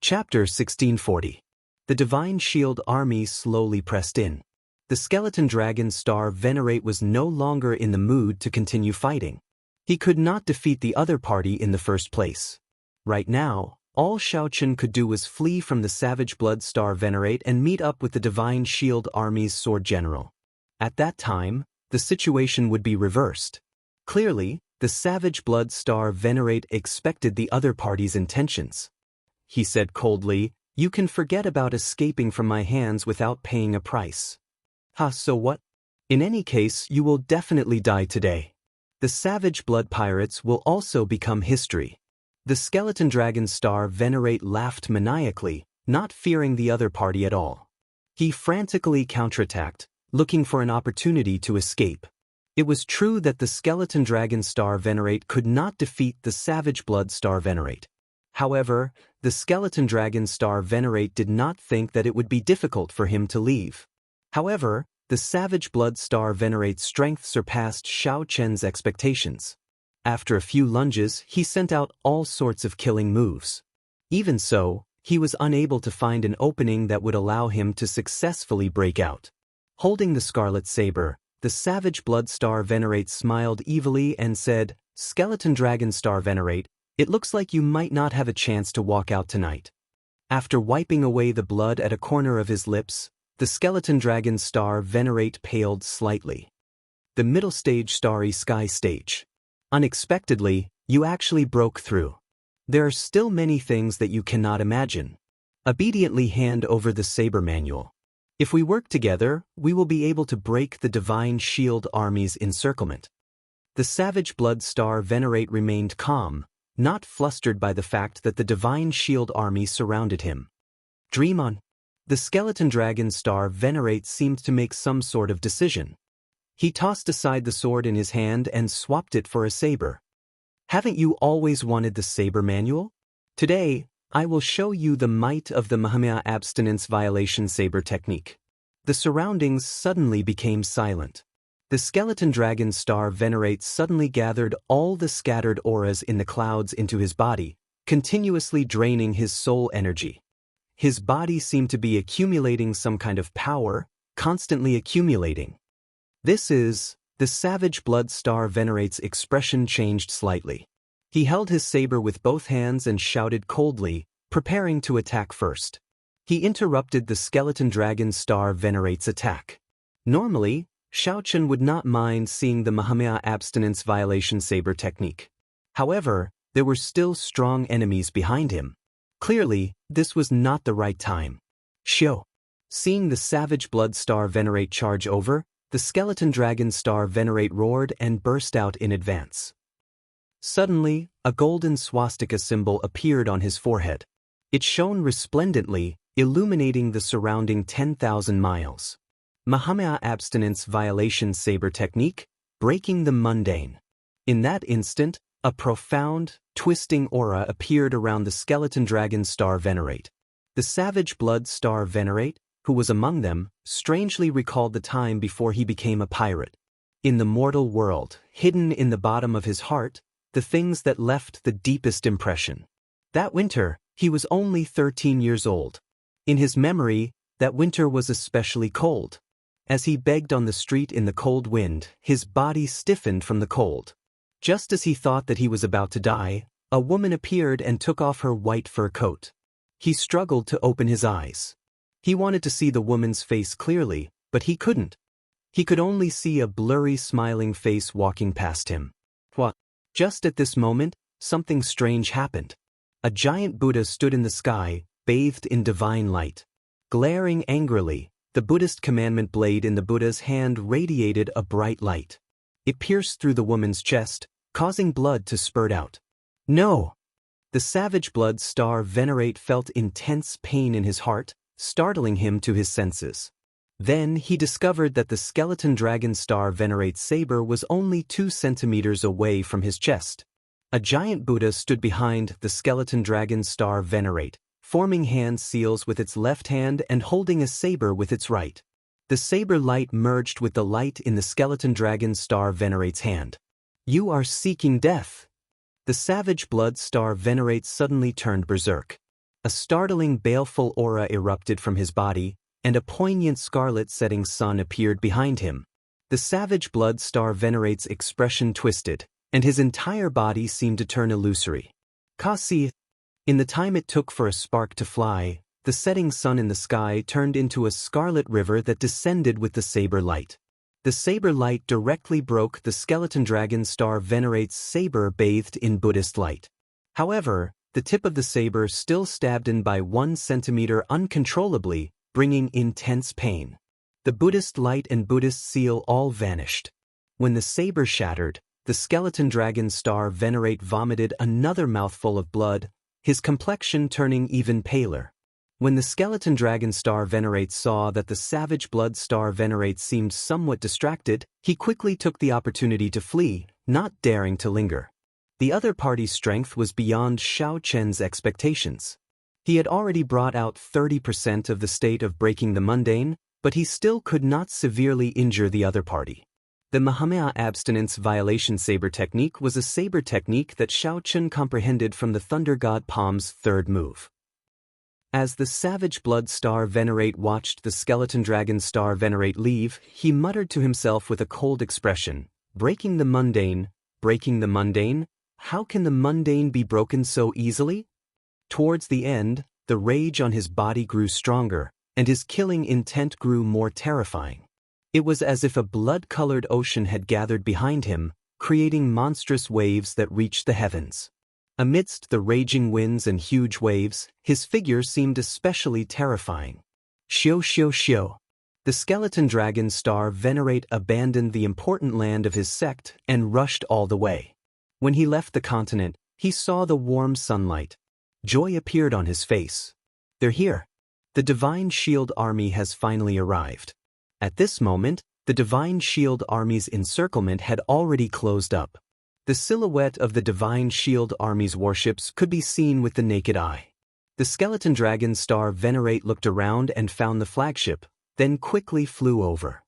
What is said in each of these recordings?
Chapter 1640. The Divine Shield army slowly pressed in. The skeleton dragon Star Venerate was no longer in the mood to continue fighting. He could not defeat the other party in the first place. Right now, all Shao Chun could do was flee from the Savage Blood Star Venerate and meet up with the Divine Shield Army's Sword General. At that time, the situation would be reversed. Clearly, the Savage Blood Star Venerate expected the other party's intentions. He said coldly, "You can forget about escaping from my hands without paying a price." So what? In any case, you will definitely die today. The Savage Blood Pirates will also become history. The Skeleton Dragon Star Venerate laughed maniacally, not fearing the other party at all. He frantically counterattacked, looking for an opportunity to escape. It was true that the Skeleton Dragon Star Venerate could not defeat the Savage Blood Star Venerate. However, the Skeleton Dragon Star Venerate did not think that it would be difficult for him to leave. However, the Savage Blood Star Venerate's strength surpassed Shao Chen's expectations. After a few lunges, he sent out all sorts of killing moves. Even so, he was unable to find an opening that would allow him to successfully break out. Holding the Scarlet Saber, the Savage Blood Star Venerate smiled evilly and said, "Skeleton Dragon Star Venerate, it looks like you might not have a chance to walk out tonight." After wiping away the blood at a corner of his lips, the Skeleton Dragon Star Venerate paled slightly. The middle stage Starry Sky stage. Unexpectedly, you actually broke through. There are still many things that you cannot imagine. Obediently hand over the Saber Manual. If we work together, we will be able to break the Divine Shield Army's encirclement. The Savage Blood Star Venerate remained calm, not flustered by the fact that the Divine Shield Army surrounded him. Dream on. The Skeleton Dragon Star Venerate seemed to make some sort of decision. He tossed aside the sword in his hand and swapped it for a saber. "Haven't you always wanted the Saber Manual? Today, I will show you the might of the Mahamaya Abstinence Violation Saber technique." The surroundings suddenly became silent. The Skeleton Dragon Star Venerate suddenly gathered all the scattered auras in the clouds into his body, continuously draining his soul energy. His body seemed to be accumulating some kind of power, constantly accumulating. The Savage Blood Star Venerate's expression changed slightly. He held his saber with both hands and shouted coldly, preparing to attack first. He interrupted the Skeleton Dragon Star Venerate's attack. Normally, Shao Chun would not mind seeing the Mahamaya Abstinence Violation Saber technique. However, there were still strong enemies behind him. Clearly, this was not the right time. Shio. Seeing the Savage Blood Star Venerate charge over, the Skeleton Dragon Star Venerate roared and burst out in advance. Suddenly, a golden swastika symbol appeared on his forehead. It shone resplendently, illuminating the surrounding 10,000 miles. Mahamaya Abstinence Violation Saber Technique, breaking the mundane. In that instant, a profound, twisting aura appeared around the Skeleton Dragon Star Venerate. The Savage Blood Star Venerate, who was among them, strangely recalled the time before he became a pirate. In the mortal world, hidden in the bottom of his heart, the things that left the deepest impression. That winter, he was only 13 years old. In his memory, that winter was especially cold. As he begged on the street in the cold wind, his body stiffened from the cold. Just as he thought that he was about to die, a woman appeared and took off her white fur coat. He struggled to open his eyes. He wanted to see the woman's face clearly, but he couldn't. He could only see a blurry smiling face walking past him. What? Just at this moment, something strange happened. A giant Buddha stood in the sky, bathed in divine light. Glaring angrily, the Buddhist commandment blade in the Buddha's hand radiated a bright light. It pierced through the woman's chest, causing blood to spurt out. No! The Savage Blood Star Venerate felt intense pain in his heart, startling him to his senses. Then he discovered that the Skeleton Dragon Star Venerate's saber was only 2 centimeters away from his chest. A giant Buddha stood behind the Skeleton Dragon Star Venerate, forming hand seals with its left hand and holding a saber with its right. The saber light merged with the light in the Skeleton Dragon Star Venerate's hand. "You are seeking death." The Savage Blood Star Venerate suddenly turned berserk. A startling baleful aura erupted from his body, and a poignant scarlet setting sun appeared behind him. The savage blood star venerate's expression twisted, and his entire body seemed to turn illusory. Kasi, in the time it took for a spark to fly, the setting sun in the sky turned into a scarlet river that descended with the saber light. The saber light directly broke the skeleton dragon star venerate's saber bathed in Buddhist light. However, the tip of the saber still stabbed in by 1 centimeter uncontrollably, bringing intense pain. The Buddhist light and Buddhist seal all vanished. When the saber shattered, the skeleton dragon star venerate vomited another mouthful of blood, his complexion turning even paler. When the skeleton dragon star venerate saw that the savage blood star venerate seemed somewhat distracted, he quickly took the opportunity to flee, not daring to linger. The other party's strength was beyond Xiao Chen's expectations. He had already brought out 30% of the state of breaking the mundane, but he still could not severely injure the other party. The Mahamaya abstinence violation saber technique was a saber technique that Xiao Chen comprehended from the Thunder God Palm's third move. As the savage blood star venerate watched the skeleton dragon star venerate leave, he muttered to himself with a cold expression, breaking the mundane, how can the mundane be broken so easily? Towards the end, the rage on his body grew stronger, and his killing intent grew more terrifying. It was as if a blood-colored ocean had gathered behind him, creating monstrous waves that reached the heavens. Amidst the raging winds and huge waves, his figure seemed especially terrifying. Xiao. The skeleton dragon star venerate abandoned the important land of his sect and rushed all the way. When he left the continent, he saw the warm sunlight. Joy appeared on his face. They're here. The Divine Shield Army has finally arrived. At this moment, the Divine Shield Army's encirclement had already closed up. The silhouette of the Divine Shield Army's warships could be seen with the naked eye. The skeleton dragon star venerate looked around and found the flagship, then quickly flew over.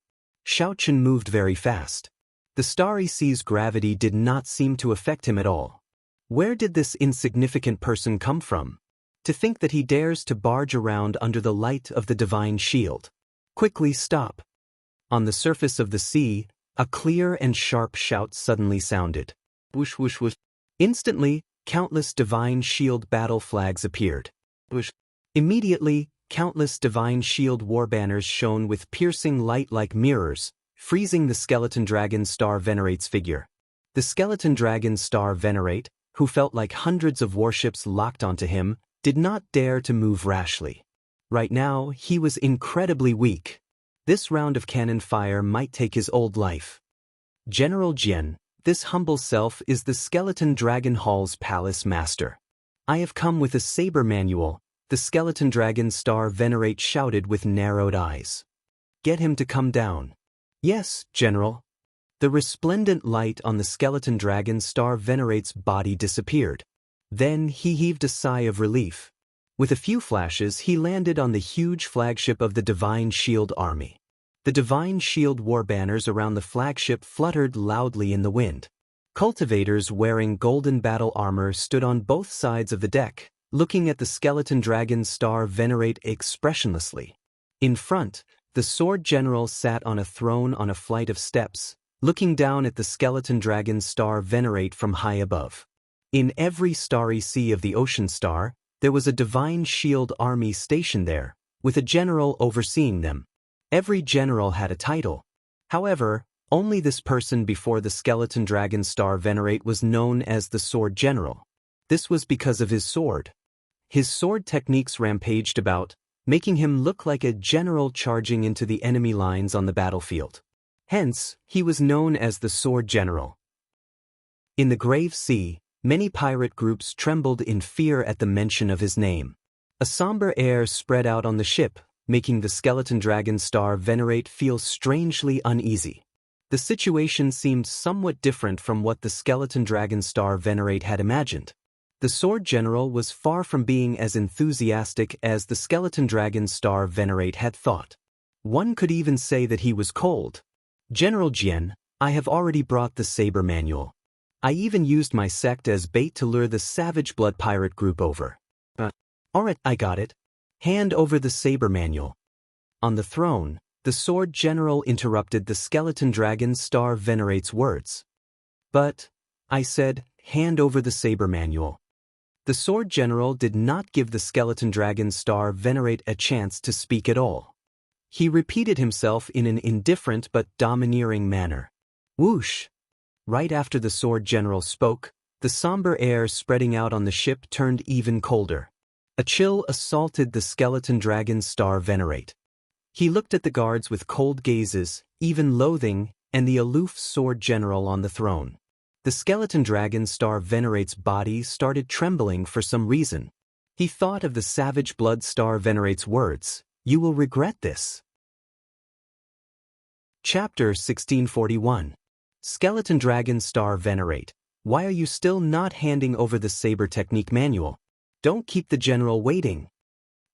Xiao Chen moved very fast. The starry sea's gravity did not seem to affect him at all. Where did this insignificant person come from? To think that he dares to barge around under the light of the Divine Shield. Quickly stop. On the surface of the sea, a clear and sharp shout suddenly sounded. Whoosh whoosh whoosh. Instantly, countless Divine Shield battle flags appeared. Whoosh. Immediately, countless Divine Shield war banners shone with piercing light like mirrors, freezing the skeleton dragon star venerate's figure. The skeleton dragon star venerate, who felt like hundreds of warships locked onto him, did not dare to move rashly. Right now, he was incredibly weak. This round of cannon fire might take his old life. General Jian, this humble self is the skeleton dragon hall's palace master. I have come with a saber manual, the skeleton dragon star venerate shouted with narrowed eyes. Get him to come down. Yes, General. The resplendent light on the skeleton dragon star venerate's body disappeared. Then he heaved a sigh of relief. With a few flashes he landed on the huge flagship of the Divine Shield Army. The Divine Shield war banners around the flagship fluttered loudly in the wind. Cultivators wearing golden battle armor stood on both sides of the deck, looking at the skeleton dragon star venerate expressionlessly. In front, the sword general sat on a throne on a flight of steps, looking down at the skeleton dragon star venerate from high above. In every starry sea of the ocean star, there was a Divine Shield Army stationed there, with a general overseeing them. Every general had a title. However, only this person before the skeleton dragon star venerate was known as the Sword General. This was because of his sword. His sword techniques rampaged about, making him look like a general charging into the enemy lines on the battlefield. Hence, he was known as the Sword General. In the Grave Sea, many pirate groups trembled in fear at the mention of his name. A somber air spread out on the ship, making the skeleton dragon star venerate feel strangely uneasy. The situation seemed somewhat different from what the skeleton dragon star venerate had imagined. The Sword General was far from being as enthusiastic as the skeleton dragon star venerate had thought. One could even say that he was cold. General Jian, I have already brought the saber manual. I even used my sect as bait to lure the savage blood pirate group over. Alright, I got it. Hand over the saber manual. On the throne, the sword general interrupted the skeleton dragon star venerate's words. But, I said, hand over the saber manual. The sword general did not give the skeleton dragon star venerate a chance to speak at all. He repeated himself in an indifferent but domineering manner. Whoosh! Right after the sword general spoke, the somber air spreading out on the ship turned even colder. A chill assaulted the skeleton dragon star venerate. He looked at the guards with cold gazes, even loathing, and the aloof sword general on the throne. The skeleton dragon star venerate's body started trembling for some reason. He thought of the savage blood star venerate's words, "You will regret this." Chapter 1641. Skeleton Dragon Star Venerate, why are you still not handing over the saber technique manual? Don't keep the general waiting.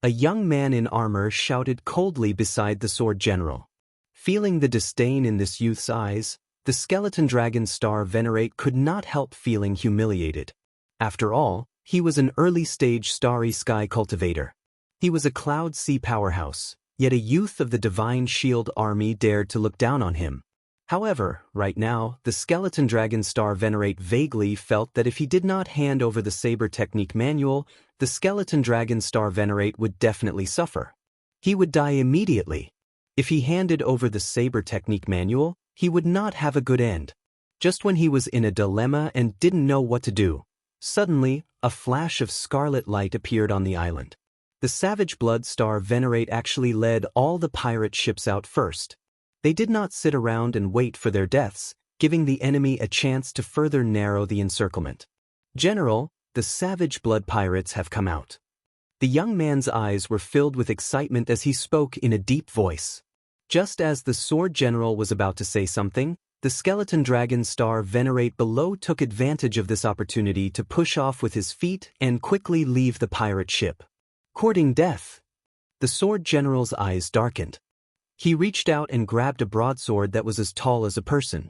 A young man in armor shouted coldly beside the sword general. Feeling the disdain in this youth's eyes, the skeleton dragon star venerate could not help feeling humiliated. After all, he was an early-stage starry sky cultivator. He was a cloud sea powerhouse, yet a youth of the Divine Shield army dared to look down on him. However, right now, the skeleton dragon star venerate vaguely felt that if he did not hand over the saber technique manual, the skeleton dragon star venerate would definitely suffer. He would die immediately. If he handed over the saber technique manual, he would not have a good end. Just when he was in a dilemma and didn't know what to do, suddenly, a flash of scarlet light appeared on the island. The savage blood star venerate actually led all the pirate ships out first. They did not sit around and wait for their deaths, giving the enemy a chance to further narrow the encirclement. General, the savage blood pirates have come out. The young man's eyes were filled with excitement as he spoke in a deep voice. Just as the sword general was about to say something, the skeleton dragon star venerate below took advantage of this opportunity to push off with his feet and quickly leave the pirate ship. Courting death. The sword general's eyes darkened. He reached out and grabbed a broadsword that was as tall as a person.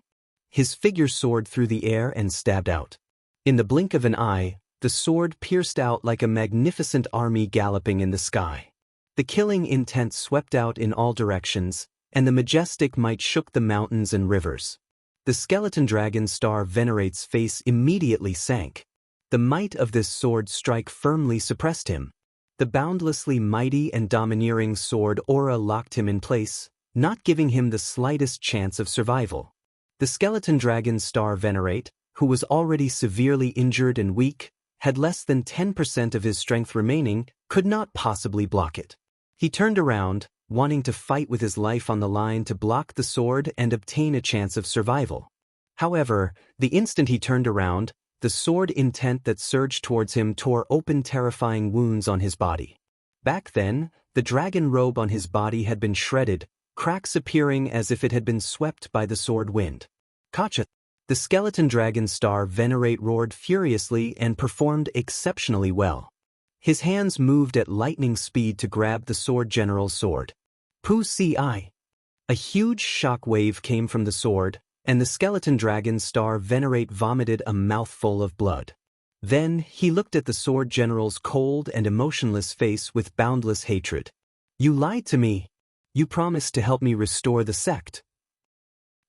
His figure soared through the air and stabbed out. In the blink of an eye, the sword pierced out like a magnificent army galloping in the sky. The killing intent swept out in all directions, and the majestic might shook the mountains and rivers. The skeleton dragon star venerate's face immediately sank. The might of this sword strike firmly suppressed him. The boundlessly mighty and domineering sword aura locked him in place, not giving him the slightest chance of survival. The skeleton dragon star venerate, who was already severely injured and weak, had less than 10% of his strength remaining, could not possibly block it. He turned around, wanting to fight with his life on the line to block the sword and obtain a chance of survival. However, the instant he turned around, the sword intent that surged towards him tore open terrifying wounds on his body. Back then, the dragon robe on his body had been shredded, cracks appearing as if it had been swept by the sword wind. Kacha! The skeleton dragon star venerate roared furiously and performed exceptionally well. His hands moved at lightning speed to grab the sword general's sword. Pu-ci! A huge shock wave came from the sword, and the skeleton dragon star venerate vomited a mouthful of blood. Then he looked at the sword general's cold and emotionless face with boundless hatred. You lied to me. You promised to help me restore the sect.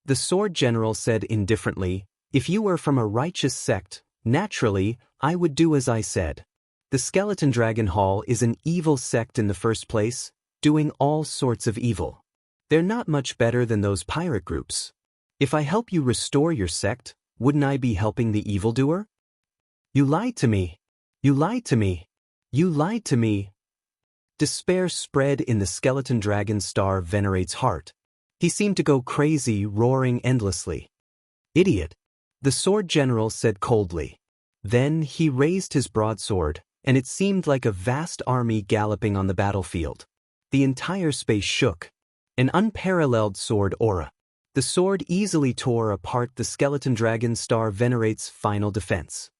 The sword general said indifferently, if you were from a righteous sect, naturally, I would do as I said. The Skeleton Dragon Hall is an evil sect in the first place, doing all sorts of evil. They're not much better than those pirate groups. If I help you restore your sect, wouldn't I be helping the evildoer? You lied to me. You lied to me. You lied to me. Despair spread in the skeleton dragon star venerate's heart. He seemed to go crazy, roaring endlessly. Idiot, the sword general said coldly. Then he raised his broadsword, and it seemed like a vast army galloping on the battlefield. The entire space shook. An unparalleled sword aura. The sword easily tore apart the skeleton dragon star venerate's final defense.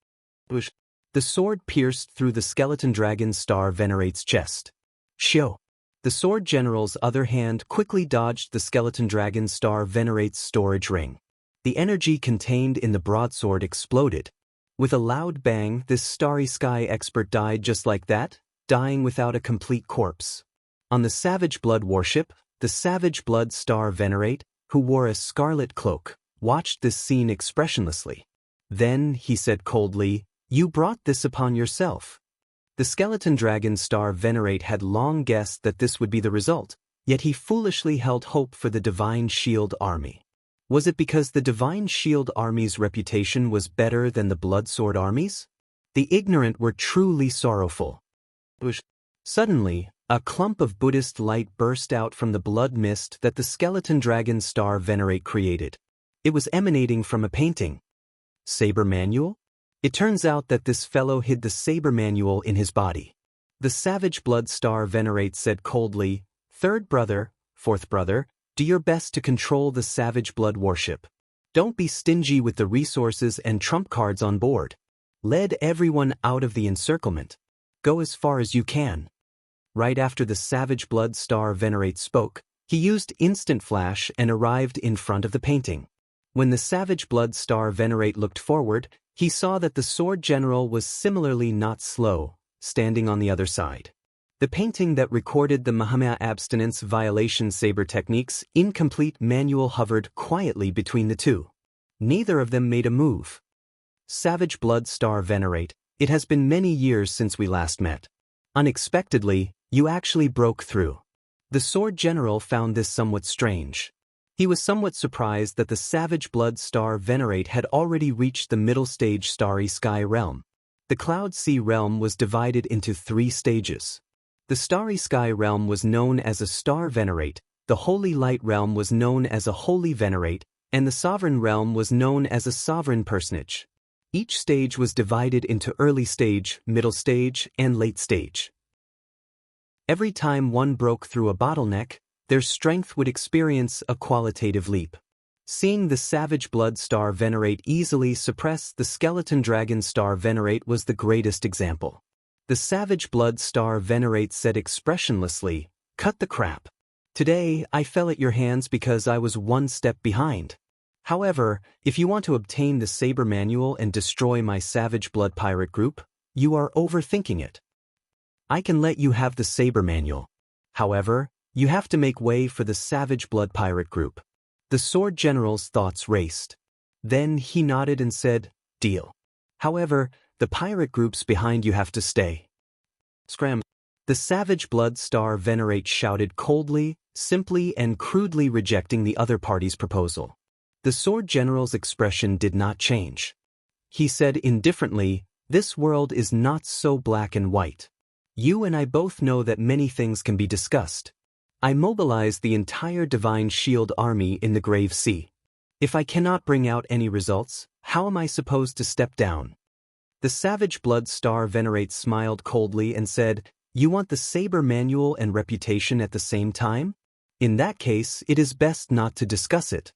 The sword pierced through the skeleton dragon star venerate's chest. Shio. The sword general's other hand quickly dodged the skeleton dragon star venerate's storage ring. The energy contained in the broadsword exploded. With a loud bang, this starry sky expert died just like that, dying without a complete corpse. On the Savage Blood warship, the Savage Blood Star Venerate, who wore a scarlet cloak, watched this scene expressionlessly. Then, he said coldly, "You brought this upon yourself." The Skeleton Dragon Star Venerate had long guessed that this would be the result, yet he foolishly held hope for the Divine Shield Army. Was it because the Divine Shield Army's reputation was better than the Blood Sword Army's? The ignorant were truly sorrowful. Suddenly, a clump of Buddhist light burst out from the blood mist that the Skeleton Dragon Star Venerate created. It was emanating from a painting. Saber Manual? It turns out that this fellow hid the Saber Manual in his body. The Savage Blood Star Venerate said coldly, "Third brother, fourth brother, do your best to control the Savage Blood warship. Don't be stingy with the resources and trump cards on board. Lead everyone out of the encirclement. Go as far as you can." Right after the Savage Blood Star Venerate spoke, he used Instant Flash and arrived in front of the painting. When the Savage Blood Star Venerate looked forward, he saw that the Sword General was similarly not slow, standing on the other side. The painting that recorded the Mahamaya abstinence violation saber technique's incomplete manual hovered quietly between the two. Neither of them made a move. Savage Blood Star Venerate, it has been many years since we last met. Unexpectedly, you actually broke through. The Sword General found this somewhat strange. He was somewhat surprised that the Savage Blood Star Venerate had already reached the middle stage Starry Sky realm. The Cloud Sea realm was divided into 3 stages. The Starry Sky realm was known as a Star Venerate, the Holy Light realm was known as a Holy Venerate, and the Sovereign realm was known as a Sovereign Personage. Each stage was divided into early stage, middle stage, and late stage. Every time one broke through a bottleneck, their strength would experience a qualitative leap. Seeing the Savage Blood Star Venerate easily suppress the Skeleton Dragon Star Venerate was the greatest example. The Savage Blood Star Venerate said expressionlessly, "Cut the crap. Today, I fell at your hands because I was one step behind. However, if you want to obtain the Saber Manual and destroy my Savage Blood Pirate group, you are overthinking it. I can let you have the Saber Manual. However, you have to make way for the Savage Blood Pirate group." The Sword General's thoughts raced. Then he nodded and said, "Deal. However, the pirate groups behind you have to stay." Scram. The Savage Blood Star Venerate shouted coldly, simply and crudely rejecting the other party's proposal. The Sword General's expression did not change. He said indifferently, "This world is not so black and white. You and I both know that many things can be discussed. I mobilized the entire Divine Shield Army in the Grave Sea. If I cannot bring out any results, how am I supposed to step down?" The Savage Blood Star Venerate smiled coldly and said, "You want the Saber Manual and reputation at the same time? In that case, it is best not to discuss it."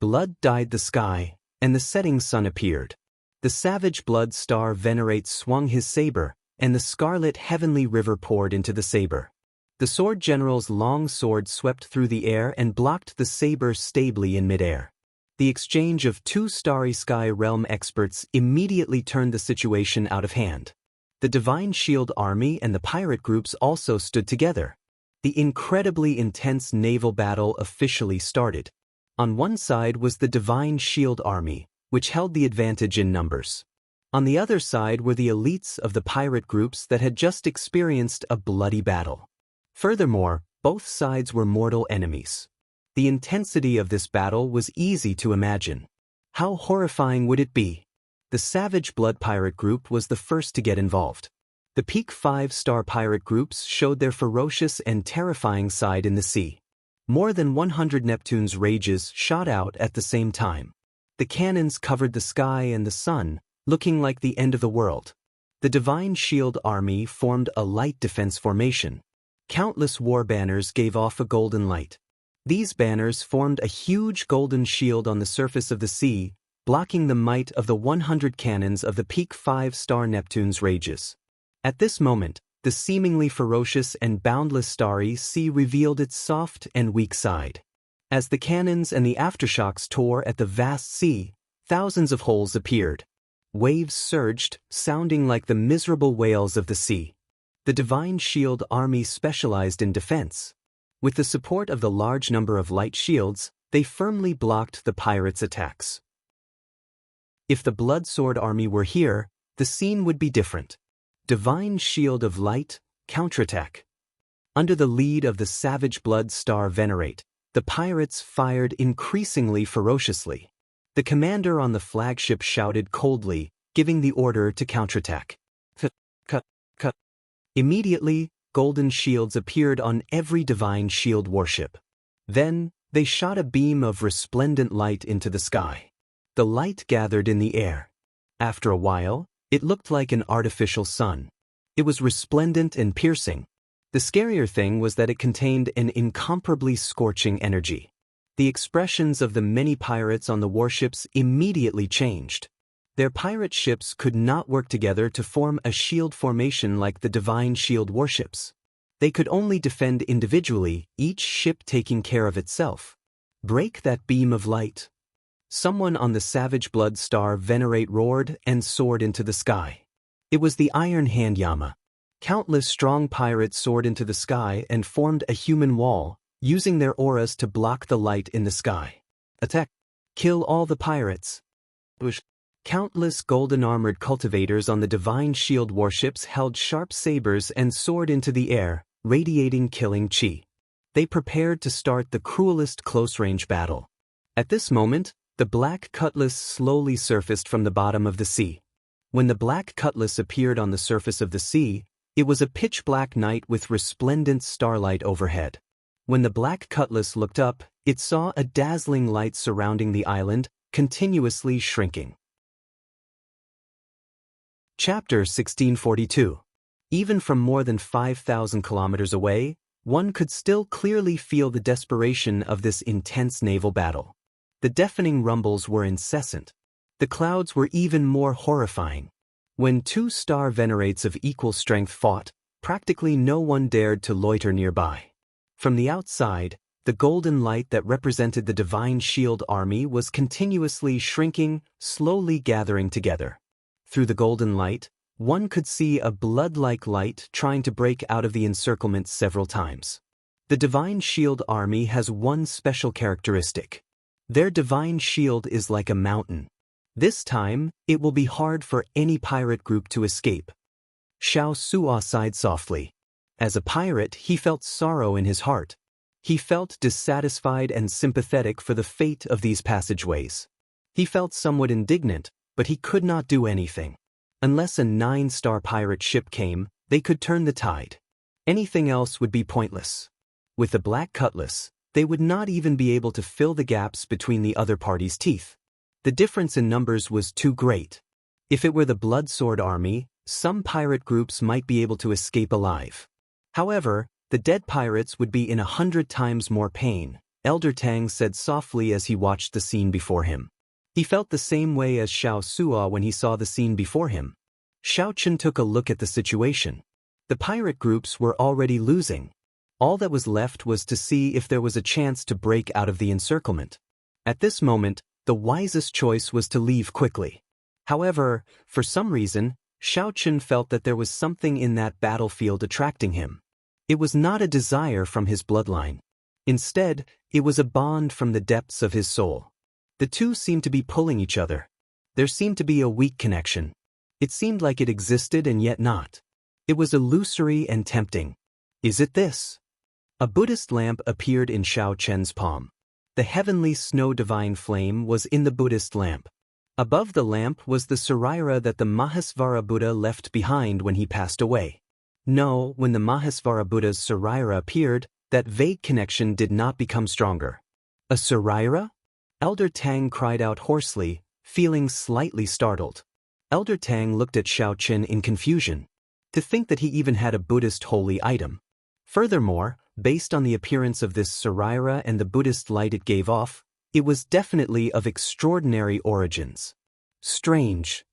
Blood dyed the sky, and the setting sun appeared. The Savage Blood Star Venerate swung his saber, and the scarlet heavenly river poured into the saber. The Sword General's long sword swept through the air and blocked the saber stably in midair. The exchange of 2 Starry Sky realm experts immediately turned the situation out of hand. The Divine Shield Army and the pirate groups also stood together. The incredibly intense naval battle officially started. On one side was the Divine Shield Army, which held the advantage in numbers. On the other side were the elites of the pirate groups that had just experienced a bloody battle. Furthermore, both sides were mortal enemies. The intensity of this battle was easy to imagine. How horrifying would it be? The Savage Blood Pirate Group was the first to get involved. The peak 5-star pirate groups showed their ferocious and terrifying side in the sea. More than 100 Neptune's rages shot out at the same time. The cannons covered the sky and the sun, looking like the end of the world. The Divine Shield Army formed a light defense formation. Countless war banners gave off a golden light. These banners formed a huge golden shield on the surface of the sea, blocking the might of the 100 cannons of the peak 5-star Neptune's rages. At this moment, the seemingly ferocious and boundless starry sea revealed its soft and weak side. As the cannons and the aftershocks tore at the vast sea, thousands of holes appeared. Waves surged, sounding like the miserable wails of the sea. The Divine Shield Army specialized in defense. With the support of the large number of light shields, they firmly blocked the pirates' attacks. If the Blood Sword Army were here, the scene would be different. Divine Shield of Light, counterattack. Under the lead of the savage Blood Star Venerate, the pirates fired increasingly ferociously. The commander on the flagship shouted coldly, giving the order to counterattack. Cut. Immediately, golden shields appeared on every Divine Shield warship. Then, they shot a beam of resplendent light into the sky. The light gathered in the air. After a while, it looked like an artificial sun. It was resplendent and piercing. The scarier thing was that it contained an incomparably scorching energy. The expressions of the many pirates on the warships immediately changed. Their pirate ships could not work together to form a shield formation like the Divine Shield warships. They could only defend individually, each ship taking care of itself. Break that beam of light. Someone on the savage Blood Star Venerate roared and soared into the sky. It was the Iron Hand Yama. Countless strong pirates soared into the sky and formed a human wall, using their auras to block the light in the sky. Attack! Kill all the pirates! Countless golden-armored cultivators on the Divine Shield warships held sharp sabers and soared into the air, radiating killing chi. They prepared to start the cruelest close-range battle. At this moment, the Black Cutlass slowly surfaced from the bottom of the sea. When the Black Cutlass appeared on the surface of the sea, it was a pitch-black night with resplendent starlight overhead. When the Black Cutlass looked up, it saw a dazzling light surrounding the island, continuously shrinking. Chapter 1642. Even from more than 5,000 kilometers away, one could still clearly feel the desperation of this intense naval battle. The deafening rumbles were incessant. The clouds were even more horrifying. When two star venerates of equal strength fought, practically no one dared to loiter nearby. From the outside, the golden light that represented the Divine Shield Army was continuously shrinking, slowly gathering together. Through the golden light, one could see a blood-like light trying to break out of the encirclement several times. The Divine Shield Army has one special characteristic. Their Divine Shield is like a mountain. This time, it will be hard for any pirate group to escape. Xiao Suo sighed softly. As a pirate, he felt sorrow in his heart. He felt dissatisfied and sympathetic for the fate of these passageways. He felt somewhat indignant, but he could not do anything. Unless a 9-star pirate ship came, they could turn the tide. Anything else would be pointless. With the Black Cutlass, they would not even be able to fill the gaps between the other party's teeth. The difference in numbers was too great. If it were the Blood Sword Army, some pirate groups might be able to escape alive. However, the dead pirates would be in 100 times more pain, Elder Tang said softly as he watched the scene before him. He felt the same way as Xiao Suo when he saw the scene before him. Xiao Chen took a look at the situation. The pirate groups were already losing. All that was left was to see if there was a chance to break out of the encirclement. At this moment, the wisest choice was to leave quickly. However, for some reason, Xiao Chen felt that there was something in that battlefield attracting him. It was not a desire from his bloodline. Instead, it was a bond from the depths of his soul. The two seemed to be pulling each other. There seemed to be a weak connection. It seemed like it existed and yet not. It was illusory and tempting. Is it this? A Buddhist lamp appeared in Xiao Chen's palm. The heavenly snow divine flame was in the Buddhist lamp. Above the lamp was the Saraira that the Mahasvara Buddha left behind when he passed away. No, when the Mahasvara Buddha's Saraira appeared, that vague connection did not become stronger. A Saraira? Elder Tang cried out hoarsely, feeling slightly startled. Elder Tang looked at Xiao Chen in confusion. To think that he even had a Buddhist holy item. Furthermore, based on the appearance of this Saraira and the Buddhist light it gave off, it was definitely of extraordinary origins. Strange.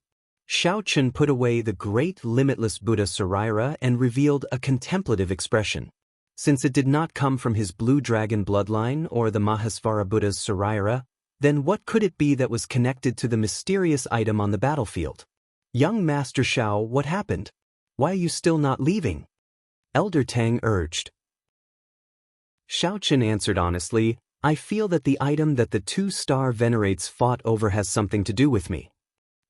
Xiao Chen put away the great limitless Buddha Saraira and revealed a contemplative expression. Since it did not come from his blue dragon bloodline or the Mahasvara Buddha's Saraira, then what could it be that was connected to the mysterious item on the battlefield? Young Master Xiao, what happened? Why are you still not leaving? Elder Tang urged. Xiao Chen answered honestly, I feel that the item that the two-star venerates fought over has something to do with me.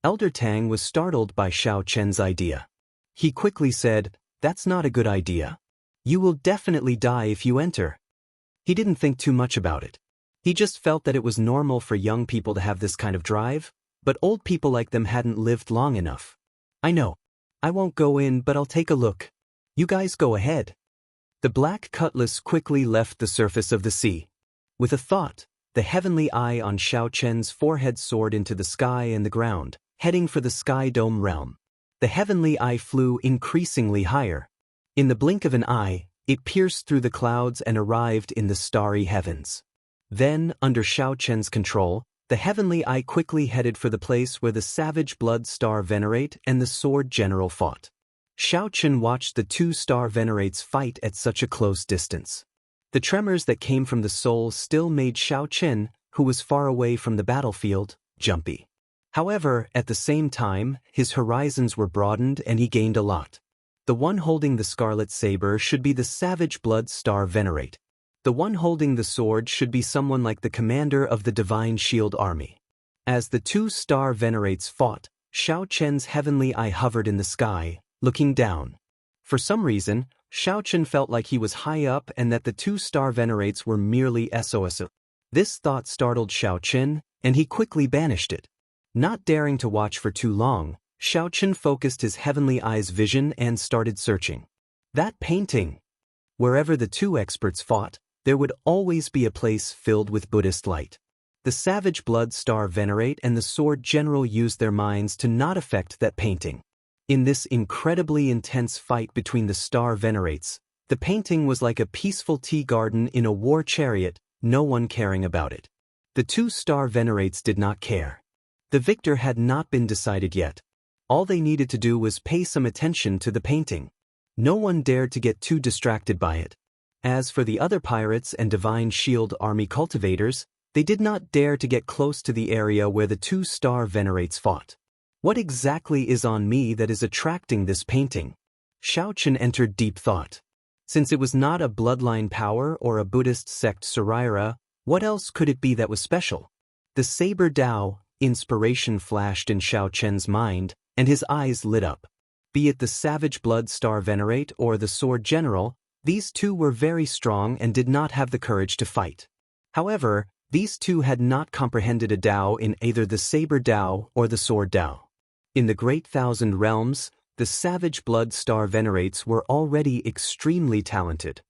Elder Tang was startled by Xiao Chen's idea. He quickly said, that's not a good idea. You will definitely die if you enter. He didn't think too much about it. He just felt that it was normal for young people to have this kind of drive, but old people like them hadn't lived long enough. I know. I won't go in, but I'll take a look. You guys go ahead. The black cutlass quickly left the surface of the sea. With a thought, the heavenly eye on Xiao Chen's forehead soared into the sky and the ground, heading for the Sky Dome realm. The heavenly eye flew increasingly higher. In the blink of an eye, it pierced through the clouds and arrived in the starry heavens. Then, under Xiao Chen's control, the heavenly eye quickly headed for the place where the savage blood star venerate and the sword general fought. Xiao Chen watched the two-star venerates fight at such a close distance. The tremors that came from the soul still made Xiao Chen, who was far away from the battlefield, jumpy. However, at the same time, his horizons were broadened and he gained a lot. The one holding the scarlet saber should be the savage blood star venerate. The one holding the sword should be someone like the commander of the divine shield army. As the two-star venerates fought, Xiao Chen's heavenly eye hovered in the sky, looking down. For some reason, Xiao Chen felt like he was high up and that the two-star venerates were merely SOS. This thought startled Xiao Chen, and he quickly banished it. Not daring to watch for too long, Xiao Chen focused his heavenly eye's vision and started searching. That painting! Wherever the two experts fought, there would always be a place filled with Buddhist light. The savage blood star venerate and the sword general used their minds to not affect that painting. In this incredibly intense fight between the star venerates, the painting was like a peaceful tea garden in a war chariot, no one caring about it. The two-star venerates did not care. The victor had not been decided yet. All they needed to do was pay some attention to the painting. No one dared to get too distracted by it. As for the other pirates and Divine Shield Army cultivators, they did not dare to get close to the area where the two-star venerates fought. What exactly is on me that is attracting this painting? Xiao Chen entered deep thought. Since it was not a bloodline power or a Buddhist sect Saraira, what else could it be that was special? The Saber Dao, inspiration flashed in Xiao Chen's mind, and his eyes lit up. Be it the savage blood star venerate or the sword general, these two were very strong and did not have the courage to fight. However, these two had not comprehended a Dao in either the Saber Dao or the Sword Dao. In the Great Thousand Realms, the savage blood star venerates were already extremely talented.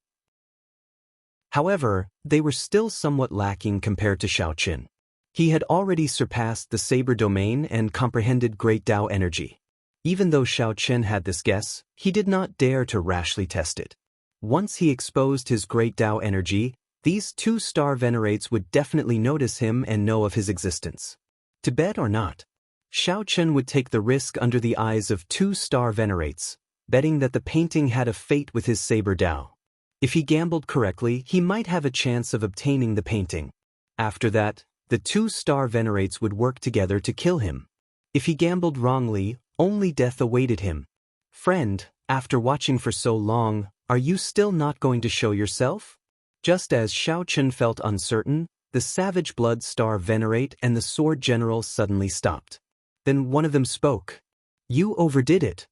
However, they were still somewhat lacking compared to Xiao Chen. He had already surpassed the Saber domain and comprehended Great Dao energy. Even though Xiao Chen had this guess, he did not dare to rashly test it. Once he exposed his Great Dao energy, these two-star venerates would definitely notice him and know of his existence. To bet or not, Xiao Chen would take the risk under the eyes of two-star venerates, betting that the painting had a fate with his Saber Dao. If he gambled correctly, he might have a chance of obtaining the painting. After that, the two-star venerates would work together to kill him. If he gambled wrongly, only death awaited him. Friend, after watching for so long, are you still not going to show yourself? Just as Xiao Chen felt uncertain, the savage blood star venerate and the sword general suddenly stopped. Then one of them spoke. You overdid it.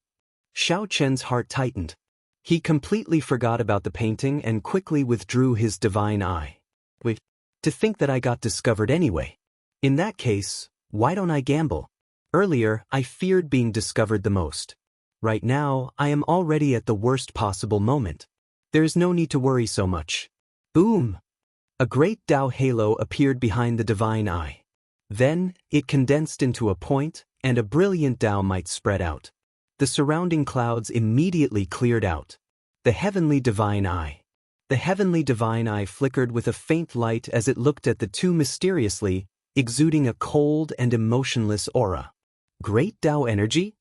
Xiao Chen's heart tightened. He completely forgot about the painting and quickly withdrew his divine eye. Wait, to think that I got discovered anyway. In that case, why don't I gamble? Earlier, I feared being discovered the most. Right now, I am already at the worst possible moment. There is no need to worry so much. Boom! A great Dao halo appeared behind the divine eye. Then, it condensed into a point, and a brilliant Dao might spread out. The surrounding clouds immediately cleared out. The heavenly divine eye. The heavenly divine eye flickered with a faint light as it looked at the two mysteriously, exuding a cold and emotionless aura. Great Dao energy?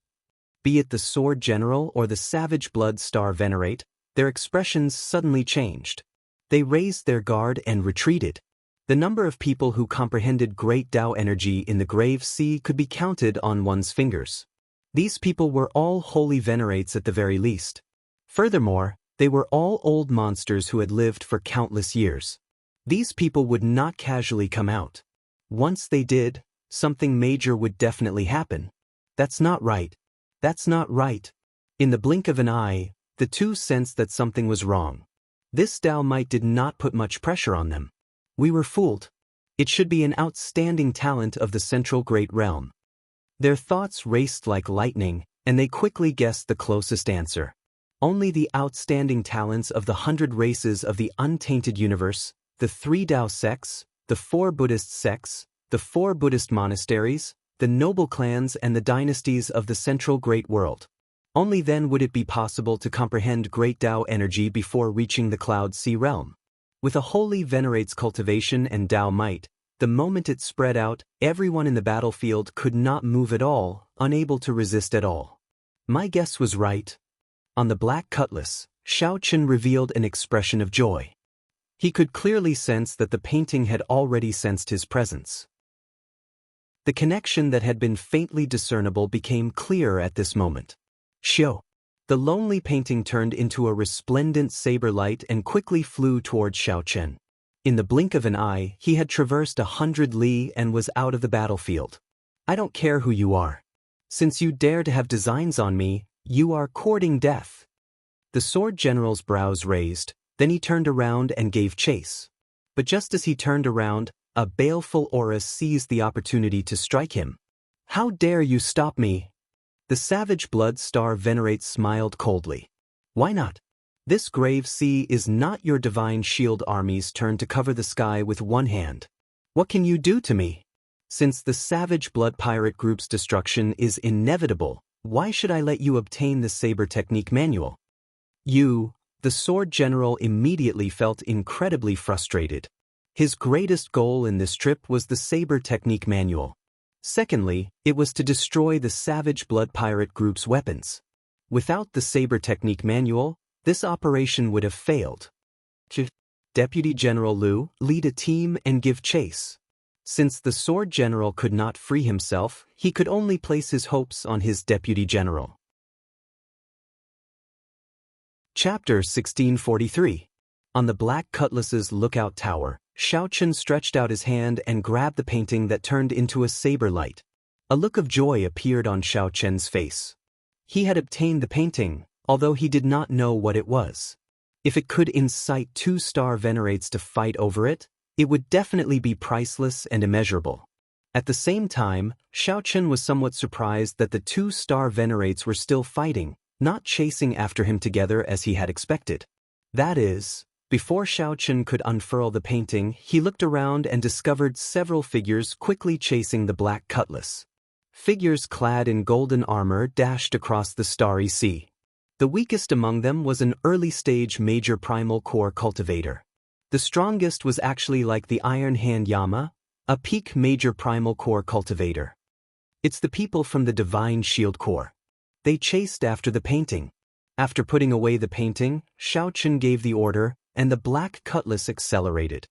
Be it the sword general or the savage blood star venerate, their expressions suddenly changed. They raised their guard and retreated. The number of people who comprehended Great Dao energy in the Grave Sea could be counted on one's fingers. These people were all holy venerates at the very least. Furthermore, They were all old monsters who had lived for countless years. These people would not casually come out. Once they did, something major would definitely happen. That's not right. That's not right. In the blink of an eye, the two sensed that something was wrong. This Dao Might did not put much pressure on them. We were fooled. It should be an outstanding talent of the Central Great Realm. Their thoughts raced like lightning, and they quickly guessed the closest answer. Only the outstanding talents of the 100 races of the untainted universe, the 3 Dao sects, the 4 Buddhist sects, the 4 Buddhist monasteries, the noble clans and the dynasties of the Central Great World. Only then would it be possible to comprehend Great Dao energy before reaching the Cloud Sea realm. With a holy venerate's cultivation and Dao might, the moment it spread out, everyone in the battlefield could not move at all, unable to resist at all. My guess was right. On the black cutlass, Xiaochen revealed an expression of joy. He could clearly sense that the painting had already sensed his presence. The connection that had been faintly discernible became clearer at this moment. Xiao. The lonely painting turned into a resplendent saber light and quickly flew toward Xiaochen. In the blink of an eye, he had traversed 100 li and was out of the battlefield. I don't care who you are. Since you dare to have designs on me, you are courting death. The sword general's brows raised, then he turned around and gave chase. But just as he turned around, a baleful aura seized the opportunity to strike him. How dare you stop me? The savage blood star venerate smiled coldly. Why not? This grave sea is not your divine shield army's turn to cover the sky with one hand. What can you do to me? Since the savage blood pirate group's destruction is inevitable, why should I let you obtain the saber technique manual? You, the sword general, immediately felt incredibly frustrated. His greatest goal in this trip was the saber technique manual. Secondly, it was to destroy the savage blood pirate group's weapons. Without the saber technique manual, this operation would have failed. Deputy General Liu, lead a team and give chase. Since the sword general could not free himself, he could only place his hopes on his deputy general. Chapter 1643. On the Black Cutlass's lookout tower, Xiaochen stretched out his hand and grabbed the painting that turned into a saber light. A look of joy appeared on Xiaochen's face. He had obtained the painting, although he did not know what it was. If it could incite 2-star venerates to fight over it, it would definitely be priceless and immeasurable. At the same time, Xiaochen was somewhat surprised that the 2-star venerates were still fighting, not chasing after him together as he had expected. That is, before Xiaochen could unfurl the painting, he looked around and discovered several figures quickly chasing the black cutlass. Figures clad in golden armor dashed across the starry sea. The weakest among them was an early-stage major primal core cultivator. The strongest was actually like the Iron Hand Yama, a peak major primal core cultivator. It's the people from the Divine Shield Corps. They chased after the painting. After putting away the painting, Xiaochen gave the order, and the black cutlass accelerated.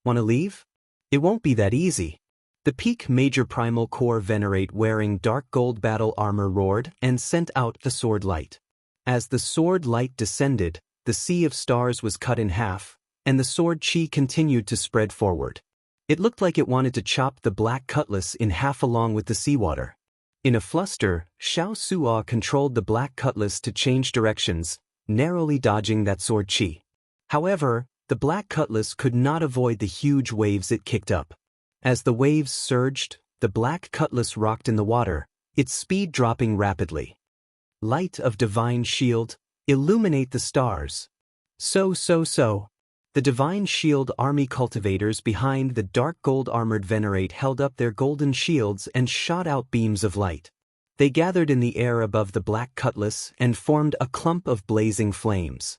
Want to leave? It won't be that easy. The peak major primal core venerate wearing dark gold battle armor roared and sent out the sword light. As the sword light descended, the sea of stars was cut in half, and the sword chi continued to spread forward. It looked like it wanted to chop the black cutlass in half along with the seawater. In a fluster, Xiao Suo controlled the black cutlass to change directions, narrowly dodging that sword chi. However, the black cutlass could not avoid the huge waves it kicked up. As the waves surged, the black cutlass rocked in the water, its speed dropping rapidly. Light of divine shield, illuminate the stars. So. The divine shield army cultivators behind the dark gold armored venerate held up their golden shields and shot out beams of light. They gathered in the air above the black cutlass and formed a clump of blazing flames.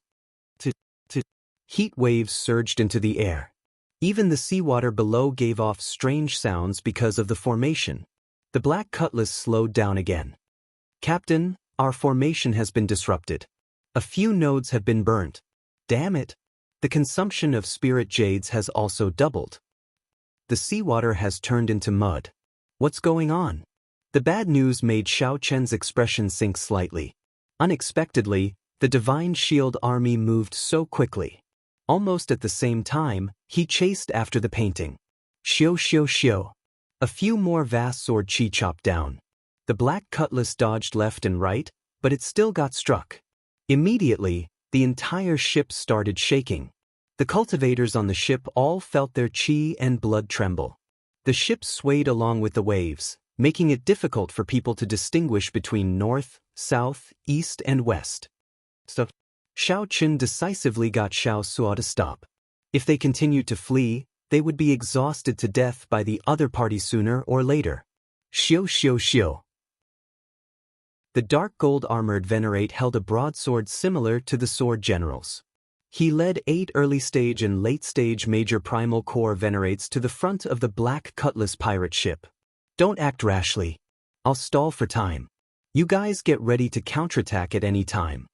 Heat waves surged into the air. Even the seawater below gave off strange sounds because of the formation. The black cutlass slowed down again. Captain, our formation has been disrupted. A few nodes have been burnt. Damn it. The consumption of spirit jades has also doubled. The seawater has turned into mud. What's going on? The bad news made Xiaochen's expression sink slightly. Unexpectedly, The Divine Shield army moved so quickly. Almost at the same time, he chased after the painting. Xiu xiu xiu. A few more vast sword chi chopped down. The black cutlass dodged left and right, but it still got struck. Immediately, the entire ship started shaking. The cultivators on the ship all felt their chi and blood tremble. The ship swayed along with the waves, making it difficult for people to distinguish between north, south, east, and west. So, Xiao Qin decisively got Xiao Suo to stop. If they continued to flee, they would be exhausted to death by the other party sooner or later. Xiu xiu xiu. The dark gold armored venerate held a broadsword similar to the sword generals. He led 8 early-stage and late-stage major primal core venerates to the front of the black cutlass pirate ship. Don't act rashly. I'll stall for time. You guys get ready to counterattack at any time.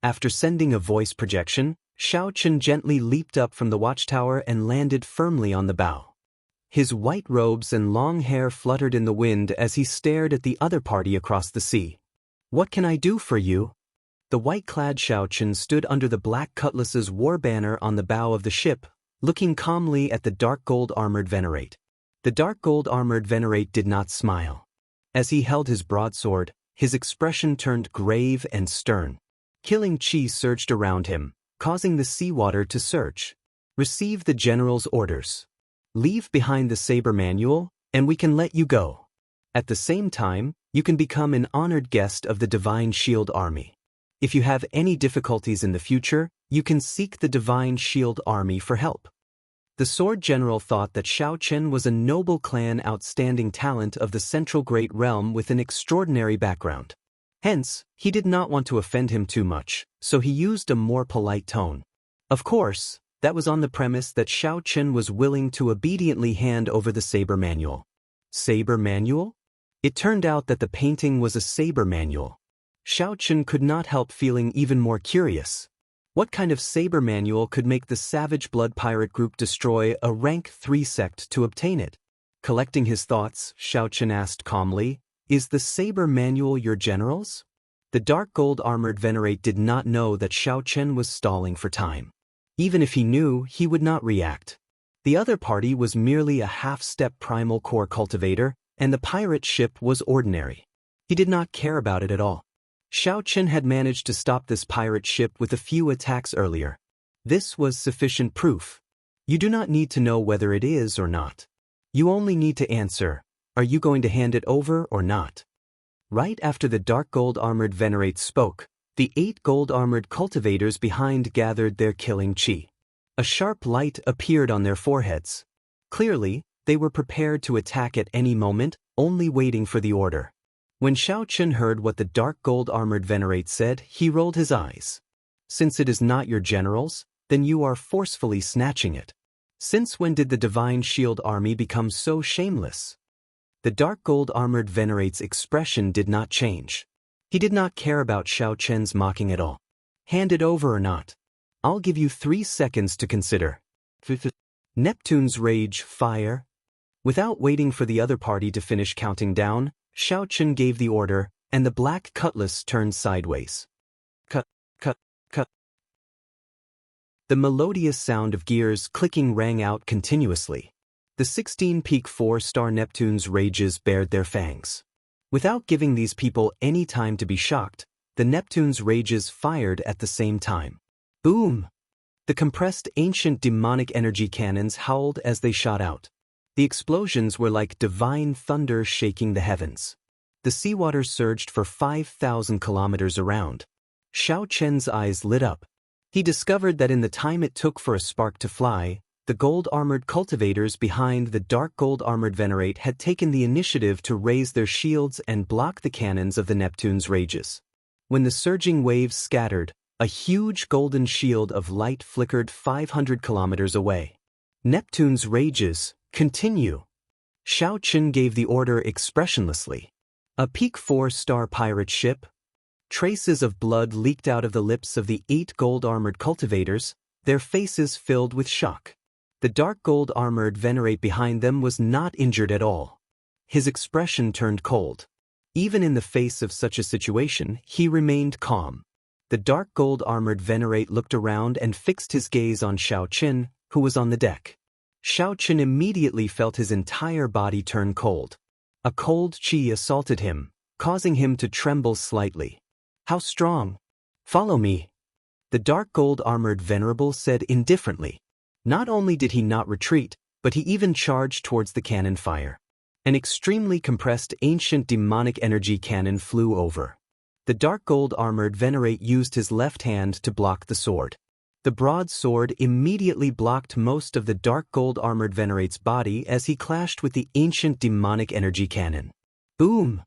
After sending a voice projection, Xiao Qin gently leaped up from the watchtower and landed firmly on the bow. His white robes and long hair fluttered in the wind as he stared at the other party across the sea. What can I do for you? The white-clad Xiao Qin stood under the black cutlass's war banner on the bow of the ship, looking calmly at the dark gold-armored venerate. The dark gold-armored venerate did not smile. As he held his broadsword, his expression turned grave and stern. Killing chi surged around him, causing the seawater to surge. Receive the general's orders. Leave behind the saber manual, and we can let you go. At the same time, you can become an honored guest of the Divine Shield Army. If you have any difficulties in the future, you can seek the Divine Shield Army for help. The sword general thought that Xiao Qin was a noble clan outstanding talent of the Central Great Realm with an extraordinary background. Hence, he did not want to offend him too much, so he used a more polite tone. Of course, that was on the premise that Xiao Qin was willing to obediently hand over the saber manual. Saber manual? It turned out that the painting was a saber manual. Xiao Qin could not help feeling even more curious. What kind of saber manual could make the Savage Blood Pirate Group destroy a rank 3 sect to obtain it? Collecting his thoughts, Xiao Qin asked calmly, "Is the saber manual your general's?" The dark gold-armored venerate did not know that Xiao Qin was stalling for time. Even if he knew, he would not react. The other party was merely a half-step primal core cultivator, and the pirate ship was ordinary. He did not care about it at all. Xiao Qin had managed to stop this pirate ship with a few attacks earlier. This was sufficient proof. You do not need to know whether it is or not. You only need to answer, are you going to hand it over or not? Right after the dark gold-armored venerate spoke, the 8 gold-armored cultivators behind gathered their killing chi. A sharp light appeared on their foreheads. Clearly, they were prepared to attack at any moment, only waiting for the order. When Xiao Qin heard what the dark gold-armored venerate said, he rolled his eyes. Since it is not your general's, then you are forcefully snatching it. Since when did the Divine Shield Army become so shameless? The dark gold-armored venerate's expression did not change. He did not care about Xiao Qin's mocking at all. Hand it over or not. I'll give you 3 seconds to consider. Neptune's rage, fire. Without waiting for the other party to finish counting down, Xiao Qin gave the order, and the black cutlass turned sideways. Cut, cut, cut. The melodious sound of gears clicking rang out continuously. The 16-peak 4-star Neptune's rages bared their fangs. Without giving these people any time to be shocked, the Neptune's rages fired at the same time. Boom! The compressed ancient demonic energy cannons howled as they shot out. The explosions were like divine thunder shaking the heavens. The seawater surged for 5,000 kilometers around. Xiao Qin's eyes lit up. He discovered that in the time it took for a spark to fly, the gold-armored cultivators behind the dark gold-armored venerate had taken the initiative to raise their shields and block the cannons of the Neptune's rages. When the surging waves scattered, a huge golden shield of light flickered 500 kilometers away. Neptune's rages, continue. Xiao Qin gave the order expressionlessly. A peak 4-star pirate ship? Traces of blood leaked out of the lips of the 8 gold-armored cultivators, their faces filled with shock. The dark gold-armored venerate behind them was not injured at all. His expression turned cold. Even in the face of such a situation, he remained calm. The dark gold armored venerate looked around and fixed his gaze on Xiao Qin, who was on the deck. Xiao Qin immediately felt his entire body turn cold. A cold qi assaulted him, causing him to tremble slightly. How strong? Follow me. The dark gold armored venerable said indifferently. Not only did he not retreat, but he even charged towards the cannon fire. An extremely compressed ancient demonic energy cannon flew over. The dark gold armored venerate used his left hand to block the sword. The broad sword immediately blocked most of the dark gold armored venerate's body as he clashed with the ancient demonic energy cannon. Boom!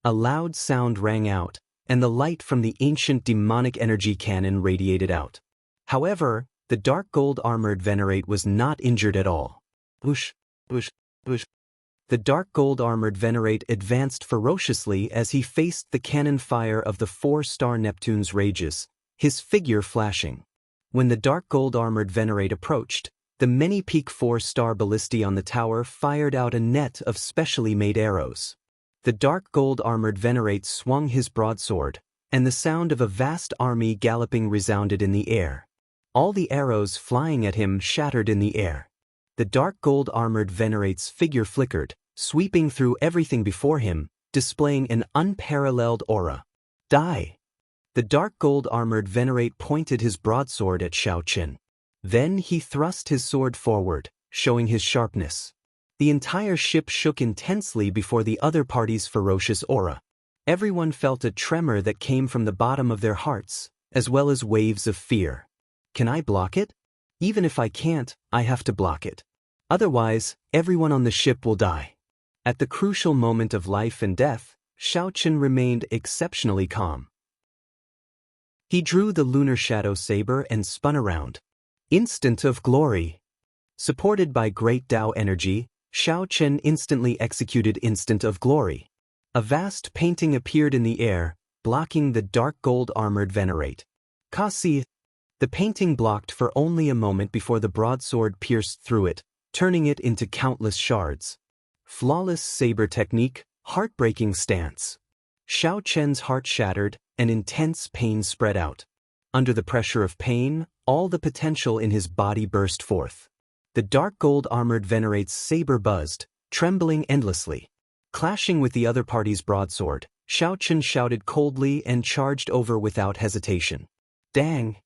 A loud sound rang out, and the light from the ancient demonic energy cannon radiated out. However, the dark gold armored venerate was not injured at all. Whoosh, whoosh, whoosh. The dark gold armored venerate advanced ferociously as he faced the cannon fire of the 4-star Neptune's rages, his figure flashing. When the dark gold armored venerate approached, the many-peak 4-star ballistae on the tower fired out a net of specially made arrows. The dark gold armored venerate swung his broadsword, and the sound of a vast army galloping resounded in the air. All the arrows flying at him shattered in the air. The dark gold armored venerate's figure flickered, sweeping through everything before him, displaying an unparalleled aura. Die! The dark gold armored venerate pointed his broadsword at Xiao Qin. Then he thrust his sword forward, showing his sharpness. The entire ship shook intensely before the other party's ferocious aura. Everyone felt a tremor that came from the bottom of their hearts, as well as waves of fear. Can I block it? Even if I can't, I have to block it. Otherwise, everyone on the ship will die. At the crucial moment of life and death, Xiao Qin remained exceptionally calm. He drew the lunar shadow saber and spun around. Instant of glory. Supported by great Tao energy, Xiao Qin instantly executed Instant of Glory. A vast painting appeared in the air, blocking the dark gold armored venerate. Kasi. The painting blocked for only a moment before the broadsword pierced through it, turning it into countless shards. Flawless saber technique, heartbreaking stance. Xiao Qin's heart shattered, and intense pain spread out. Under the pressure of pain, all the potential in his body burst forth. The dark gold armored venerate's saber buzzed, trembling endlessly. Clashing with the other party's broadsword, Xiao Qin shouted coldly and charged over without hesitation. Dang!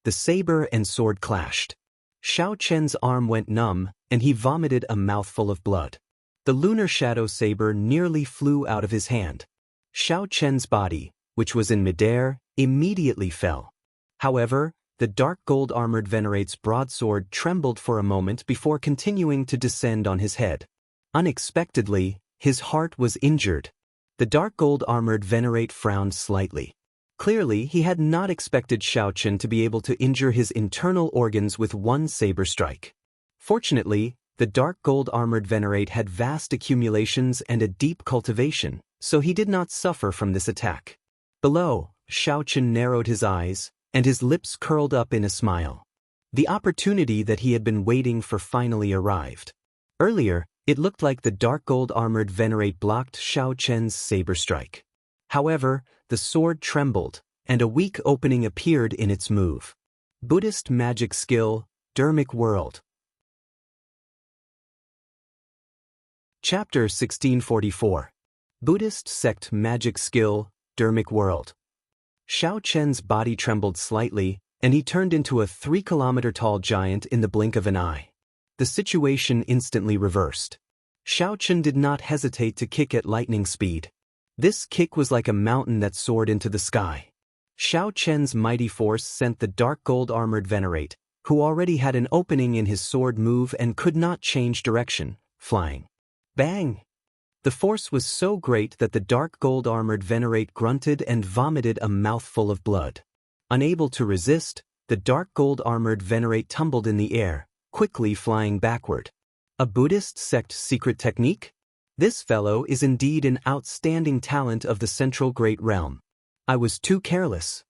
The saber and sword clashed. Xiao Qin's arm went numb, and he vomited a mouthful of blood. The lunar shadow saber nearly flew out of his hand. Xiao Qin's body, which was in midair, immediately fell. However, the dark gold armored venerate's broadsword trembled for a moment before continuing to descend on his head. Unexpectedly, his heart was injured. The dark gold armored venerate frowned slightly. Clearly, he had not expected Xiao Qin to be able to injure his internal organs with one saber strike. Fortunately, the dark gold armored venerate had vast accumulations and a deep cultivation, so he did not suffer from this attack. Below, Xiao Qin narrowed his eyes, and his lips curled up in a smile. The opportunity that he had been waiting for finally arrived. Earlier, it looked like the dark gold armored venerate blocked Xiao Qin's saber strike. However, the sword trembled, and a weak opening appeared in its move. Buddhist magic skill, Dermic World. Chapter 1644. Buddhist sect magic skill, Dermic World. Xiao Qin's body trembled slightly, and he turned into a 3-kilometer-tall giant in the blink of an eye. The situation instantly reversed. Xiao Qin did not hesitate to kick at lightning speed. This kick was like a mountain that soared into the sky. Xiao Qin's mighty force sent the dark gold armored venerate, who already had an opening in his sword move and could not change direction, flying. Bang! The force was so great that the dark gold armored venerate grunted and vomited a mouthful of blood. Unable to resist, the dark gold armored venerate tumbled in the air, quickly flying backward. A Buddhist sect secret technique? This fellow is indeed an outstanding talent of the Central Great Realm. I was too careless.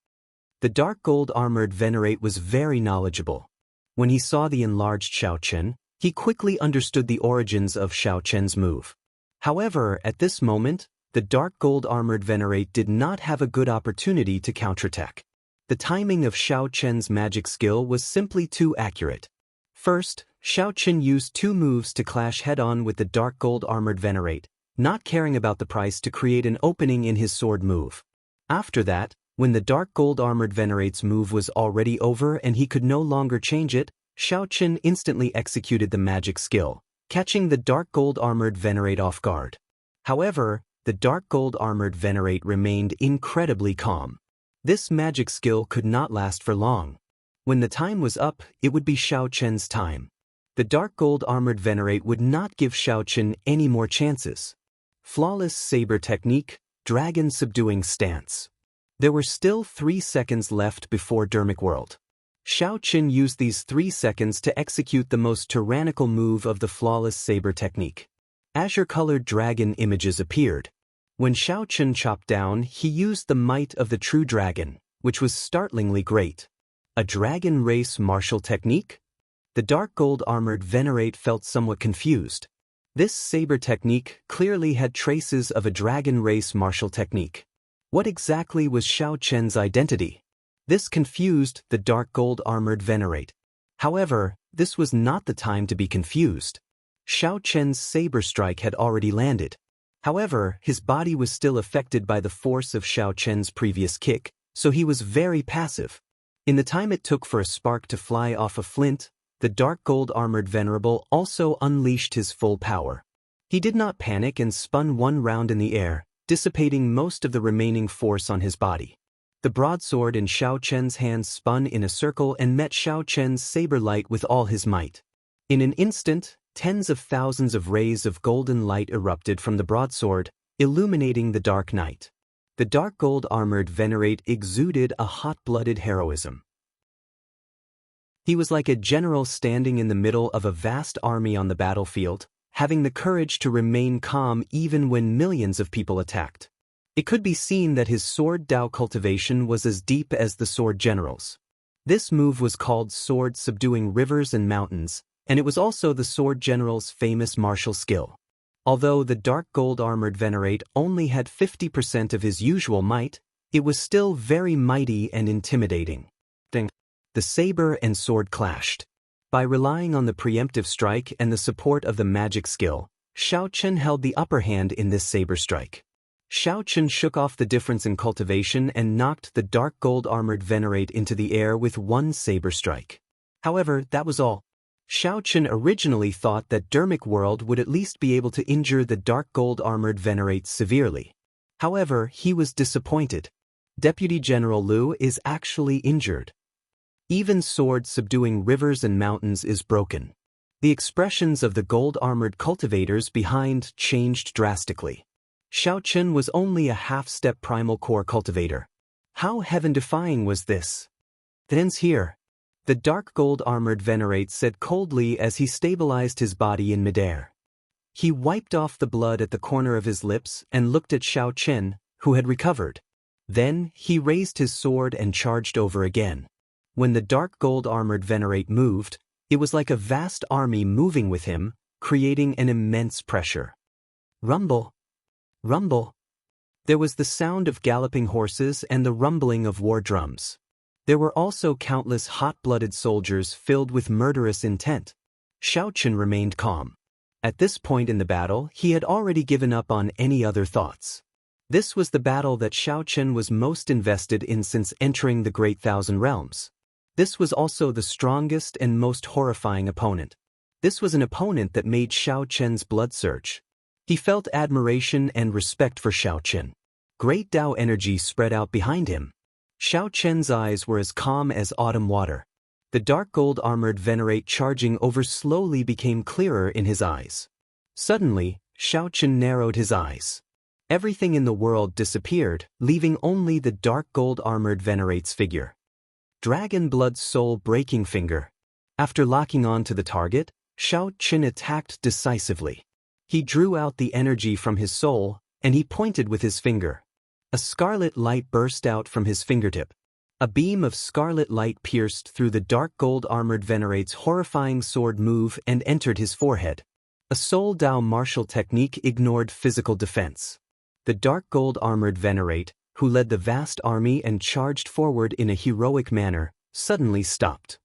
The dark gold armored venerate was very knowledgeable. When he saw the enlarged Xiao Qin, he quickly understood the origins of Xiao Qin's move. However, at this moment, the dark gold armored venerate did not have a good opportunity to counterattack. The timing of Xiao Chen's magic skill was simply too accurate. First, Xiao Chen used 2 moves to clash head-on with the dark gold armored Venerate, not caring about the price to create an opening in his sword move. After that, when the dark gold armored Venerate's move was already over and he could no longer change it, Xiao Chen instantly executed the magic skill, catching the dark gold armored Venerate off guard. However, the dark gold armored Venerate remained incredibly calm. This magic skill could not last for long. When the time was up, it would be Xiao Chen's time. The dark gold armored Venerate would not give Xiao Chen any more chances. Flawless saber technique, dragon subduing stance. There were still 3 seconds left before Dermic World. Xiao Chen used these 3 seconds to execute the most tyrannical move of the flawless saber technique. Azure-colored dragon images appeared. When Xiao Chen chopped down, he used the might of the true dragon, which was startlingly great. A dragon race martial technique? The dark gold armored Venerate felt somewhat confused. This saber technique clearly had traces of a dragon race martial technique. What exactly was Xiao Chen's identity? This confused the dark gold armored Venerate. However, this was not the time to be confused. Xiao Chen's saber strike had already landed. However, his body was still affected by the force of Xiao Chen's previous kick, so he was very passive. In the time it took for a spark to fly off a flint, the dark gold armored Venerable also unleashed his full power. He did not panic and spun 1 round in the air, dissipating most of the remaining force on his body. The broadsword in Xiao Chen's hands spun in a circle and met Xiao Chen's saber light with all his might. In an instant, tens of thousands of rays of golden light erupted from the broadsword, illuminating the dark night. The dark gold armored Venerate exuded a hot-blooded heroism. He was like a general standing in the middle of a vast army on the battlefield, having the courage to remain calm even when millions of people attacked. It could be seen that his sword Dao cultivation was as deep as the sword general's. This move was called sword subduing rivers and mountains, and it was also the sword general's famous martial skill. Although the dark gold armored Venerate only had 50% of his usual might, it was still very mighty and intimidating. The saber and sword clashed. By relying on the preemptive strike and the support of the magic skill, Xiao Chen held the upper hand in this saber strike. Xiao Chen shook off the difference in cultivation and knocked the dark gold armored Venerate into the air with 1 saber strike. However, that was all. Xiao Chen originally thought that Dermic World would at least be able to injure the dark gold armored Venerate severely. However, he was disappointed. Deputy General Liu is actually injured. Even sword subduing rivers and mountains is broken. The expressions of the gold-armored cultivators behind changed drastically. Xiao Chen was only a half-step primal core cultivator. How heaven-defying was this? It ends here. The dark gold-armored Venerate said coldly as he stabilized his body in midair. He wiped off the blood at the corner of his lips and looked at Xiao Chen, who had recovered. Then, he raised his sword and charged over again. When the dark gold-armored Venerate moved, it was like a vast army moving with him, creating an immense pressure. Rumble. Rumble. There was the sound of galloping horses and the rumbling of war drums. There were also countless hot-blooded soldiers filled with murderous intent. Xiao Chen remained calm. At this point in the battle, he had already given up on any other thoughts. This was the battle that Xiao Chen was most invested in since entering the Great Thousand Realms. This was also the strongest and most horrifying opponent. This was an opponent that made Xiao Chen's blood surge. He felt admiration and respect for Xiao Chen. Great Dao energy spread out behind him. Xiao Chen's eyes were as calm as autumn water. The dark gold-armored Venerate charging over slowly became clearer in his eyes. Suddenly, Xiao Chen narrowed his eyes. Everything in the world disappeared, leaving only the dark gold-armored Venerate's figure. Dragon Blood's soul-breaking finger. After locking on to the target, Xiao Chen attacked decisively. He drew out the energy from his soul, and he pointed with his finger. A scarlet light burst out from his fingertip. A beam of scarlet light pierced through the dark gold-armored Venerate's horrifying sword move and entered his forehead. A Soul Dao martial technique ignored physical defense. The dark gold-armored Venerate, who led the vast army and charged forward in a heroic manner, suddenly stopped.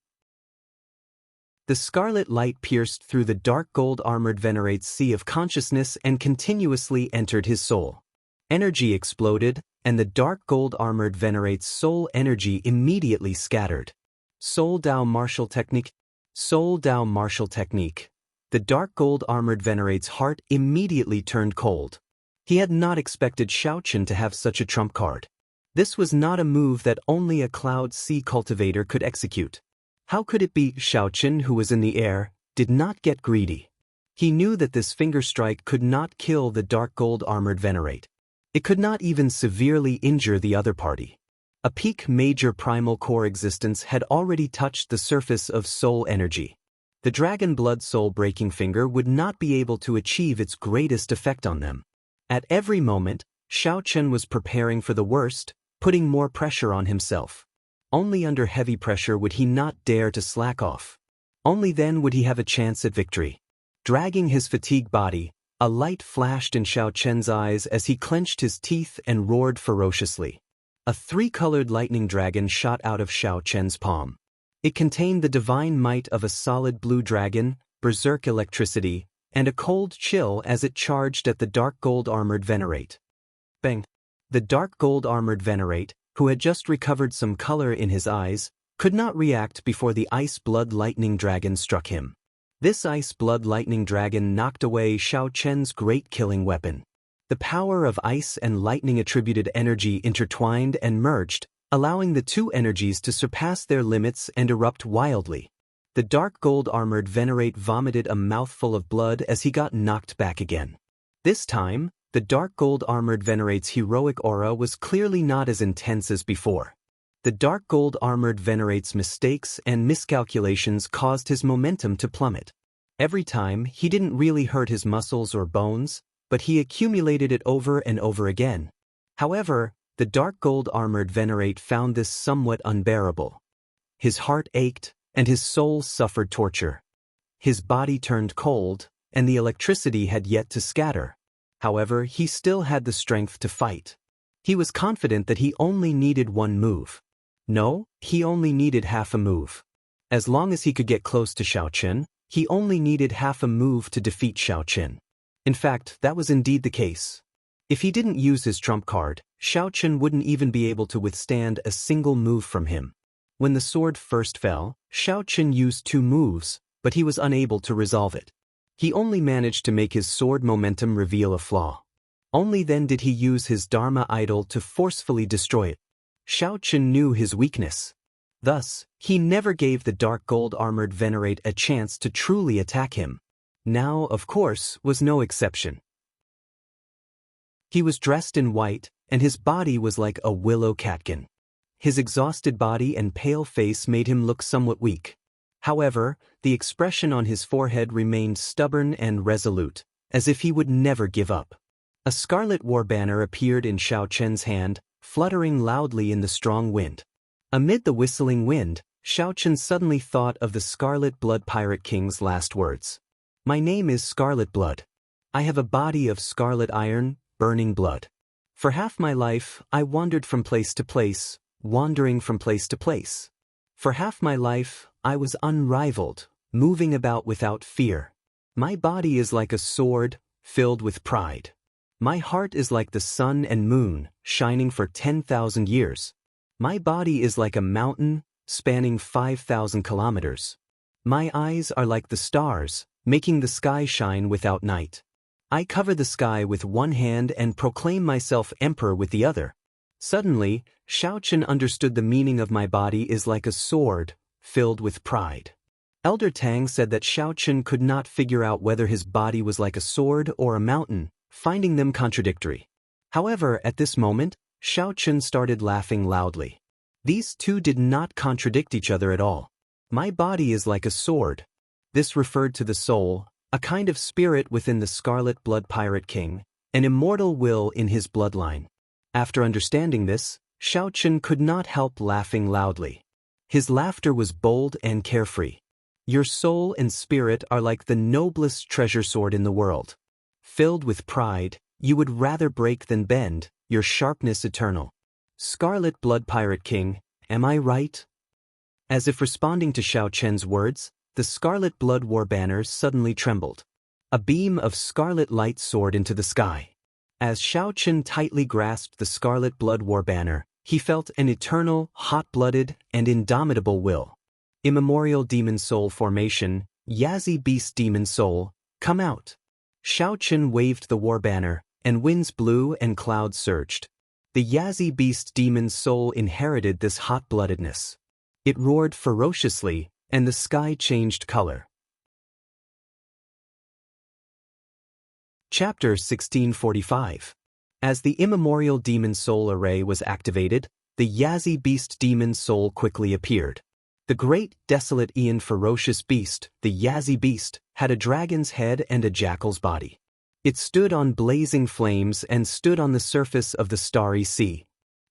The scarlet light pierced through the dark gold-armored Venerate's sea of consciousness and continuously entered his soul. Energy exploded, and the dark gold-armored Venerate's soul energy immediately scattered. Soul Dao Martial Technique. Soul Dao Martial Technique. The dark gold-armored Venerate's heart immediately turned cold. He had not expected Xiaochen to have such a trump card. This was not a move that only a Cloud Sea cultivator could execute. How could it be Xiaochen, who was in the air, did not get greedy? He knew that this finger strike could not kill the dark gold-armored Venerate. It could not even severely injure the other party. A peak major primal core existence had already touched the surface of soul energy. The dragon blood soul-breaking finger would not be able to achieve its greatest effect on them. At every moment, Xiaochen was preparing for the worst, putting more pressure on himself. Only under heavy pressure would he not dare to slack off. Only then would he have a chance at victory. Dragging his fatigued body, a light flashed in Xiaochen's eyes as he clenched his teeth and roared ferociously. A three-colored lightning dragon shot out of Xiaochen's palm. It contained the divine might of a solid blue dragon, berserk electricity, and a cold chill as it charged at the dark gold-armored Venerate. Bang! The dark gold-armored Venerate, who had just recovered some color in his eyes, could not react before the ice-blood lightning dragon struck him. This ice-blood lightning dragon knocked away Xiaochen's great killing weapon. The power of ice and lightning-attributed energy intertwined and merged, allowing the two energies to surpass their limits and erupt wildly. The dark gold-armored Venerate vomited a mouthful of blood as he got knocked back again. This time, the dark gold-armored Venerate's heroic aura was clearly not as intense as before. The dark gold-armored Venerate's mistakes and miscalculations caused his momentum to plummet. Every time, he didn't really hurt his muscles or bones, but he accumulated it over and over again. However, the dark gold-armored Venerate found this somewhat unbearable. His heart ached, and his soul suffered torture. His body turned cold, and the electricity had yet to scatter. However, he still had the strength to fight. He was confident that he only needed one move. No, he only needed half a move. As long as he could get close to Xiaochen, he only needed half a move to defeat Xiaochen. In fact, that was indeed the case. If he didn't use his trump card, Xiaochen wouldn't even be able to withstand a single move from him. When the sword first fell, Xiaochen used 2 moves, but he was unable to resolve it. He only managed to make his sword momentum reveal a flaw. Only then did he use his Dharma idol to forcefully destroy it. Xiaochen knew his weakness. Thus, he never gave the dark gold-armored Venerate a chance to truly attack him. Now, of course, was no exception. He was dressed in white, and his body was like a willow catkin. His exhausted body and pale face made him look somewhat weak. However, the expression on his forehead remained stubborn and resolute, as if he would never give up. A scarlet war banner appeared in Xiaochen's hand, fluttering loudly in the strong wind. Amid the whistling wind, Xiaochen suddenly thought of the Scarlet Blood Pirate King's last words. "My name is Scarlet Blood. I have a body of scarlet iron, burning blood. For half my life, I wandered from place to place, wandering from place to place. For half my life, I was unrivaled, moving about without fear. My body is like a sword, filled with pride. My heart is like the sun and moon, shining for 10,000 years. My body is like a mountain, spanning 5,000 kilometers. My eyes are like the stars, making the sky shine without night. I cover the sky with one hand and proclaim myself emperor with the other." Suddenly, Xiaochen understood the meaning of "my body is like a sword, filled with pride." Elder Tang said that Xiaochen could not figure out whether his body was like a sword or a mountain, finding them contradictory. However, at this moment, Xiaochen started laughing loudly. These two did not contradict each other at all. "My body is like a sword." This referred to the soul, a kind of spirit within the Scarlet Blood Pirate King, an immortal will in his bloodline. After understanding this, Xiaochen could not help laughing loudly. His laughter was bold and carefree. "Your soul and spirit are like the noblest treasure sword in the world. Filled with pride, you would rather break than bend, your sharpness eternal. Scarlet Blood Pirate King, am I right? As if responding to Xiao Chen's words, the Scarlet Blood War banner suddenly trembled. A beam of scarlet light soared into the sky. As Xiao Chen tightly grasped the Scarlet Blood War banner, he felt an eternal, hot-blooded, and indomitable will. Immemorial Demon Soul Formation, Yazi Beast Demon Soul, come out. Xiao Chen waved the war banner, and winds blew and clouds surged. The Yazi Beast Demon Soul inherited this hot-bloodedness. It roared ferociously, and the sky changed color. Chapter 1645. As the immemorial Demon Soul array was activated, the Yazi Beast Demon Soul quickly appeared. The great, desolate ferocious beast, the Yazi Beast, had a dragon's head and a jackal's body. It stood on blazing flames and stood on the surface of the starry sea.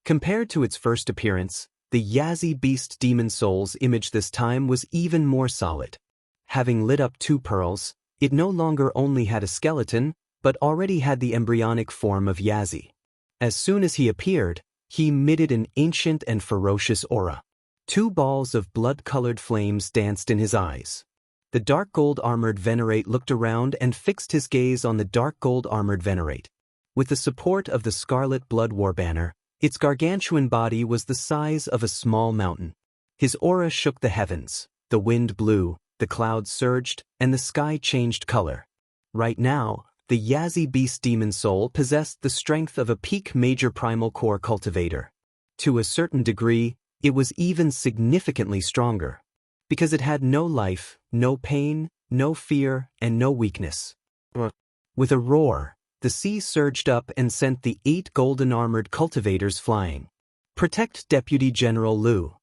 Compared to its first appearance, the Yazi Beast Demon Soul's image this time was even more solid. Having lit up 2 pearls, it no longer only had a skeleton, but already had the embryonic form of Yazi. As soon as he appeared, he emitted an ancient and ferocious aura. 2 balls of blood-colored flames danced in his eyes. The dark gold-armored Venerate looked around and fixed his gaze on the dark gold-armored Venerate. With the support of the Scarlet Blood War banner, its gargantuan body was the size of a small mountain. His aura shook the heavens, the wind blew, the clouds surged, and the sky changed color. Right now, the Yazi Beast Demon Soul possessed the strength of a peak major primal core cultivator. To a certain degree, it was even significantly stronger. Because it had no life, no pain, no fear, and no weakness. With a roar, the sea surged up and sent the 8 golden-armored cultivators flying. Protect Deputy General Liu.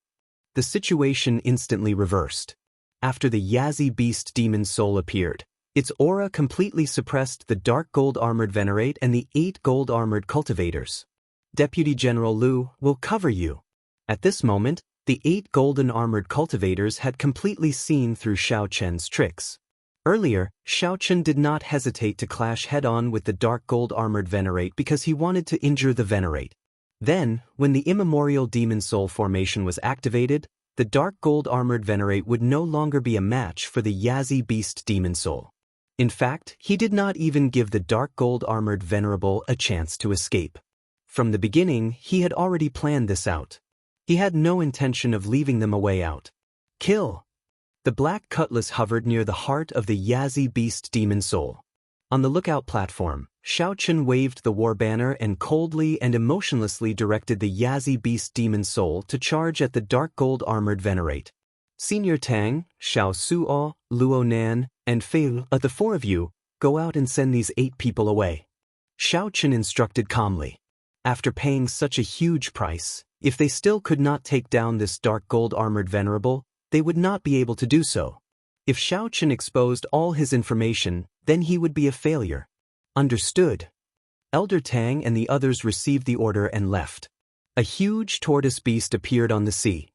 The situation instantly reversed. After the Yazi Beast Demon Soul appeared, its aura completely suppressed the dark gold-armored Venerate and the 8 gold-armored cultivators. Deputy General Liu will cover you. At this moment, the 8 golden-armored cultivators had completely seen through Xiao Chen's tricks. Earlier, Xiao Chen did not hesitate to clash head-on with the dark gold-armored Venerate because he wanted to injure the Venerate. Then, when the immemorial Demon Soul formation was activated, the dark gold-armored Venerate would no longer be a match for the Yazi Beast Demon Soul. In fact, he did not even give the dark gold-armored Venerable a chance to escape. From the beginning, he had already planned this out. He had no intention of leaving them a way out. Kill! The black cutlass hovered near the heart of the Yazi Beast Demon Soul. On the lookout platform, Xiao Chen waved the war banner and coldly and emotionlessly directed the Yazi Beast Demon Soul to charge at the dark gold-armored Venerate. Senior Tang, Xiao Suo, Luo Nan, and Fei, the 4 of you, go out and send these 8 people away. Xiao Chen instructed calmly. After paying such a huge price, if they still could not take down this dark gold-armored Venerable, they would not be able to do so. If Xiao Chen exposed all his information, then he would be a failure. Understood. Elder Tang and the others received the order and left. A huge tortoise beast appeared on the sea.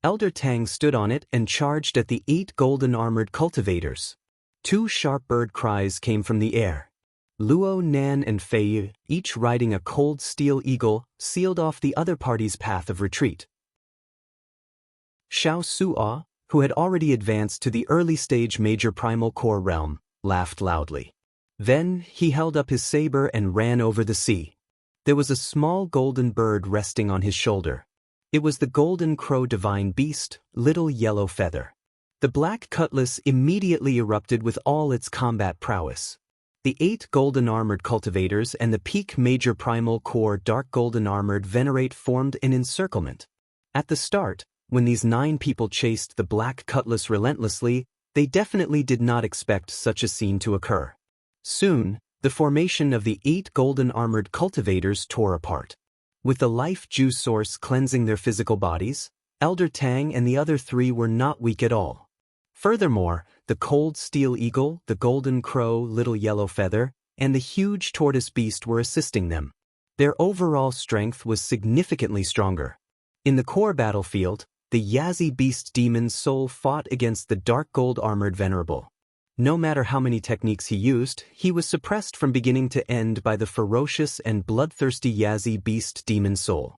Elder Tang stood on it and charged at the 8 golden-armored cultivators. 2 sharp bird cries came from the air. Luo Nan and Fei, each riding a cold steel eagle, sealed off the other party's path of retreat. Xiao Suo, who had already advanced to the early-stage major primal core realm, laughed loudly. Then, he held up his saber and ran over the sea. There was a small golden bird resting on his shoulder. It was the golden crow divine beast, Little Yellow Feather. The black cutlass immediately erupted with all its combat prowess. The 8 golden-armored cultivators and the peak major primal core dark golden-armored Venerate formed an encirclement. At the start, when these 9 people chased the black cutlass relentlessly, they definitely did not expect such a scene to occur. Soon, the formation of the 8 golden-armored cultivators tore apart. With the life juice source cleansing their physical bodies, Elder Tang and the other 3 were not weak at all. Furthermore, the cold steel eagle, the golden crow, Little Yellow Feather, and the huge tortoise beast were assisting them. Their overall strength was significantly stronger. In the core battlefield, the Yazi Beast Demon Soul fought against the dark gold-armored Venerable. No matter how many techniques he used, he was suppressed from beginning to end by the ferocious and bloodthirsty Yazi Beast Demon Soul.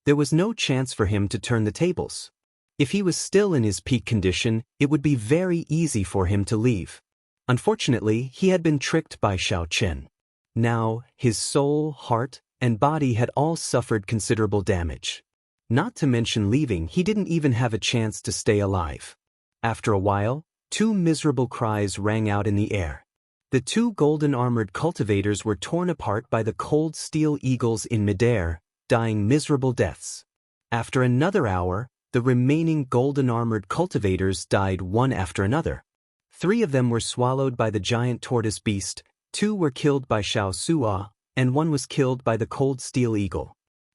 There was no chance for him to turn the tables. If he was still in his peak condition, it would be very easy for him to leave. Unfortunately, he had been tricked by Xiao Chen. Now, his soul, heart, and body had all suffered considerable damage. Not to mention leaving, he didn't even have a chance to stay alive. After a while, 2 miserable cries rang out in the air. The 2 golden-armored cultivators were torn apart by the cold steel eagles in midair, dying miserable deaths. After another hour, the remaining golden-armored cultivators died one after another. 3 of them were swallowed by the giant tortoise beast, 2 were killed by Xiao Suo, and 1 was killed by the cold steel eagle.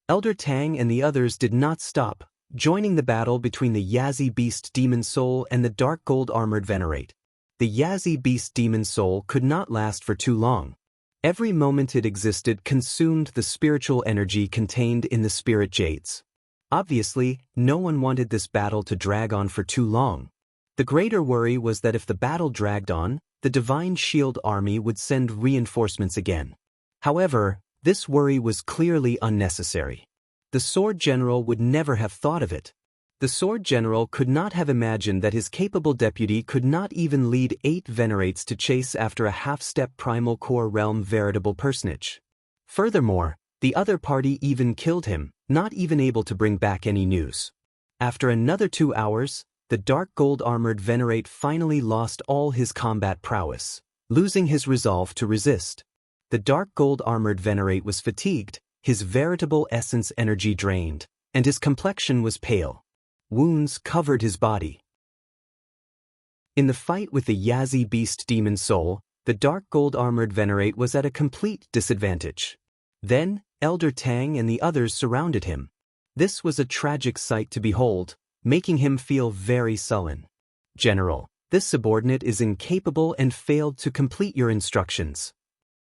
Elder Tang and the others did not stop, joining the battle between the Yazi beast demon soul and the dark gold-armored venerate. The Yazi beast demon soul could not last for too long. Every moment it existed consumed the spiritual energy contained in the spirit jades. Obviously, no one wanted this battle to drag on for too long. The greater worry was that if the battle dragged on, the Divine Shield army would send reinforcements again. However, this worry was clearly unnecessary. The Sword General would never have thought of it. The Sword General could not have imagined that his capable deputy could not even lead 8 venerates to chase after a half-step primal core realm veritable personage. Furthermore, the other party even killed him, not even able to bring back any news. After another 2 hours, the dark gold-armored venerate finally lost all his combat prowess, losing his resolve to resist. The dark gold-armored venerate was fatigued, his veritable essence energy drained, and his complexion was pale. Wounds covered his body. In the fight with the Yazi beast demon soul, the dark gold-armored venerate was at a complete disadvantage. Then, Elder Tang and the others surrounded him. This was a tragic sight to behold, making him feel very sullen. General, this subordinate is incapable and failed to complete your instructions.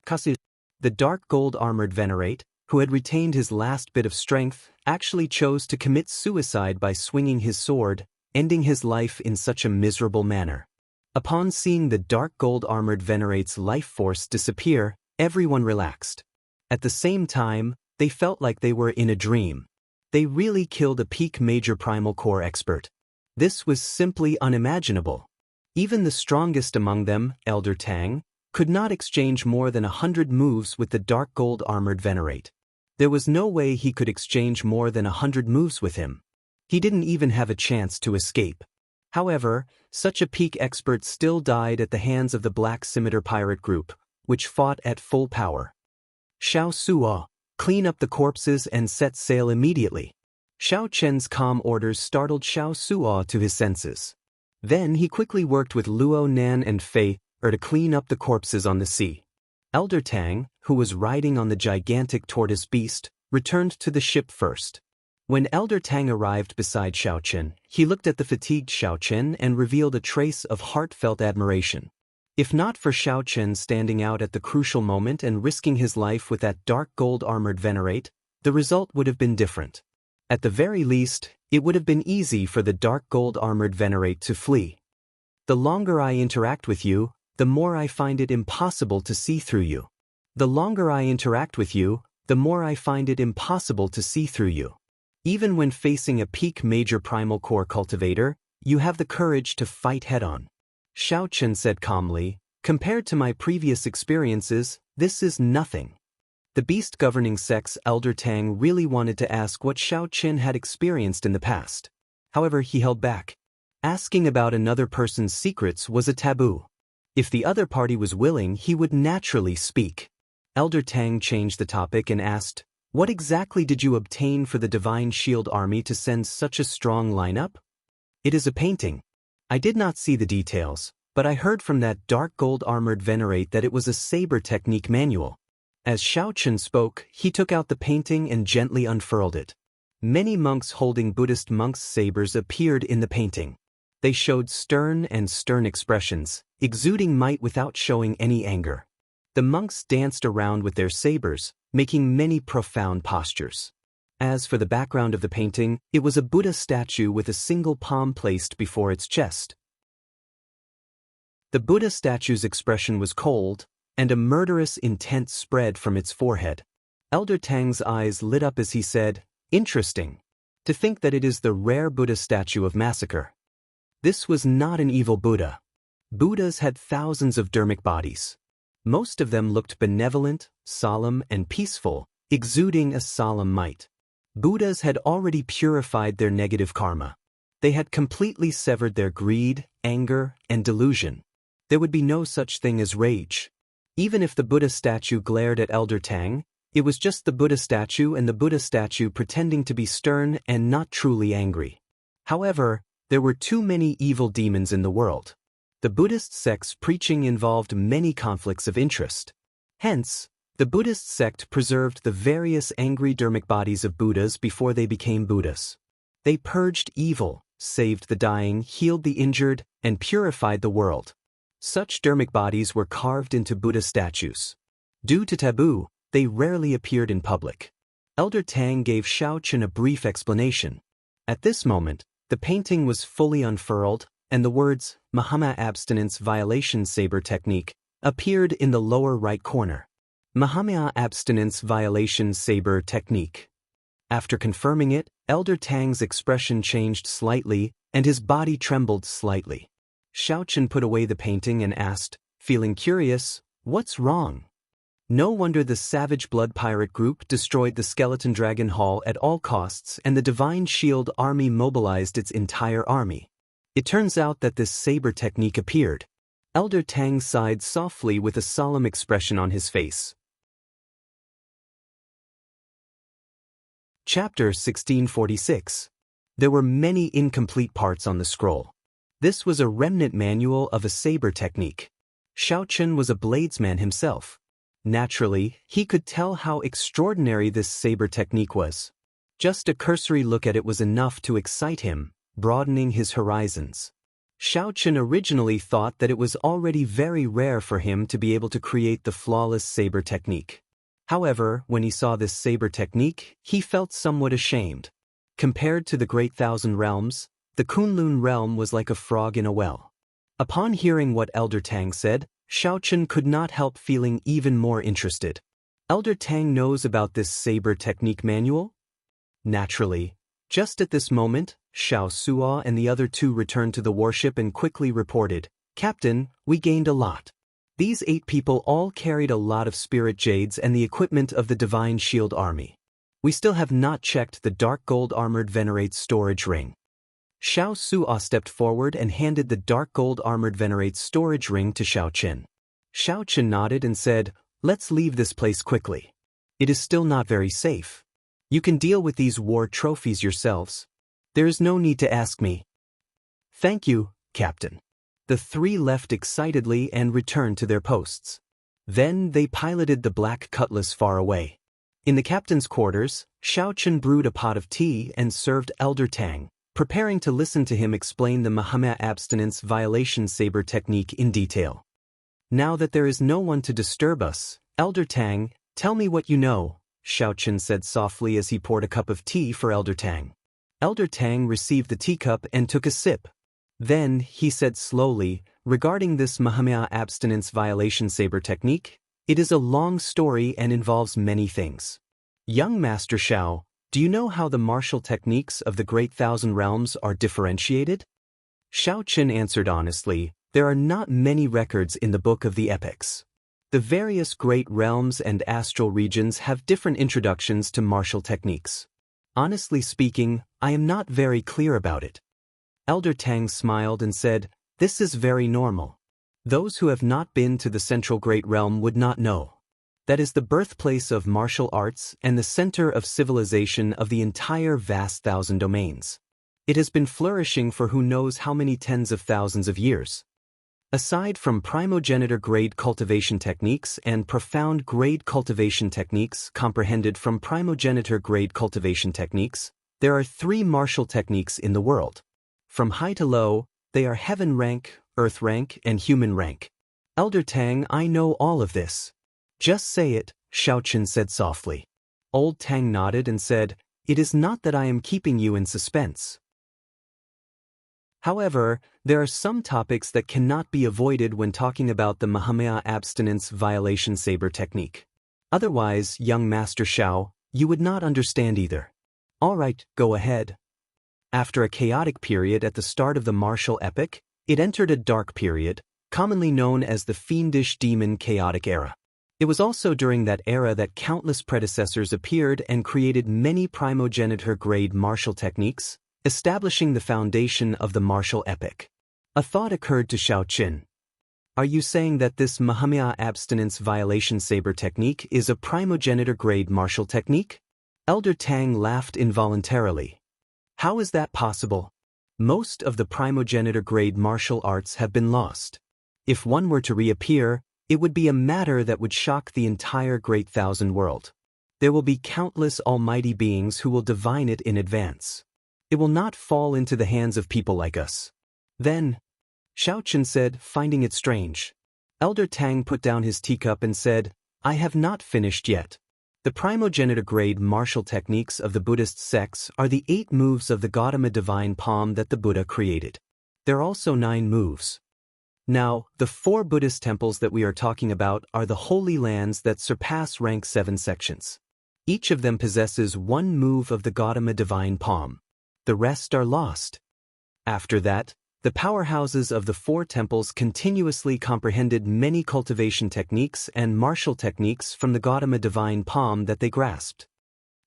Kasu, the dark gold-armored venerate, who had retained his last bit of strength, actually chose to commit suicide by swinging his sword, ending his life in such a miserable manner. Upon seeing the dark gold-armored venerate's life force disappear, everyone relaxed. At the same time, they felt like they were in a dream. They really killed a peak major primal core expert. This was simply unimaginable. Even the strongest among them, Elder Tang, could not exchange more than 100 moves with the dark gold-armored venerate. There was no way he could exchange more than 100 moves with him. He didn't even have a chance to escape. However, such a peak expert still died at the hands of the Black Scimitar pirate group, which fought at full power. Xiao Suo, clean up the corpses and set sail immediately. Xiao Chen's calm orders startled Xiao Suo to his senses. Then he quickly worked with Luo Nan and Fei to clean up the corpses on the sea. Elder Tang, who was riding on the gigantic tortoise beast, returned to the ship first. When Elder Tang arrived beside Xiao Chen, he looked at the fatigued Xiao Chen and revealed a trace of heartfelt admiration. If not for Xiao Chen standing out at the crucial moment and risking his life with that dark gold-armored venerate, the result would have been different. At the very least, it would have been easy for the dark gold-armored venerate to flee. The longer I interact with you, the more I find it impossible to see through you. The longer I interact with you, the more I find it impossible to see through you. Even when facing a peak major primal core cultivator, you have the courage to fight head-on. Xiao Chen said calmly, compared to my previous experiences, this is nothing. The beast governing sex Elder Tang really wanted to ask what Xiao Chen had experienced in the past. However, he held back. Asking about another person's secrets was a taboo. If the other party was willing, he would naturally speak. Elder Tang changed the topic and asked, what exactly did you obtain for the Divine Shield army to send such a strong lineup? It is a painting. I did not see the details, but I heard from that dark gold-armored venerate that it was a saber technique manual. As Xiao Chen spoke, he took out the painting and gently unfurled it. Many monks holding Buddhist monks' sabers appeared in the painting. They showed stern expressions, exuding might without showing any anger. The monks danced around with their sabers, making many profound postures. As for the background of the painting, it was a Buddha statue with a single palm placed before its chest. The Buddha statue's expression was cold, and a murderous intent spread from its forehead. Elder Tang's eyes lit up as he said, Interesting. To think that it is the rare Buddha statue of massacre. This was not an evil Buddha. Buddhas had thousands of dharmic bodies. Most of them looked benevolent, solemn, and peaceful, exuding a solemn might. Buddhas had already purified their negative karma. They had completely severed their greed, anger, and delusion. There would be no such thing as rage. Even if the Buddha statue glared at Elder Tang, it was just the Buddha statue and the Buddha statue pretending to be stern and not truly angry. However, there were too many evil demons in the world. The Buddhist sect's preaching involved many conflicts of interest. Hence, the Buddhist sect preserved the various angry dharmic bodies of Buddhas before they became Buddhas. They purged evil, saved the dying, healed the injured, and purified the world. Such dharmic bodies were carved into Buddha statues. Due to taboo, they rarely appeared in public. Elder Tang gave Xiao Chen a brief explanation. At this moment, the painting was fully unfurled, and the words, Mahama Abstinence Violation Saber Technique, appeared in the lower right corner. Mahama Abstinence Violation Saber Technique. After confirming it, Elder Tang's expression changed slightly, and his body trembled slightly. Xiao Chen put away the painting and asked, feeling curious, "What's wrong?" No wonder the Savage Blood Pirate Group destroyed the Skeleton Dragon Hall at all costs and the Divine Shield Army mobilized its entire army. It turns out that this saber technique appeared. Elder Tang sighed softly with a solemn expression on his face. Chapter 1646. There were many incomplete parts on the scroll. This was a remnant manual of a saber technique. Xiao Chen was a bladesman himself. Naturally, he could tell how extraordinary this saber technique was. Just a cursory look at it was enough to excite him, broadening his horizons. Xiao Chen originally thought that it was already very rare for him to be able to create the flawless saber technique. However, when he saw this saber technique, he felt somewhat ashamed. Compared to the Great Thousand Realms, the Kunlun realm was like a frog in a well. Upon hearing what Elder Tang said, Xiao Chen could not help feeling even more interested. Elder Tang knows about this saber technique manual? Naturally. Just at this moment, Xiao Suo and the other two returned to the warship and quickly reported, "Captain, we gained a lot." These 8 people all carried a lot of spirit jades and the equipment of the Divine Shield Army. We still have not checked the dark gold armored Venerate's storage ring. Xiao Suo stepped forward and handed the dark gold armored Venerate's storage ring to Xiao Chen. Xiao Chen nodded and said, "Let's leave this place quickly. It is still not very safe. You can deal with these war trophies yourselves. There is no need to ask me." "Thank you, Captain." The 3 left excitedly and returned to their posts. Then they piloted the black cutlass far away. In the captain's quarters, Xiao Chen brewed a pot of tea and served Elder Tang, preparing to listen to him explain the Mahama Abstinence Violation Saber Technique in detail. "Now that there is no one to disturb us, Elder Tang, tell me what you know," Xiao Chen said softly as he poured a cup of tea for Elder Tang. Elder Tang received the teacup and took a sip. Then, he said slowly, "Regarding this Mahama Abstinence Violation Saber Technique, it is a long story and involves many things. Young Master Xiao, do you know how the martial techniques of the Great Thousand Realms are differentiated?" Xiao Chen answered honestly, "There are not many records in the Book of the Epics. The various great realms and astral regions have different introductions to martial techniques. Honestly speaking, I am not very clear about it." Elder Tang smiled and said, "This is very normal. Those who have not been to the Central Great Realm would not know. That is the birthplace of martial arts and the center of civilization of the entire vast thousand domains. It has been flourishing for who knows how many tens of thousands of years. Aside from primogenitor grade cultivation techniques and profound grade cultivation techniques comprehended from primogenitor grade cultivation techniques, there are 3 martial techniques in the world. From high to low, they are heaven rank, earth rank, and human rank. Elder Tang, I know all of this." "Just say it," Xiao Chen said softly. Old Tang nodded and said, "It is not that I am keeping you in suspense. However, there are some topics that cannot be avoided when talking about the Mahama Abstinence Violation Saber Technique. Otherwise, young Master Xiao, you would not understand either. All right, go ahead. After a chaotic period at the start of the martial epoch, it entered a dark period, commonly known as the fiendish demon chaotic era. It was also during that era that countless predecessors appeared and created many primogeniture-grade martial techniques, establishing the foundation of the martial epoch. A thought occurred to Xiao Qin. Are you saying that this Mahamya abstinence violation saber technique is a primogeniture-grade martial technique? Elder Tang laughed involuntarily. How is that possible? Most of the primogeniture-grade martial arts have been lost. If one were to reappear, it would be a matter that would shock the entire Great Thousand World. There will be countless almighty beings who will divine it in advance. It will not fall into the hands of people like us. Then, Xiao Qin said, finding it strange. Elder Tang put down his teacup and said, I have not finished yet. The primogeniture-grade martial techniques of the Buddhist sects are the 8 moves of the Gautama divine palm that the Buddha created. There are also 9 moves. Now, the 4 Buddhist temples that we are talking about are the holy lands that surpass rank 7 sections. Each of them possesses 1 move of the Gautama divine palm. The rest are lost. After that, the powerhouses of the 4 temples continuously comprehended many cultivation techniques and martial techniques from the Gautama divine palm that they grasped.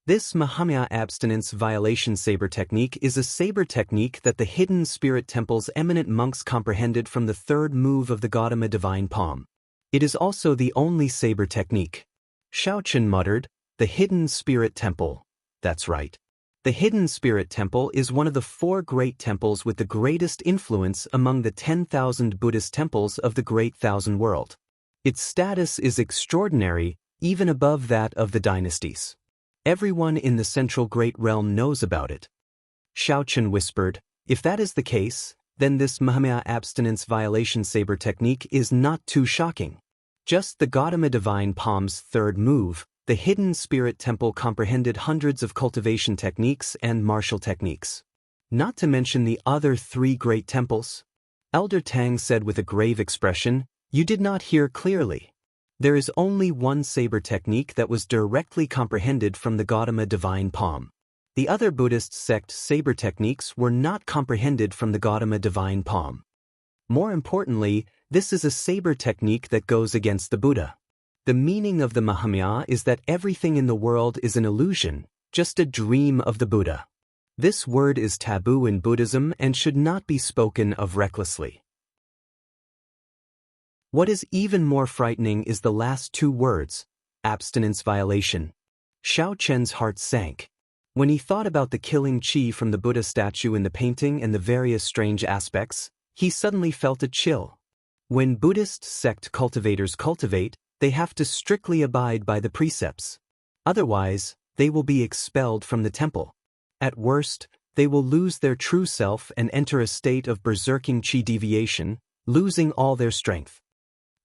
This Mahamya abstinence violation saber technique is a saber technique that the hidden spirit temple's eminent monks comprehended from the 3rd move of the Gautama divine palm. It is also the only saber technique. Xiao Qin muttered, the hidden spirit temple. That's right. The hidden spirit temple is one of the 4 great temples with the greatest influence among the 10,000 Buddhist temples of the Great Thousand World. Its status is extraordinary, even above that of the dynasties. Everyone in the Central Great Realm knows about it. Xiao Qin whispered, if that is the case, then this Mahamya abstinence violation saber technique is not too shocking. Just the Gautama divine palm's 3rd move, the hidden spirit temple comprehended hundreds of cultivation techniques and martial techniques. Not to mention the other 3 great temples. Elder Tang said with a grave expression, you did not hear clearly. There is only 1 saber technique that was directly comprehended from the Gautama divine palm. The other Buddhist sect saber techniques were not comprehended from the Gautama divine palm. More importantly, this is a saber technique that goes against the Buddha. The meaning of the Mahamya is that everything in the world is an illusion, just a dream of the Buddha. This word is taboo in Buddhism and should not be spoken of recklessly. What is even more frightening is the last 2 words, abstinence violation. Xiao Qin's heart sank. When he thought about the killing chi from the Buddha statue in the painting and the various strange aspects, he suddenly felt a chill. When Buddhist sect cultivators cultivate, they have to strictly abide by the precepts. Otherwise, they will be expelled from the temple. At worst, they will lose their true self and enter a state of berserking chi deviation, losing all their strength.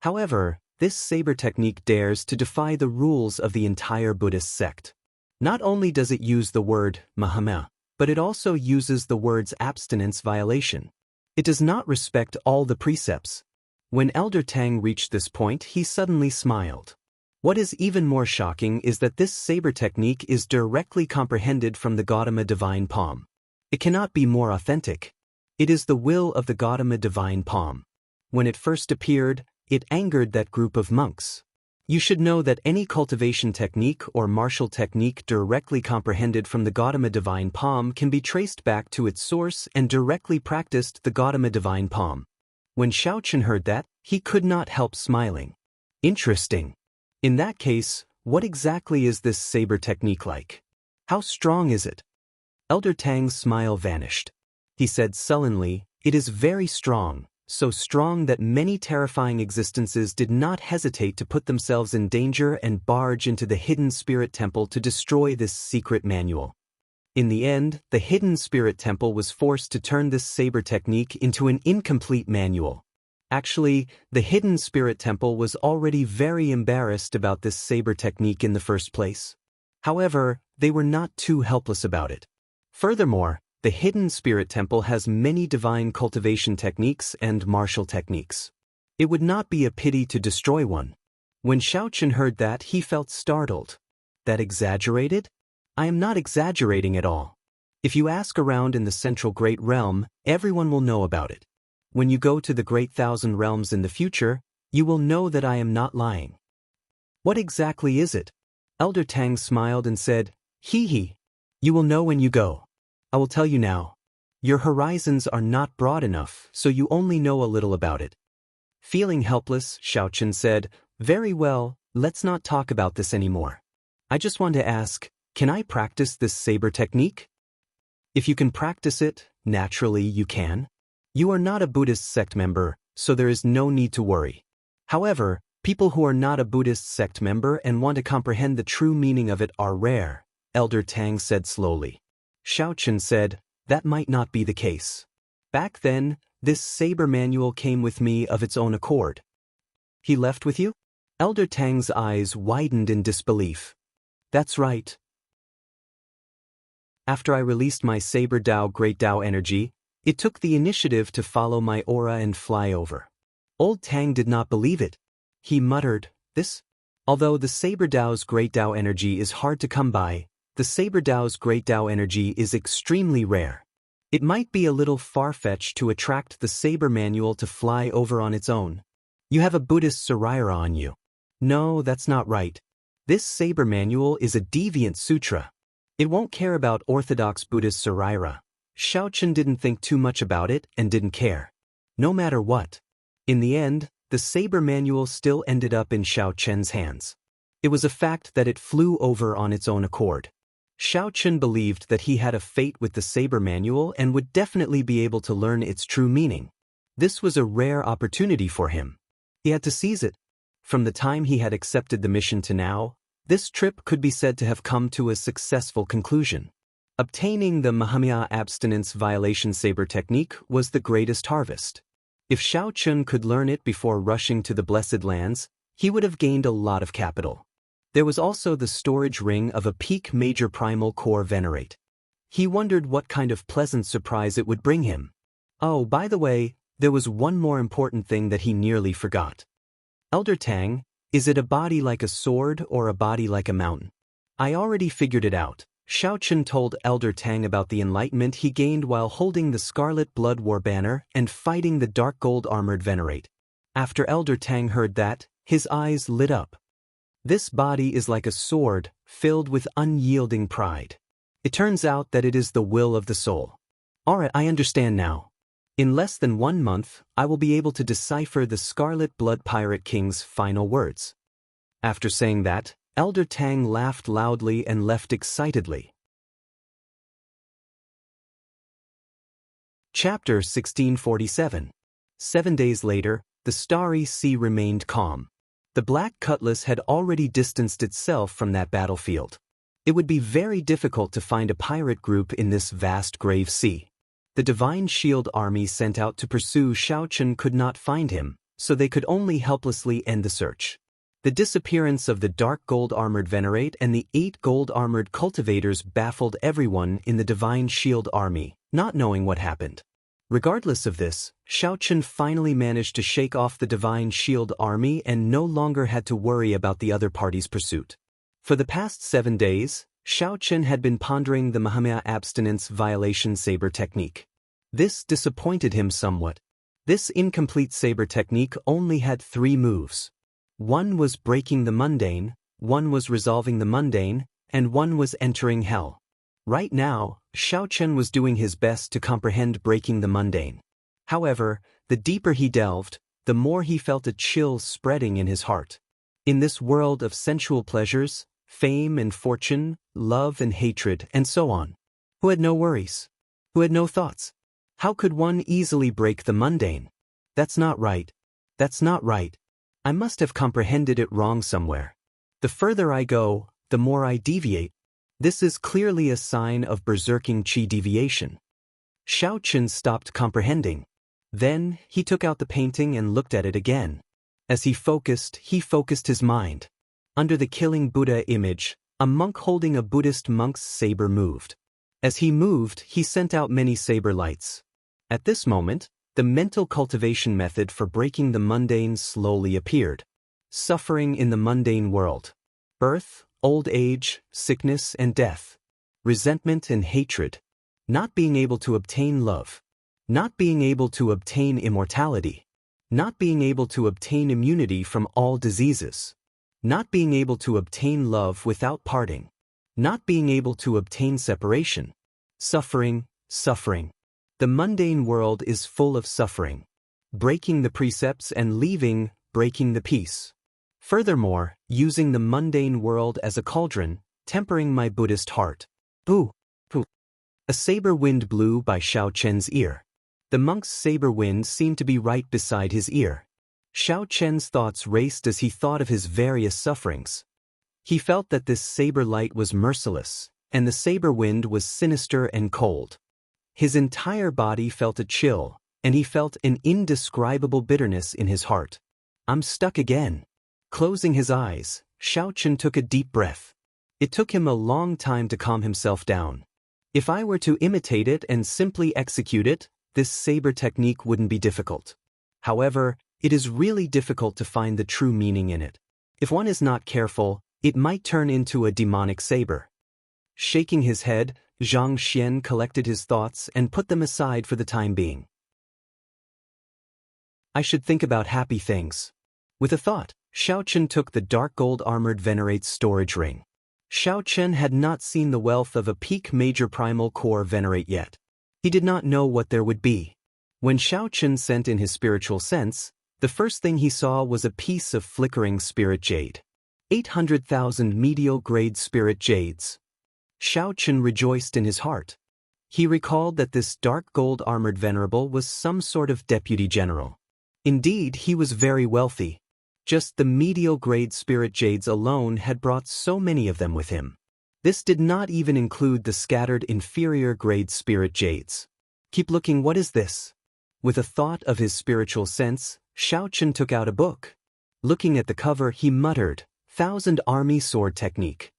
However, this saber technique dares to defy the rules of the entire Buddhist sect. Not only does it use the word Mahamya, but it also uses the words abstinence violation. It does not respect all the precepts. When Elder Tang reached this point, he suddenly smiled. What is even more shocking is that this saber technique is directly comprehended from the Gautama divine palm. It cannot be more authentic. It is the will of the Gautama divine palm. When it first appeared, it angered that group of monks. You should know that any cultivation technique or martial technique directly comprehended from the Gautama divine palm can be traced back to its source and directly practiced the Gautama divine palm. When Xiao Qin heard that, he could not help smiling. Interesting. In that case, what exactly is this saber technique like? How strong is it? Elder Tang's smile vanished. He said sullenly, it is very strong, so strong that many terrifying existences did not hesitate to put themselves in danger and barge into the hidden spirit temple to destroy this secret manual. In the end, the hidden spirit temple was forced to turn this saber technique into an incomplete manual. Actually, the hidden spirit temple was already very embarrassed about this saber technique in the first place. However, they were not too helpless about it. Furthermore, the hidden spirit temple has many divine cultivation techniques and martial techniques. It would not be a pity to destroy one. When Xiao Qin heard that, he felt startled. That exaggerated? I am not exaggerating at all. If you ask around in the central Great Realm, everyone will know about it. When you go to the Great Thousand Realms in the future, you will know that I am not lying. What exactly is it? Elder Tang smiled and said, Hee hee. You will know when you go. I will tell you now. Your horizons are not broad enough, so you only know a little about it. Feeling helpless, Xiaochen said, Very well, let's not talk about this anymore. I just want to ask, can I practice this saber technique? If you can practice it, naturally you can. You are not a Buddhist sect member, so there is no need to worry. However, people who are not a Buddhist sect member and want to comprehend the true meaning of it are rare, Elder Tang said slowly. Xiaochen said, That might not be the case. Back then, this saber manual came with me of its own accord. He left with you? Elder Tang's eyes widened in disbelief. That's right. After I released my Saber Dao Great Dao energy, it took the initiative to follow my aura and fly over. Old Tang did not believe it. He muttered, This? Although the Saber Dao's Great Dao energy is hard to come by, the Saber Dao's Great Dao energy is extremely rare. It might be a little far-fetched to attract the Saber manual to fly over on its own. You have a Buddhist Saraira on you. No, that's not right. This Saber manual is a deviant sutra. It won't care about orthodox Buddhist Saraira. Xiaochen didn't think too much about it and didn't care. No matter what. In the end, the Saber manual still ended up in Xiaochen's hands. It was a fact that it flew over on its own accord. Xiaochen believed that he had a fate with the Saber manual and would definitely be able to learn its true meaning. This was a rare opportunity for him. He had to seize it. From the time he had accepted the mission to now, this trip could be said to have come to a successful conclusion. Obtaining the Mahamaya abstinence violation saber technique was the greatest harvest. If Xiaochen could learn it before rushing to the Blessed Lands, he would have gained a lot of capital. There was also the storage ring of a peak major primal core venerate. He wondered what kind of pleasant surprise it would bring him. Oh, by the way, there was one more important thing that he nearly forgot. Elder Tang, is it a body like a sword or a body like a mountain? I already figured it out. Xiaochen told Elder Tang about the enlightenment he gained while holding the Scarlet Blood War banner and fighting the dark gold armored venerate. After Elder Tang heard that, his eyes lit up. This body is like a sword, filled with unyielding pride. It turns out that it is the will of the soul. Alright, I understand now. In less than 1 month, I will be able to decipher the Scarlet Blood Pirate King's final words. After saying that, Elder Tang laughed loudly and left excitedly. Chapter 1647. 7 days later, the starry sea remained calm. The Black Cutlass had already distanced itself from that battlefield. It would be very difficult to find a pirate group in this vast grave sea. The Divine Shield army sent out to pursue Xiaochen could not find him, so they could only helplessly end the search. The disappearance of the dark gold armored venerate and the 8 gold armored cultivators baffled everyone in the Divine Shield army, not knowing what happened. Regardless of this, Xiaochen finally managed to shake off the Divine Shield army and no longer had to worry about the other party's pursuit. For the past 7 days, Xiaochen had been pondering the Mahamaya abstinence violation saber technique. This disappointed him somewhat. This incomplete saber technique only had 3 moves. One was breaking the mundane, one was resolving the mundane, and one was entering hell. Right now, Xiaochen was doing his best to comprehend breaking the mundane. However, the deeper he delved, the more he felt a chill spreading in his heart. In this world of sensual pleasures, fame and fortune, love and hatred, and so on, who had no worries? Who had no thoughts? How could one easily break the mundane? That's not right. That's not right. I must have comprehended it wrong somewhere. The further I go, the more I deviate. This is clearly a sign of berserking qi deviation. Xiaochen stopped comprehending. Then, he took out the painting and looked at it again. As he focused his mind. Under the killing Buddha image, a monk holding a Buddhist monk's saber moved. As he moved, he sent out many saber lights. At this moment, the mental cultivation method for breaking the mundane slowly appeared. Suffering in the mundane world. Birth, old age, sickness, and death. resentment and hatred, not being able to obtain love, not being able to obtain immortality, not being able to obtain immunity from all diseases, not being able to obtain love without parting, not being able to obtain separation, suffering, suffering. The mundane world is full of suffering. Breaking the precepts and leaving, breaking the peace. Furthermore, using the mundane world as a cauldron, tempering my Buddhist heart. Boo! Boo! A saber wind blew by Xiao Chen's ear. The monk's saber wind seemed to be right beside his ear. Xiao Chen's thoughts raced as he thought of his various sufferings. He felt that this saber light was merciless, and the saber wind was sinister and cold. His entire body felt a chill, and he felt an indescribable bitterness in his heart. I'm stuck again. Closing his eyes, Xiao Chen took a deep breath. It took him a long time to calm himself down. If I were to imitate it and simply execute it, this saber technique wouldn't be difficult. However, it is really difficult to find the true meaning in it. If one is not careful, it might turn into a demonic saber. Shaking his head, Zhang Xian collected his thoughts and put them aside for the time being. I should think about happy things. With a thought, Xiao Chen took the dark gold armored Venerate's storage ring. Xiao Chen had not seen the wealth of a peak major primal core Venerate yet. He did not know what there would be. When Xiao Chen sent in his spiritual sense, the first thing he saw was a piece of flickering spirit jade. 800,000 medial-grade spirit jades. Xiao Chen rejoiced in his heart. He recalled that this dark gold armored venerable was some sort of deputy general. Indeed, he was very wealthy. Just the medial-grade spirit jades alone had brought so many of them with him. This did not even include the scattered inferior-grade spirit jades. Keep looking, what is this? With a thought of his spiritual sense, Xiao Chen took out a book. Looking at the cover, he muttered, 1000 Army Sword Technique.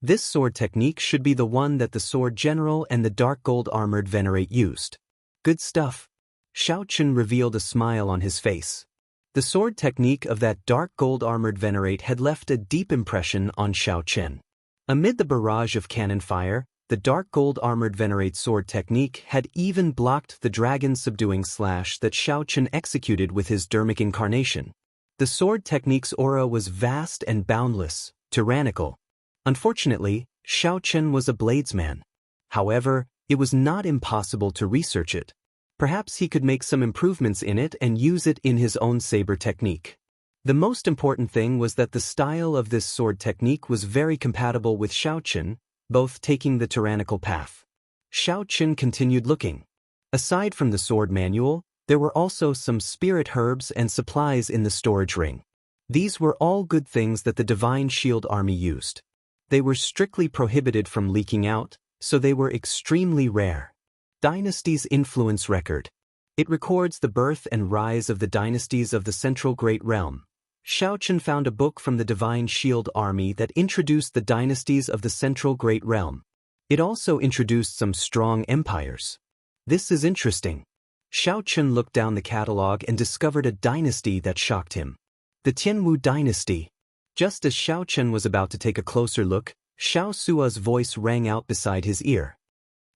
This sword technique should be the one that the Sword General and the dark gold armored Venerate used. Good stuff. Xiao Chen revealed a smile on his face. The sword technique of that dark gold armored Venerate had left a deep impression on Xiao Chen. Amid the barrage of cannon fire, the dark gold armored Venerate sword technique had even blocked the dragon subduing slash that Xiao Chen executed with his dermic incarnation. The sword technique's aura was vast and boundless, tyrannical. Unfortunately, Xiao Chen was a bladesman. However, it was not impossible to research it. Perhaps he could make some improvements in it and use it in his own saber technique. The most important thing was that the style of this sword technique was very compatible with Xiao Chen, both taking the tyrannical path. Xiao Chen continued looking. Aside from the sword manual, there were also some spirit herbs and supplies in the storage ring. These were all good things that the Divine Shield Army used. They were strictly prohibited from leaking out, so they were extremely rare. Dynasty's Influence Record. It records the birth and rise of the dynasties of the Central Great Realm. Xiao Chen found a book from the Divine Shield Army that introduced the dynasties of the Central Great Realm. It also introduced some strong empires. This is interesting. Xiao Chen looked down the catalog and discovered a dynasty that shocked him. The Tianwu dynasty. Just as Xiao Chen was about to take a closer look, Xiao Sua's voice rang out beside his ear.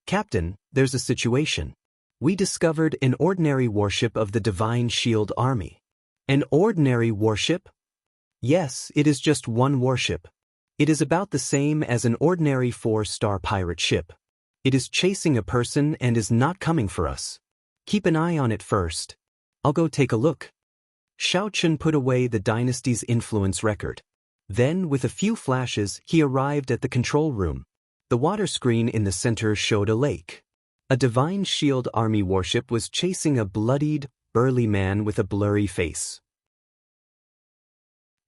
Captain, there's a situation. We discovered an ordinary warship of the Divine Shield Army. An ordinary warship? Yes, it is just one warship. It is about the same as an ordinary 4-star pirate ship. It is chasing a person and is not coming for us. Keep an eye on it first. I'll go take a look. Xiao Chen put away the dynasty's influence record. Then, with a few flashes, he arrived at the control room. The water screen in the center showed a lake. A Divine Shield Army warship was chasing a bloodied, burly man with a blurry face.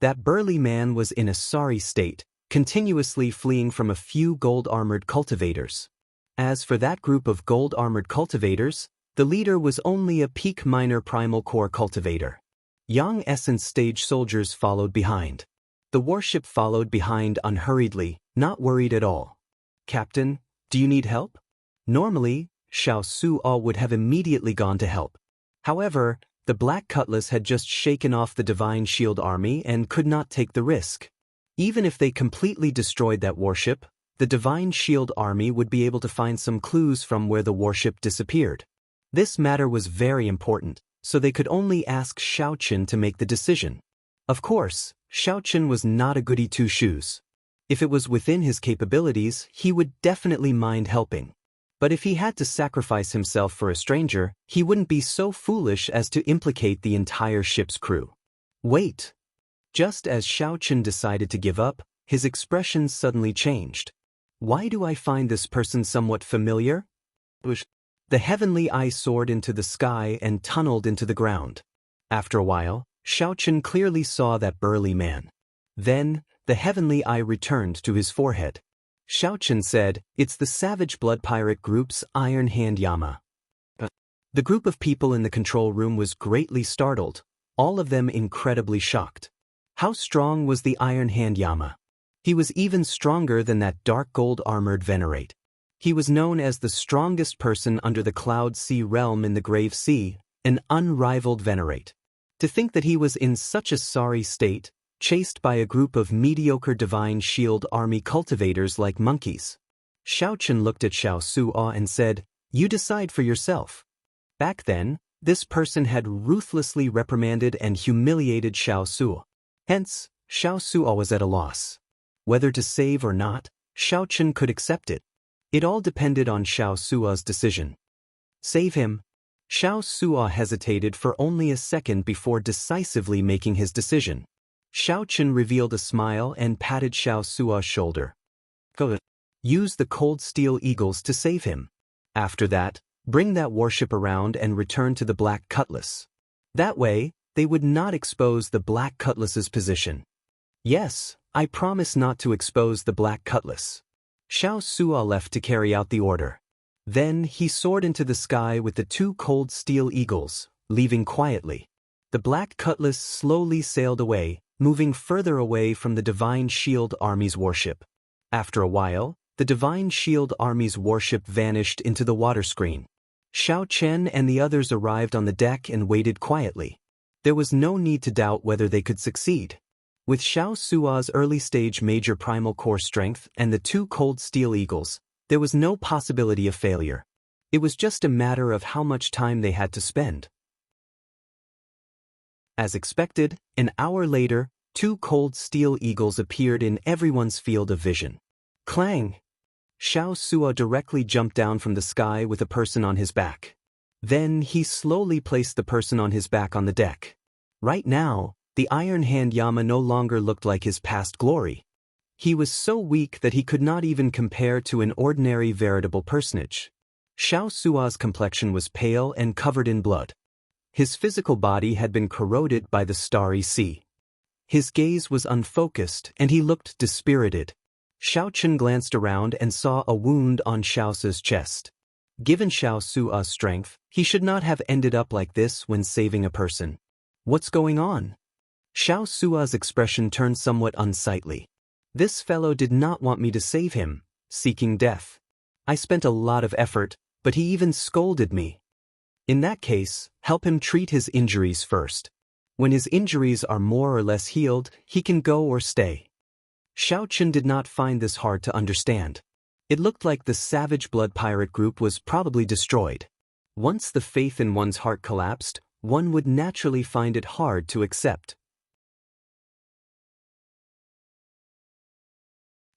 That burly man was in a sorry state, continuously fleeing from a few gold-armored cultivators. As for that group of gold-armored cultivators, the leader was only a peak minor primal core cultivator. Young Essence stage soldiers followed behind. The warship followed behind unhurriedly, not worried at all. Captain, do you need help? Normally, Xiao Suo would have immediately gone to help. However, the Black Cutlass had just shaken off the Divine Shield Army and could not take the risk. Even if they completely destroyed that warship, the Divine Shield Army would be able to find some clues from where the warship disappeared. This matter was very important, so they could only ask Xiao Qin to make the decision. Of course, Xiao Qin was not a goody two-shoes. If it was within his capabilities, he would definitely mind helping. But if he had to sacrifice himself for a stranger, he wouldn't be so foolish as to implicate the entire ship's crew. Wait! Just as Xiao Qin decided to give up, his expression suddenly changed. Why do I find this person somewhat familiar? The heavenly eye soared into the sky and tunneled into the ground. After a while, Xiao Qin clearly saw that burly man. Then, the heavenly eye returned to his forehead. Xiao Qin said, "It's the Savage Blood Pirate Group's Iron Hand Yama." The group of people in the control room was greatly startled, all of them incredibly shocked. How strong was the Iron Hand Yama? He was even stronger than that dark gold armored Venerate. He was known as the strongest person under the Cloud Sea realm in the Grave Sea, an unrivaled Venerate. To think that he was in such a sorry state, chased by a group of mediocre Divine Shield Army cultivators like monkeys. Xiao Qin looked at Xiao Suo and said, "You decide for yourself." Back then, this person had ruthlessly reprimanded and humiliated Xiao Suo. Hence, Xiao Suo was at a loss. Whether to save or not, Xiao Qin could accept it. It all depended on Xiao Suo's decision. Save him. Xiao Suo hesitated for only a second before decisively making his decision. Xiao Qin revealed a smile and patted Xiao Suo's shoulder. "Go. Use the cold steel eagles to save him. After that, bring that warship around and return to the Black Cutlass. That way, they would not expose the Black Cutlass's position." "Yes, I promise not to expose the Black Cutlass." Xiao Suo left to carry out the order. Then he soared into the sky with the two cold steel eagles, leaving quietly. The Black Cutlass slowly sailed away, moving further away from the Divine Shield Army's warship. After a while, the Divine Shield Army's warship vanished into the water screen. Xiao Chen and the others arrived on the deck and waited quietly. There was no need to doubt whether they could succeed. With Xiao Suo's early-stage major primal core strength and the two cold steel eagles, there was no possibility of failure. It was just a matter of how much time they had to spend. As expected, an hour later, two cold steel eagles appeared in everyone's field of vision. Clang! Xiao Suo directly jumped down from the sky with a person on his back. Then he slowly placed the person on his back on the deck. Right now, the Iron Hand Yama no longer looked like his past glory. He was so weak that he could not even compare to an ordinary veritable personage. Xiao Suo's complexion was pale and covered in blood. His physical body had been corroded by the starry sea. His gaze was unfocused and he looked dispirited. Xiao Qin glanced around and saw a wound on Xiao Suo's chest. Given Xiao Suo's strength, he should not have ended up like this when saving a person. What's going on? Xiao Suo's expression turned somewhat unsightly. This fellow did not want me to save him, seeking death. I spent a lot of effort, but he even scolded me. In that case, help him treat his injuries first. When his injuries are more or less healed, he can go or stay. Xiao Qin did not find this hard to understand. It looked like the Savage Blood Pirate Group was probably destroyed. Once the faith in one's heart collapsed, one would naturally find it hard to accept.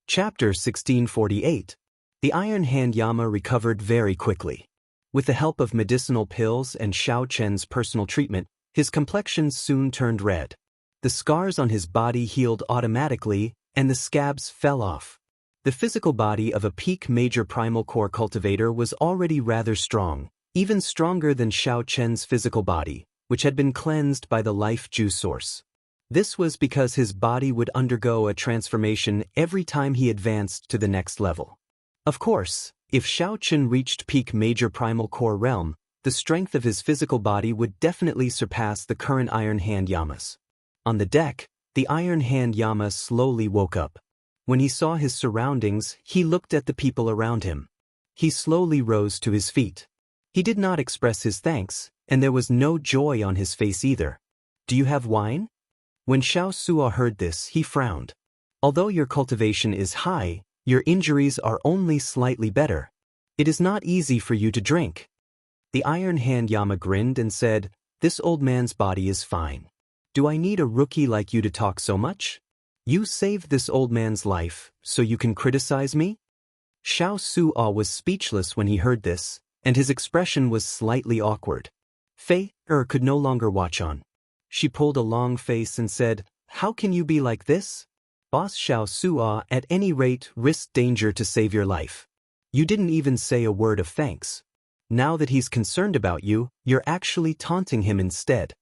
Chapter 1648. The Iron Hand Yama recovered very quickly. With the help of medicinal pills and Xiao Chen's personal treatment, his complexion soon turned red. The scars on his body healed automatically, and the scabs fell off. The physical body of a peak major primal core cultivator was already rather strong, even stronger than Xiao Chen's physical body, which had been cleansed by the life juice source. This was because his body would undergo a transformation every time he advanced to the next level. Of course, if Xiao Qin reached peak major primal core realm, the strength of his physical body would definitely surpass the current Iron Hand Yamas. On the deck, the Iron Hand Yama slowly woke up. When he saw his surroundings, he looked at the people around him. He slowly rose to his feet. He did not express his thanks, and there was no joy on his face either. "Do you have wine?" When Xiao Suo heard this, he frowned. "Although your cultivation is high, Your injuries are only slightly better. It is not easy for you to drink. The Iron Hand Yama grinned and said, "This old man's body is fine. Do I need a rookie like you to talk so much? You saved this old man's life, so you can criticize me?" Xiao Su'a was speechless when he heard this, and his expression was slightly awkward. Fei could no longer watch on. She pulled a long face and said, "How can you be like this? Boss Xiao Su'a at any rate risked danger to save your life. You didn't even say a word of thanks. Now that he's concerned about you, you're actually taunting him instead."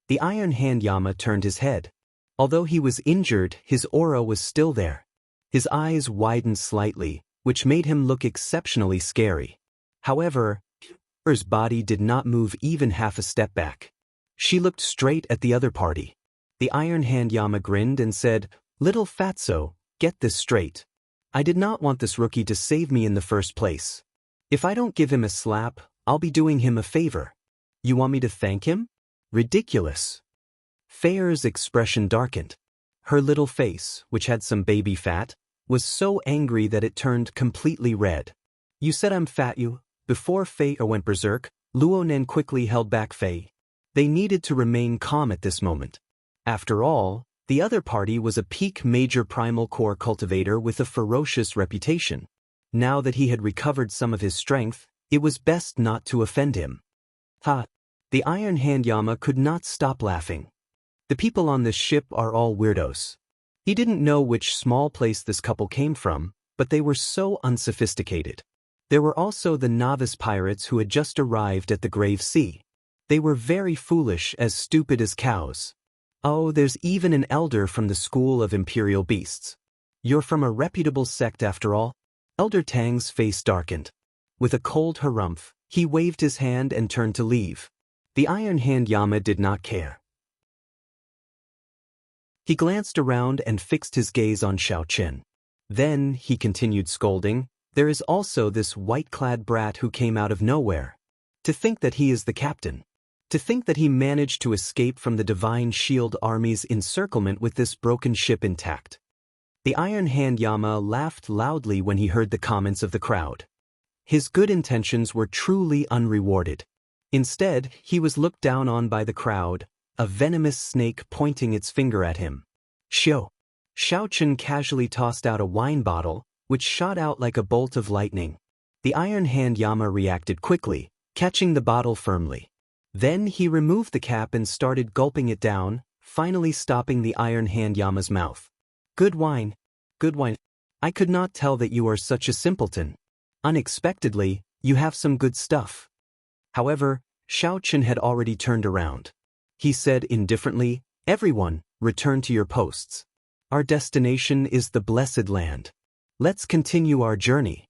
The Iron Hand Yama turned his head. Although he was injured, his aura was still there. His eyes widened slightly, which made him look exceptionally scary. However, her body did not move even half a step back. She looked straight at the other party. The Iron Hand Yama grinned and said, "Little fatso, get this straight. I did not want this rookie to save me in the first place. If I don't give him a slap, I'll be doing him a favor. You want me to thank him? Ridiculous." Fei's expression darkened. Her little face, which had some baby fat, was so angry that it turned completely red. "You said I'm fat you." Before Fei went berserk, Luonen quickly held back Fei. They needed to remain calm at this moment. After all, the other party was a peak major primal core cultivator with a ferocious reputation. Now that he had recovered some of his strength, it was best not to offend him. Ha! The Iron Hand Yama could not stop laughing. The people on this ship are all weirdos. He didn't know which small place this couple came from, but they were so unsophisticated. There were also the novice pirates who had just arrived at the Grave Sea. They were very foolish, as stupid as cows. Oh, there's even an elder from the School of Imperial Beasts. You're from a reputable sect after all? Elder Tang's face darkened. With a cold harumph, he waved his hand and turned to leave. The Iron Hand Yama did not care. He glanced around and fixed his gaze on Xiao Chen. Then, he continued scolding, "There is also this white-clad brat who came out of nowhere. To think that he is the captain. To think that he managed to escape from the Divine Shield Army's encirclement with this broken ship intact." The Iron Hand Yama laughed loudly when he heard the comments of the crowd. His good intentions were truly unrewarded. Instead, he was looked down on by the crowd, a venomous snake pointing its finger at him. Xiao Chen casually tossed out a wine bottle, which shot out like a bolt of lightning. The Iron Hand Yama reacted quickly, catching the bottle firmly. Then he removed the cap and started gulping it down, finally stopping the Iron Hand Yama's mouth. Good wine. Good wine. I could not tell that you are such a simpleton. Unexpectedly, you have some good stuff." However, Xiao Chen had already turned around. He said indifferently, "Everyone, return to your posts. Our destination is the Blessed Land. Let's continue our journey."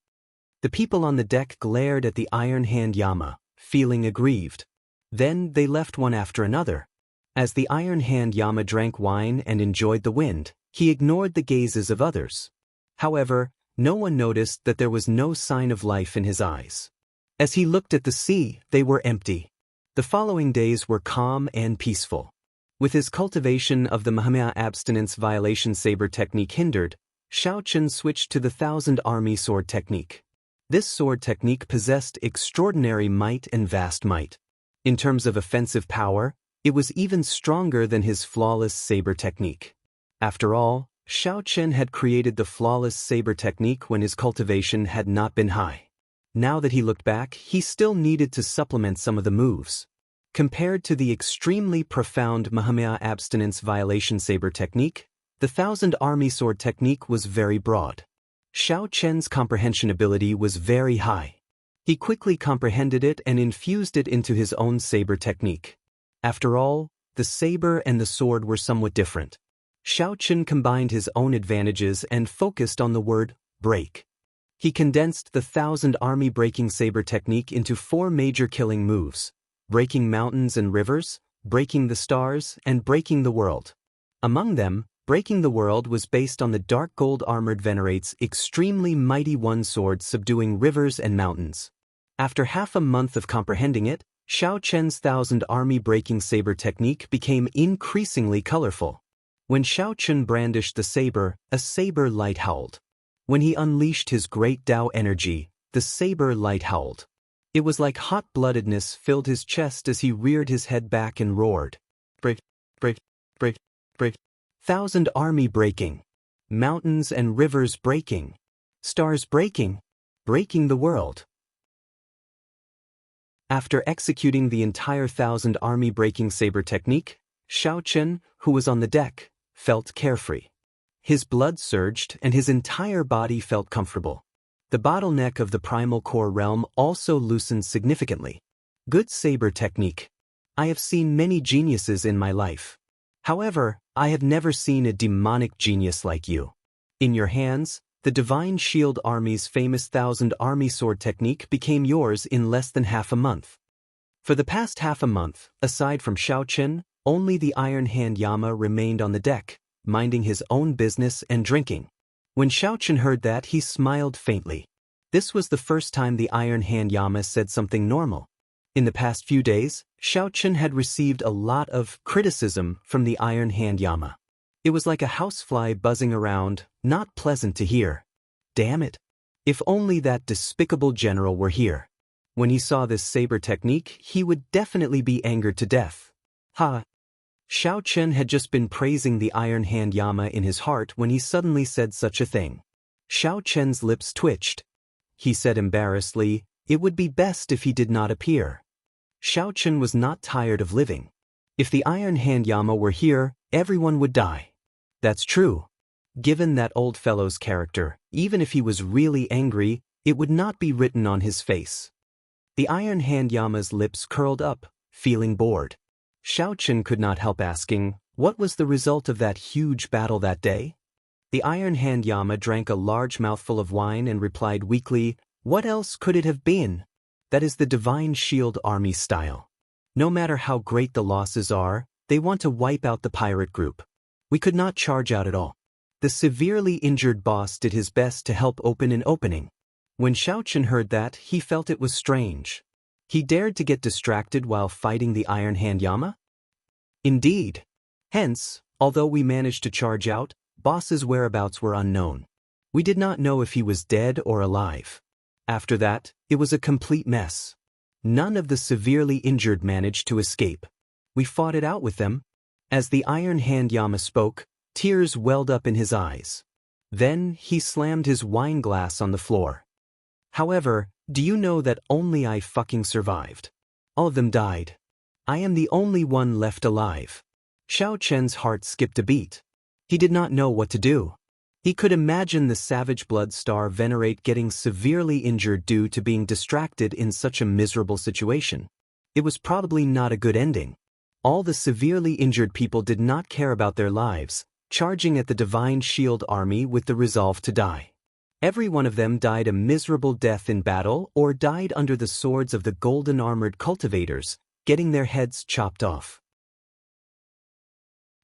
The people on the deck glared at the Iron Hand Yama, feeling aggrieved. Then they left one after another. As the Iron Hand Yama drank wine and enjoyed the wind, he ignored the gazes of others. However, no one noticed that there was no sign of life in his eyes. As he looked at the sea, they were empty. The following days were calm and peaceful. With his cultivation of the Mahamaya abstinence violation saber technique hindered, Xiao Chen switched to the 1,000 Army sword technique. This sword technique possessed extraordinary might and vast might. In terms of offensive power, it was even stronger than his flawless saber technique. After all, Xiao Chen had created the flawless saber technique when his cultivation had not been high. Now that he looked back, he still needed to supplement some of the moves. Compared to the extremely profound Mahamaya abstinence violation saber technique, the 1,000 Army sword technique was very broad. Xiao Chen's comprehension ability was very high. He quickly comprehended it and infused it into his own saber technique. After all, the saber and the sword were somewhat different. Xiao Chen combined his own advantages and focused on the word break. He condensed the 1,000 Army breaking saber technique into 4 major killing moves: breaking mountains and rivers, breaking the stars, and breaking the world. Among them, breaking the world was based on the dark gold armored Venerate's extremely mighty one sword subduing rivers and mountains. After half a month of comprehending it, Xiao Chen's 1,000 Army breaking saber technique became increasingly colorful. When Xiao Chen brandished the saber, a saber light howled. When he unleashed his great Tao energy, the saber light howled. It was like hot-bloodedness filled his chest as he reared his head back and roared. Brave, brave, brave, brave. Thousand army breaking. Mountains and rivers breaking. Stars breaking. Breaking the world. After executing the entire thousand army breaking saber technique, Xiao Chen, who was on the deck, felt carefree. His blood surged and his entire body felt comfortable. The bottleneck of the primal core realm also loosened significantly. Good saber technique. I have seen many geniuses in my life. However, I have never seen a demonic genius like you. In your hands, the Divine Shield Army's famous Thousand Army Sword technique became yours in less than half a month. For the past half a month, aside from Xiao Chen, only the Iron Hand Yama remained on the deck, minding his own business and drinking. When Xiao Chen heard that, he smiled faintly. This was the first time the Iron Hand Yama said something normal. In the past few days, Xiao Chen had received a lot of criticism from the Iron Hand Yama. It was like a housefly buzzing around, not pleasant to hear. Damn it! If only that despicable general were here. When he saw this saber technique, he would definitely be angered to death. Ha! Xiao Chen had just been praising the Iron Hand Yama in his heart when he suddenly said such a thing. Xiao Chen's lips twitched. He said embarrassedly, it would be best if he did not appear. Xiao Chen was not tired of living. If the Iron Hand Yama were here, everyone would die. That's true. Given that old fellow's character, even if he was really angry, it would not be written on his face. The Iron Hand Yama's lips curled up, feeling bored. Xiao Chen could not help asking, what was the result of that huge battle that day? The Iron Hand Yama drank a large mouthful of wine and replied weakly, what else could it have been? That is the Divine Shield Army style. No matter how great the losses are, they want to wipe out the pirate group. We could not charge out at all. The severely injured boss did his best to help open an opening. When Xiao Chen heard that, he felt it was strange. He dared to get distracted while fighting the Iron Hand Yama? Indeed. Hence, although we managed to charge out, boss's whereabouts were unknown. We did not know if he was dead or alive. After that, it was a complete mess. None of the severely injured managed to escape. We fought it out with them. As the Iron Hand Yama spoke, tears welled up in his eyes. Then he slammed his wine glass on the floor. However, do you know that only I fucking survived? All of them died. I am the only one left alive. Xiao Chen's heart skipped a beat. He did not know what to do. He could imagine the Savage Blood Star Venerate getting severely injured due to being distracted in such a miserable situation. It was probably not a good ending. All the severely injured people did not care about their lives, charging at the Divine Shield Army with the resolve to die. Every one of them died a miserable death in battle or died under the swords of the golden-armored cultivators, getting their heads chopped off.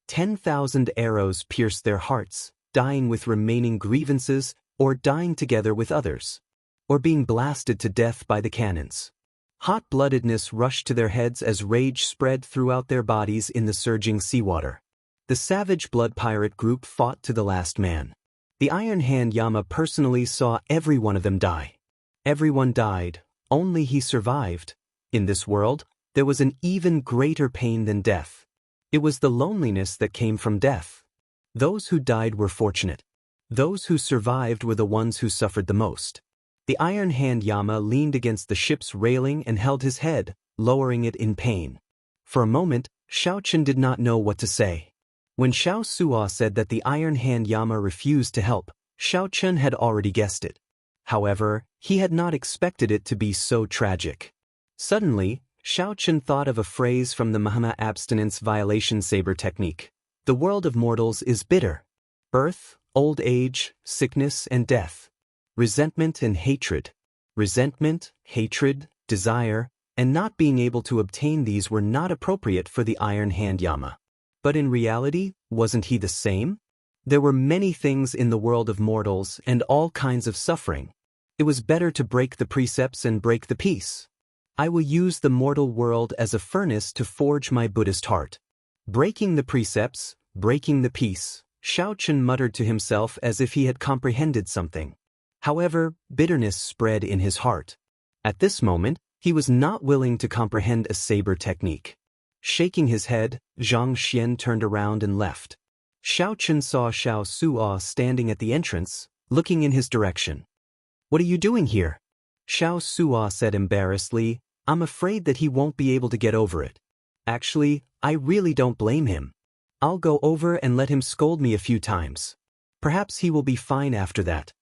10,000 arrows pierced their hearts, dying with remaining grievances, or dying together with others, or being blasted to death by the cannons. Hot-bloodedness rushed to their heads as rage spread throughout their bodies in the surging seawater. The Savage Blood Pirate group fought to the last man. The Iron Hand Yama personally saw every one of them die. Everyone died, only he survived. In this world, there was an even greater pain than death. It was the loneliness that came from death. Those who died were fortunate. Those who survived were the ones who suffered the most. The Iron Hand Yama leaned against the ship's railing and held his head, lowering it in pain. For a moment, Xiao Chen did not know what to say. When Xiao Suo said that the Iron Hand Yama refused to help, Xiao Chen had already guessed it. However, he had not expected it to be so tragic. Suddenly, Xiao Chen thought of a phrase from the Mahama abstinence violation saber technique. The world of mortals is bitter. Birth, old age, sickness and death. Resentment and hatred. Resentment, hatred, desire, and not being able to obtain these were not appropriate for the Iron Hand Yama. But in reality, wasn't he the same? There were many things in the world of mortals and all kinds of suffering. It was better to break the precepts and break the peace. I will use the mortal world as a furnace to forge my Buddhist heart. Breaking the precepts, breaking the peace, Xiao Chen muttered to himself as if he had comprehended something. However, bitterness spread in his heart. At this moment, he was not willing to comprehend a saber technique. Shaking his head, Zhang Xian turned around and left. Xiao Chen saw Xiao Suo standing at the entrance, looking in his direction. "What are you doing here?" Xiao Suo said embarrassedly. "I'm afraid that he won't be able to get over it. Actually, I really don't blame him. I'll go over and let him scold me a few times. Perhaps he will be fine after that."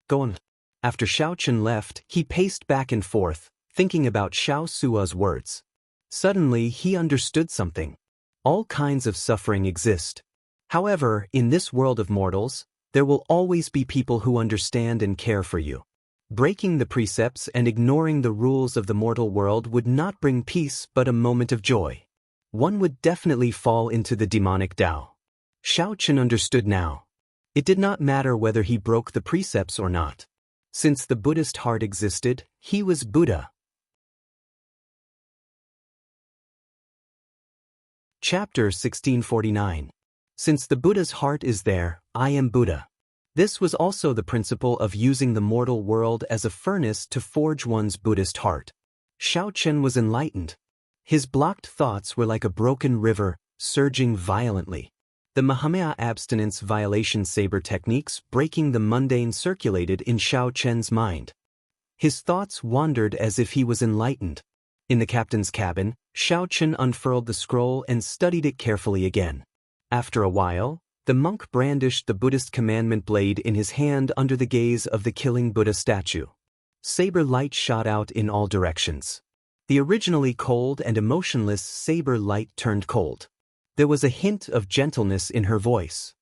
Go on. After Xiao Chen left, he paced back and forth, thinking about Xiao Suo's words. Suddenly, he understood something. All kinds of suffering exist. However, in this world of mortals, there will always be people who understand and care for you. Breaking the precepts and ignoring the rules of the mortal world would not bring peace but a moment of joy. One would definitely fall into the demonic Tao. Xiao Chen understood now. It did not matter whether he broke the precepts or not. Since the Buddhist heart existed, he was Buddha. Chapter 1649. Since the Buddha's heart is there, I am Buddha. This was also the principle of using the mortal world as a furnace to forge one's Buddhist heart. Xiao Chen was enlightened. His blocked thoughts were like a broken river, surging violently. The Mahamaya abstinence violation saber techniques breaking the mundane circulated in Xiao Chen's mind. His thoughts wandered as if he was enlightened. In the captain's cabin, Xiao Chen unfurled the scroll and studied it carefully again. After a while, the monk brandished the Buddhist commandment blade in his hand under the gaze of the killing Buddha statue. Saber light shot out in all directions. The originally cold and emotionless saber light turned cold. There was a hint of gentleness in her voice.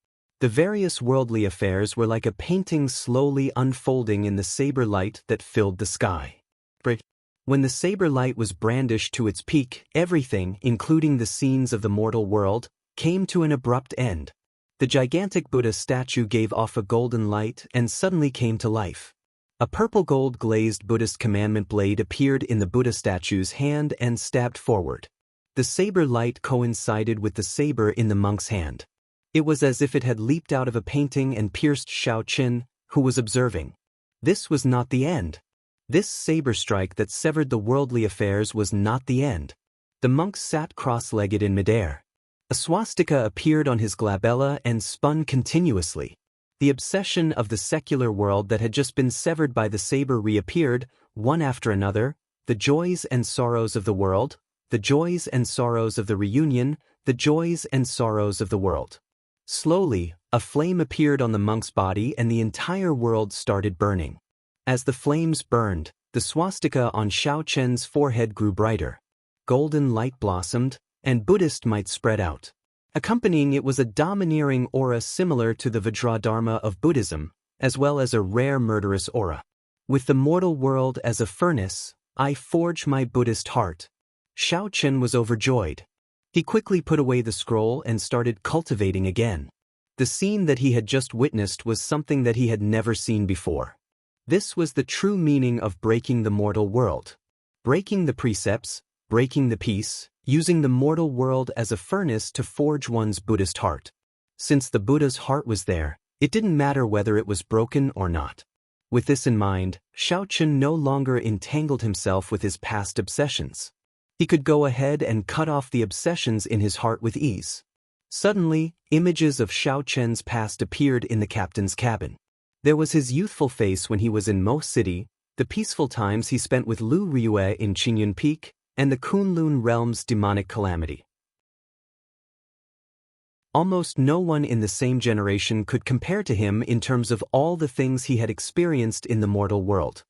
The various worldly affairs were like a painting slowly unfolding in the saber light that filled the sky. When the saber light was brandished to its peak, everything, including the scenes of the mortal world, came to an abrupt end. The gigantic Buddha statue gave off a golden light and suddenly came to life. A purple gold glazed Buddhist commandment blade appeared in the Buddha statue's hand and stabbed forward. The saber light coincided with the saber in the monk's hand. It was as if it had leaped out of a painting and pierced Xiao Chen, who was observing. This was not the end. This saber strike that severed the worldly affairs was not the end. The monk sat cross-legged in midair. A swastika appeared on his glabella and spun continuously. The obsession of the secular world that had just been severed by the saber reappeared, one after another, the joys and sorrows of the world, the joys and sorrows of the reunion, the joys and sorrows of the world. Slowly, a flame appeared on the monk's body and the entire world started burning. As the flames burned, the swastika on Xiao Chen's forehead grew brighter. Golden light blossomed, and Buddhist might spread out. Accompanying it was a domineering aura similar to the Vajradharma of Buddhism, as well as a rare murderous aura. With the mortal world as a furnace, I forge my Buddhist heart. Xiao Chen was overjoyed. He quickly put away the scroll and started cultivating again. The scene that he had just witnessed was something that he had never seen before. This was the true meaning of breaking the mortal world. Breaking the precepts, breaking the peace, using the mortal world as a furnace to forge one's Buddhist heart. Since the Buddha's heart was there, it didn't matter whether it was broken or not. With this in mind, Xiao Chen no longer entangled himself with his past obsessions. He could go ahead and cut off the obsessions in his heart with ease. Suddenly, images of Xiao Chen's past appeared in the captain's cabin. There was his youthful face when he was in Mo City, the peaceful times he spent with Lu Ryue in Qingyun Peak, and the Kunlun realm's demonic calamity. Almost no one in the same generation could compare to him in terms of all the things he had experienced in the mortal world.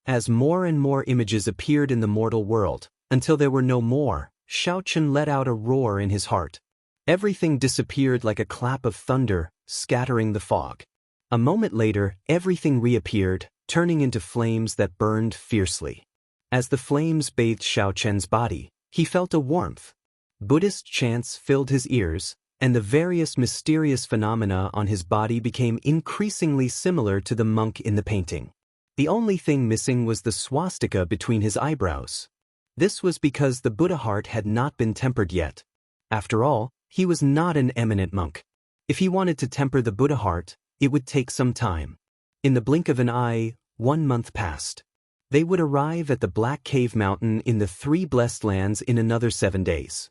As more and more images appeared in the mortal world, until there were no more, Xiao Chen let out a roar in his heart. Everything disappeared like a clap of thunder, scattering the fog. A moment later, everything reappeared, turning into flames that burned fiercely. As the flames bathed Xiao Chen's body, he felt a warmth. Buddhist chants filled his ears, and the various mysterious phenomena on his body became increasingly similar to the monk in the painting. The only thing missing was the swastika between his eyebrows. This was because the Buddha heart had not been tempered yet. After all, he was not an eminent monk. If he wanted to temper the Buddha heart, it would take some time. In the blink of an eye, 1 month passed. They would arrive at the Black Cave Mountain in the 3 blessed lands in another 7 days.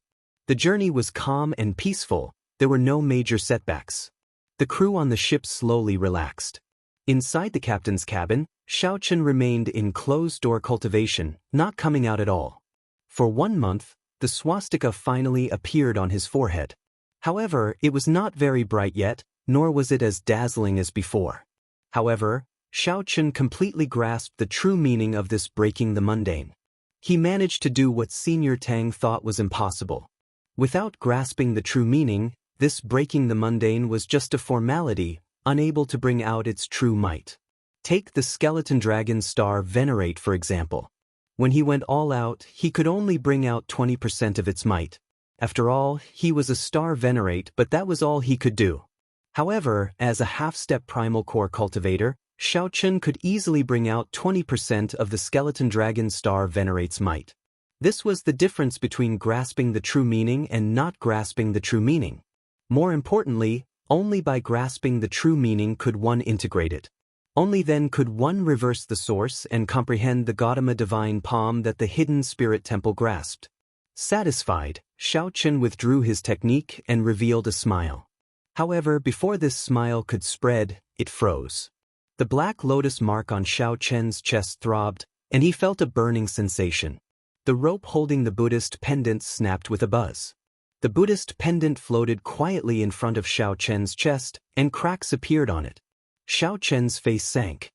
The journey was calm and peaceful, there were no major setbacks. The crew on the ship slowly relaxed. Inside the captain's cabin, Xiaochen remained in closed-door cultivation, not coming out at all. For 1 month, the swastika finally appeared on his forehead. However, it was not very bright yet, nor was it as dazzling as before. However, Xiaochen completely grasped the true meaning of this breaking the mundane. He managed to do what Senior Tang thought was impossible. Without grasping the true meaning, this breaking the mundane was just a formality, unable to bring out its true might. Take the skeleton dragon star Venerate for example. When he went all out, he could only bring out 20% of its might. After all, he was a star Venerate, but that was all he could do. However, as a half-step primal core cultivator, Xiaochen could easily bring out 20% of the skeleton dragon star Venerate's might. This was the difference between grasping the true meaning and not grasping the true meaning. More importantly, only by grasping the true meaning could one integrate it. Only then could one reverse the source and comprehend the Gautama divine palm that the hidden spirit temple grasped. Satisfied, Xiaochen withdrew his technique and revealed a smile. However, before this smile could spread, it froze. The black lotus mark on Xiaochen's chest throbbed, and he felt a burning sensation. The rope holding the Buddhist pendant snapped with a buzz. The Buddhist pendant floated quietly in front of Xiaochen's chest, and cracks appeared on it. Xiaochen's face sank.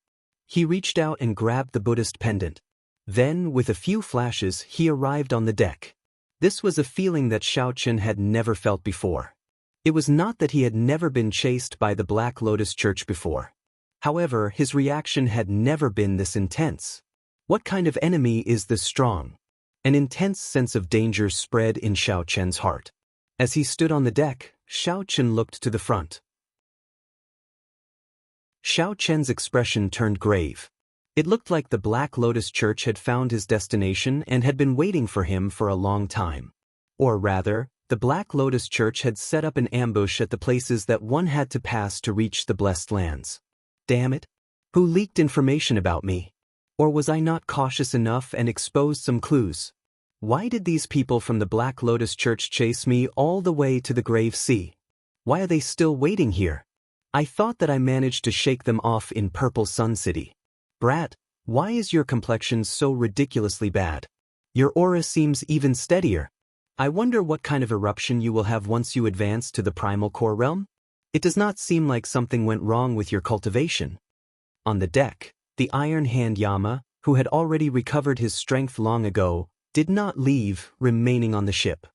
He reached out and grabbed the Buddhist pendant. Then, with a few flashes, he arrived on the deck. This was a feeling that Xiaochen had never felt before. It was not that he had never been chased by the Black Lotus Church before. However, his reaction had never been this intense. What kind of enemy is this strong? An intense sense of danger spread in Xiaochen's heart. As he stood on the deck, Xiaochen looked to the front. Xiaochen's expression turned grave. It looked like the Black Lotus Church had found his destination and had been waiting for him for a long time. Or rather, the Black Lotus Church had set up an ambush at the places that one had to pass to reach the blessed lands. Damn it! Who leaked information about me? Or was I not cautious enough and exposed some clues? Why did these people from the Black Lotus Church chase me all the way to the Grave Sea? Why are they still waiting here? I thought that I managed to shake them off in Purple Sun City. Brat, why is your complexion so ridiculously bad? Your aura seems even steadier. I wonder what kind of eruption you will have once you advance to the primal core realm? It does not seem like something went wrong with your cultivation. On the deck, the Iron Hand Yama, who had already recovered his strength long ago, did not leave, remaining on the ship.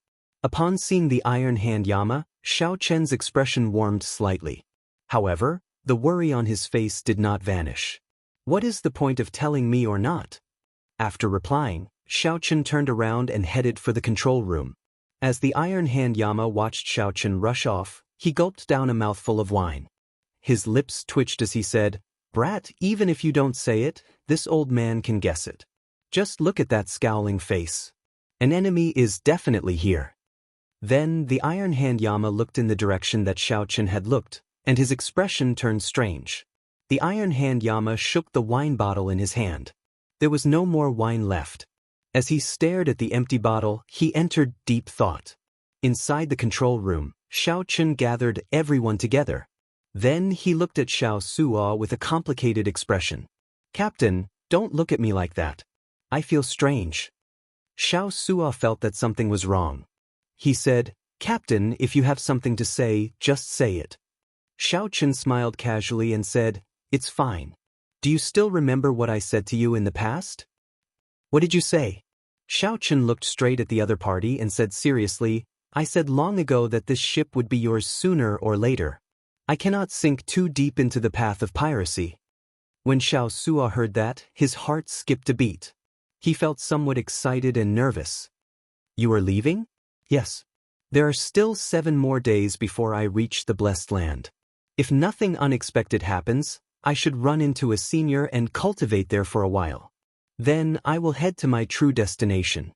Upon seeing the Iron Hand Yama, Xiaochen's expression warmed slightly. However, the worry on his face did not vanish. What is the point of telling me or not? After replying, Xiaochen turned around and headed for the control room. As the Iron Hand Yama watched Xiaochen rush off, he gulped down a mouthful of wine. His lips twitched as he said, "Brat, even if you don't say it, this old man can guess it. Just look at that scowling face. An enemy is definitely here." Then the Iron Hand Yama looked in the direction that Xiaochen had looked, and his expression turned strange. The Iron Hand Yama shook the wine bottle in his hand. There was no more wine left. As he stared at the empty bottle, he entered deep thought. Inside the control room, Xiaochen gathered everyone together. Then he looked at Xiao Suo with a complicated expression. "Captain, don't look at me like that. I feel strange." Xiao Suo felt that something was wrong. He said, "Captain, if you have something to say, just say it." Xiaochen smiled casually and said, "It's fine. Do you still remember what I said to you in the past?" "What did you say?" Xiaochen looked straight at the other party and said seriously, "I said long ago that this ship would be yours sooner or later. I cannot sink too deep into the path of piracy." When Xiao Suo heard that, his heart skipped a beat. He felt somewhat excited and nervous. "You are leaving?" "Yes. There are still 7 more days before I reach the blessed land. If nothing unexpected happens, I should run into a senior and cultivate there for a while. Then I will head to my true destination."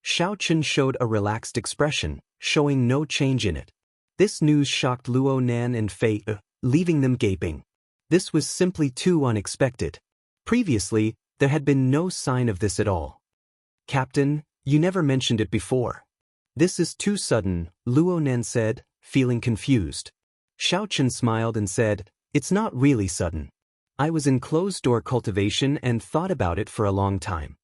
Xiaochen showed a relaxed expression, showing no change in it. This news shocked Luo Nan and Fei, leaving them gaping. This was simply too unexpected. Previously, there had been no sign of this at all. Captain, you never mentioned it before. This is too sudden, Luo Nan said, feeling confused. Xiao Chen smiled and said, it's not really sudden. I was in closed-door cultivation and thought about it for a long time.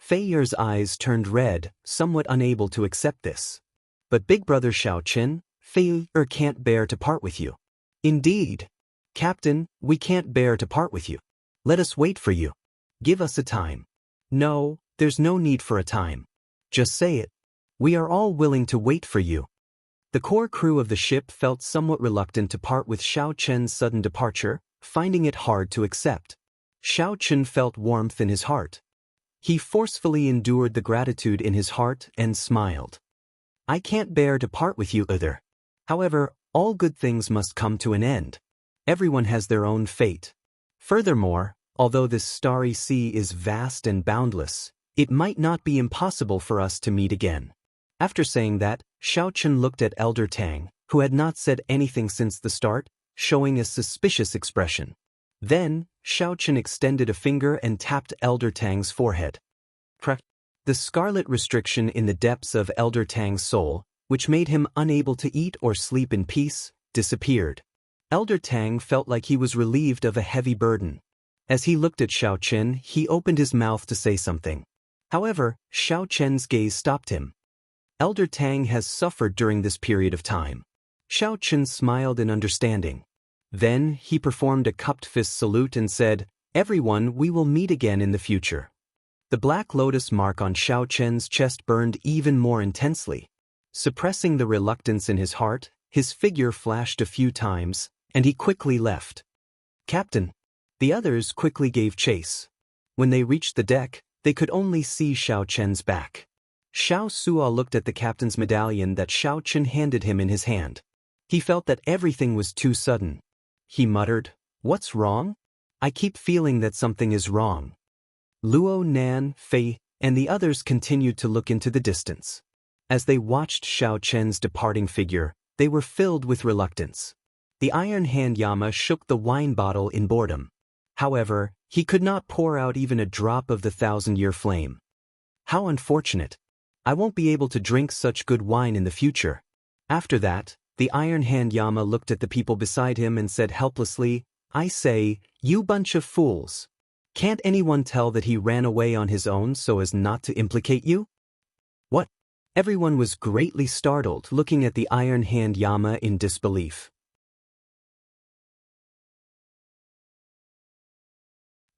Fei Er's eyes turned red, somewhat unable to accept this. But big brother Xiao Chen, Fei Er can't bear to part with you. Indeed. Captain, we can't bear to part with you. Let us wait for you. Give us a time. No, there's no need for a time. Just say it. We are all willing to wait for you. The core crew of the ship felt somewhat reluctant to part with Xiao Chen's sudden departure, finding it hard to accept. Xiao Chen felt warmth in his heart. He forcefully endured the gratitude in his heart and smiled. I can't bear to part with you either. However, all good things must come to an end. Everyone has their own fate. Furthermore, although this starry sea is vast and boundless, it might not be impossible for us to meet again. After saying that, Xiao Chen looked at Elder Tang, who had not said anything since the start, showing a suspicious expression. Then, Xiao Chen extended a finger and tapped Elder Tang's forehead. The scarlet restriction in the depths of Elder Tang's soul, which made him unable to eat or sleep in peace, disappeared. Elder Tang felt like he was relieved of a heavy burden. As he looked at Xiao Chen, he opened his mouth to say something. However, Xiao Chen's gaze stopped him. Elder Tang has suffered during this period of time. Xiao Chen smiled in understanding. Then, he performed a cupped fist salute and said, Everyone, we will meet again in the future. The black lotus mark on Xiao Chen's chest burned even more intensely. Suppressing the reluctance in his heart, his figure flashed a few times, and he quickly left. Captain. The others quickly gave chase. When they reached the deck, they could only see Xiao Chen's back. Xiao Suo looked at the captain's medallion that Xiao Chen handed him in his hand. He felt that everything was too sudden. He muttered, What's wrong? I keep feeling that something is wrong. Luo Nan, Fei, and the others continued to look into the distance. As they watched Xiao Chen's departing figure, they were filled with reluctance. The Iron Hand Yama shook the wine bottle in boredom. However, he could not pour out even a drop of the 1,000-year flame. How unfortunate. I won't be able to drink such good wine in the future. After that, the Iron Hand Yama looked at the people beside him and said helplessly, I say, you bunch of fools. Can't anyone tell that he ran away on his own so as not to implicate you? What? Everyone was greatly startled, looking at the Iron Hand Yama in disbelief.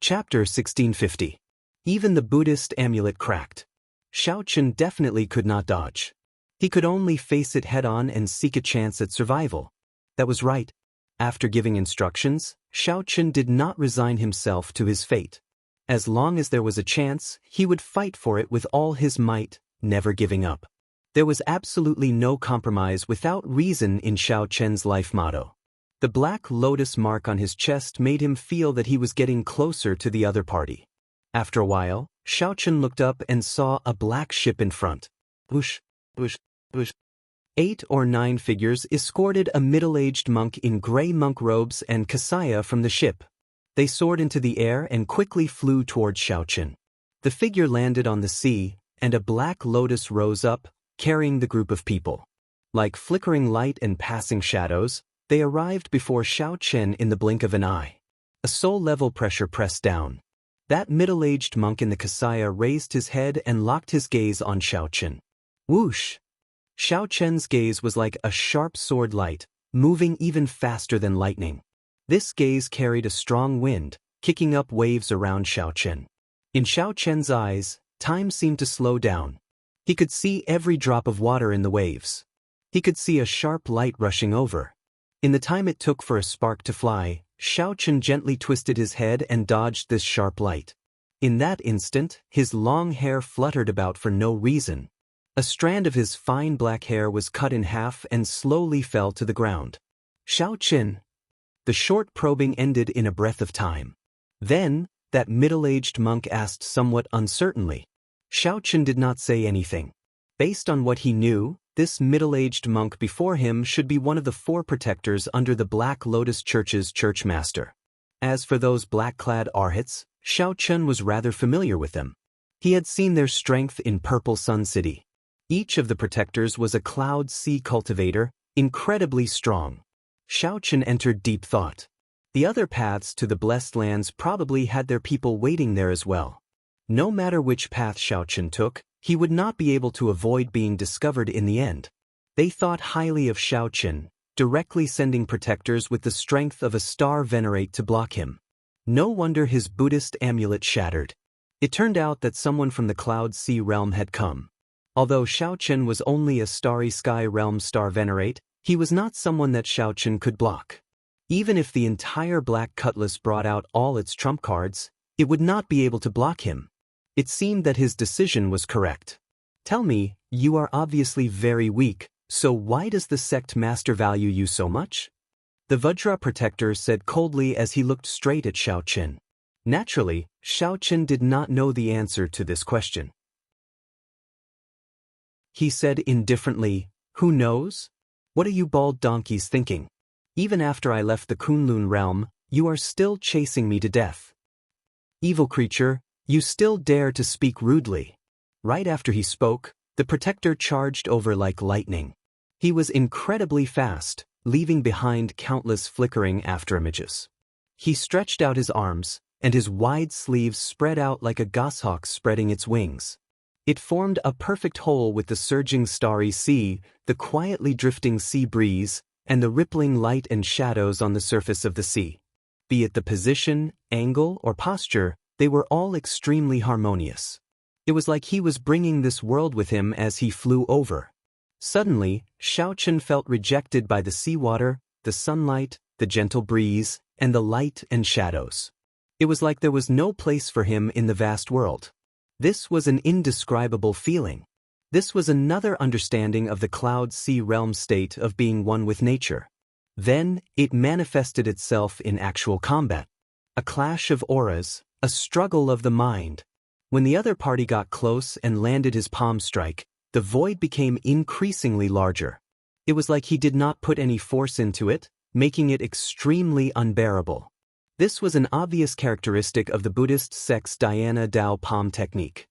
Chapter 1650. Even the Buddhist amulet cracked. Xiao Chen definitely could not dodge. He could only face it head-on and seek a chance at survival. That was right. After giving instructions, Xiao Chen did not resign himself to his fate. As long as there was a chance, he would fight for it with all his might, never giving up. There was absolutely no compromise without reason in Xiao Chen's life motto. The black lotus mark on his chest made him feel that he was getting closer to the other party. After a while, Xiao Chen looked up and saw a black ship in front. Whoosh, whoosh, whoosh. 8 or 9 figures escorted a middle-aged monk in gray monk robes and kasaya from the ship. They soared into the air and quickly flew toward Xiao Chen. The figure landed on the sea, and a black lotus rose up, carrying the group of people. Like flickering light and passing shadows, they arrived before Xiao Chen in the blink of an eye. A soul-level pressure pressed down. That middle-aged monk in the kasaya raised his head and locked his gaze on Xiao Chen. Whoosh! Xiao Chen's gaze was like a sharp sword light, moving even faster than lightning. This gaze carried a strong wind, kicking up waves around Xiao Chen. In Xiao Chen's eyes, time seemed to slow down. He could see every drop of water in the waves. He could see a sharp light rushing over. In the time it took for a spark to fly, Xiao Chen gently twisted his head and dodged this sharp light. In that instant, his long hair fluttered about for no reason. A strand of his fine black hair was cut in half and slowly fell to the ground. Xiao Chen. The short probing ended in a breath of time. Then, that middle-aged monk asked somewhat uncertainly. Xiao Chen did not say anything. Based on what he knew, this middle-aged monk before him should be one of the 4 protectors under the Black Lotus Church's churchmaster. As for those black-clad arhats, Xiao Chun was rather familiar with them. He had seen their strength in Purple Sun City. Each of the protectors was a cloud sea cultivator, incredibly strong. Xiao Chun entered deep thought. The other paths to the Blessed Lands probably had their people waiting there as well. No matter which path Xiao Chun took, he would not be able to avoid being discovered in the end. They thought highly of Xiao Chun, directly sending protectors with the strength of a star venerate to block him. No wonder his Buddhist amulet shattered. It turned out that someone from the Cloud Sea realm had come. Although Xiao Chun was only a Starry Sky realm star venerate, he was not someone that Xiao Chun could block. Even if the entire Black Cutlass brought out all its trump cards, it would not be able to block him. It seemed that his decision was correct. Tell me, you are obviously very weak, so why does the sect master value you so much? The Vajra protector said coldly as he looked straight at Xiao Chun. Naturally, Xiao Chun did not know the answer to this question. He said indifferently, "Who knows? What are you bald donkeys thinking? Even after I left the Kunlun realm, you are still chasing me to death. Evil creature, you still dare to speak rudely." Right after he spoke, the protector charged over like lightning. He was incredibly fast, leaving behind countless flickering afterimages. He stretched out his arms, and his wide sleeves spread out like a goshawk spreading its wings. It formed a perfect whole with the surging starry sea, the quietly drifting sea breeze, and the rippling light and shadows on the surface of the sea. Be it the position, angle, or posture, they were all extremely harmonious. It was like he was bringing this world with him as he flew over. Suddenly, Xiao Chun felt rejected by the seawater, the sunlight, the gentle breeze, and the light and shadows. It was like there was no place for him in the vast world. This was an indescribable feeling. This was another understanding of the Cloud Sea realm state of being one with nature. Then, it manifested itself in actual combat. A clash of auras, a struggle of the mind. When the other party got close and landed his palm strike, the void became increasingly larger. It was like he did not put any force into it, making it extremely unbearable. This was an obvious characteristic of the Buddhist sect's Dhyana Dao palm technique.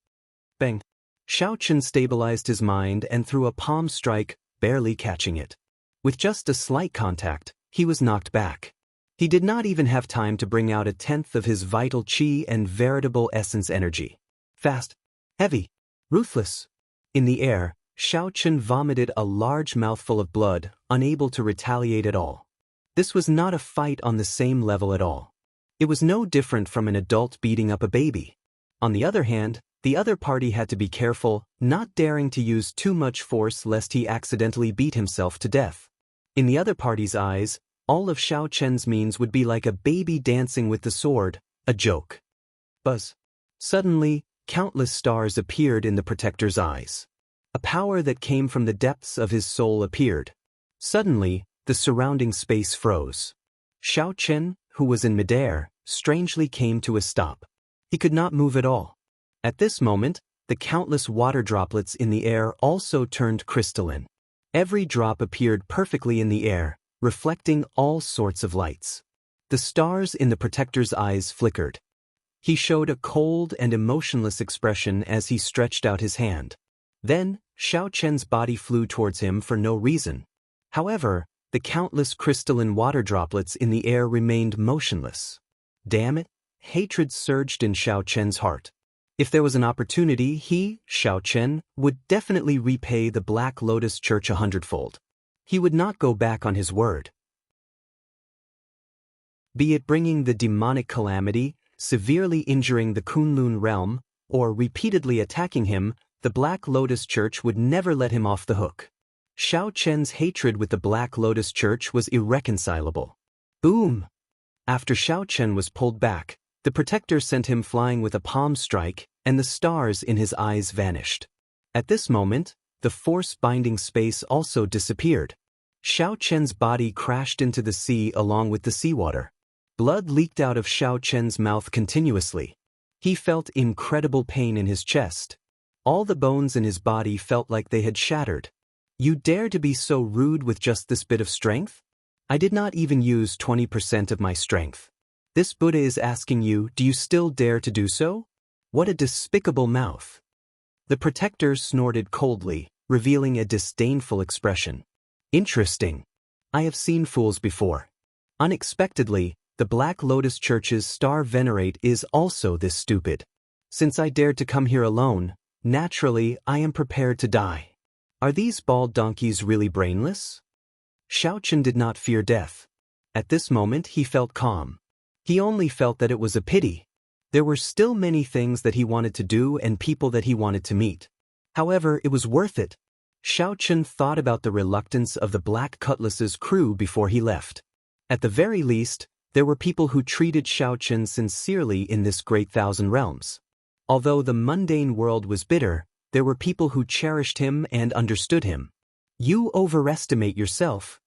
Bang! Xiao Chun stabilized his mind and threw a palm strike, barely catching it. With just a slight contact, he was knocked back. He did not even have time to bring out a tenth of his vital chi and veritable essence energy. Fast, heavy, ruthless. In the air, Xiao Chun vomited a large mouthful of blood, unable to retaliate at all. This was not a fight on the same level at all. It was no different from an adult beating up a baby. On the other hand, the other party had to be careful, not daring to use too much force lest he accidentally beat himself to death. In the other party's eyes, all of Xiao Chun's means would be like a baby dancing with the sword, a joke. Buzz. Suddenly, countless stars appeared in the protector's eyes. A power that came from the depths of his soul appeared. Suddenly, the surrounding space froze. Xiao Chun, who was in midair, strangely came to a stop. He could not move at all. At this moment, the countless water droplets in the air also turned crystalline. Every drop appeared perfectly in the air, reflecting all sorts of lights. The stars in the protector's eyes flickered. He showed a cold and emotionless expression as he stretched out his hand. Then, Xiao Chun's body flew towards him for no reason. However, the countless crystalline water droplets in the air remained motionless. Damn it! Hatred surged in Xiao Chun's heart. If there was an opportunity, he, Xiao Chun, would definitely repay the Black Lotus Church 100-fold. He would not go back on his word. Be it bringing the demonic calamity, severely injuring the Kunlun realm, or repeatedly attacking him, the Black Lotus Church would never let him off the hook. Xiao Chun's hatred with the Black Lotus Church was irreconcilable. Boom! After Xiao Chun was pulled back, the protector sent him flying with a palm strike, and the stars in his eyes vanished. At this moment, the force-binding space also disappeared. Xiao Chun's body crashed into the sea along with the seawater. Blood leaked out of Xiao Chun's mouth continuously. He felt incredible pain in his chest. All the bones in his body felt like they had shattered. You dare to be so rude with just this bit of strength? I did not even use 20% of my strength. This Buddha is asking you, do you still dare to do so? What a despicable mouth. The protector snorted coldly, revealing a disdainful expression. Interesting. I have seen fools before. Unexpectedly, the Black Lotus Church's star venerate is also this stupid. Since I dared to come here alone, naturally I am prepared to die. Are these bald donkeys really brainless? Xiaochen did not fear death. At this moment he felt calm. He only felt that it was a pity. There were still many things that he wanted to do and people that he wanted to meet. However, it was worth it. Xiaochen thought about the reluctance of the Black Cutlass's crew before he left. At the very least, there were people who treated Xiaochen sincerely in this great thousand realms. Although the mundane world was bitter, there were people who cherished him and understood him. You overestimate yourself.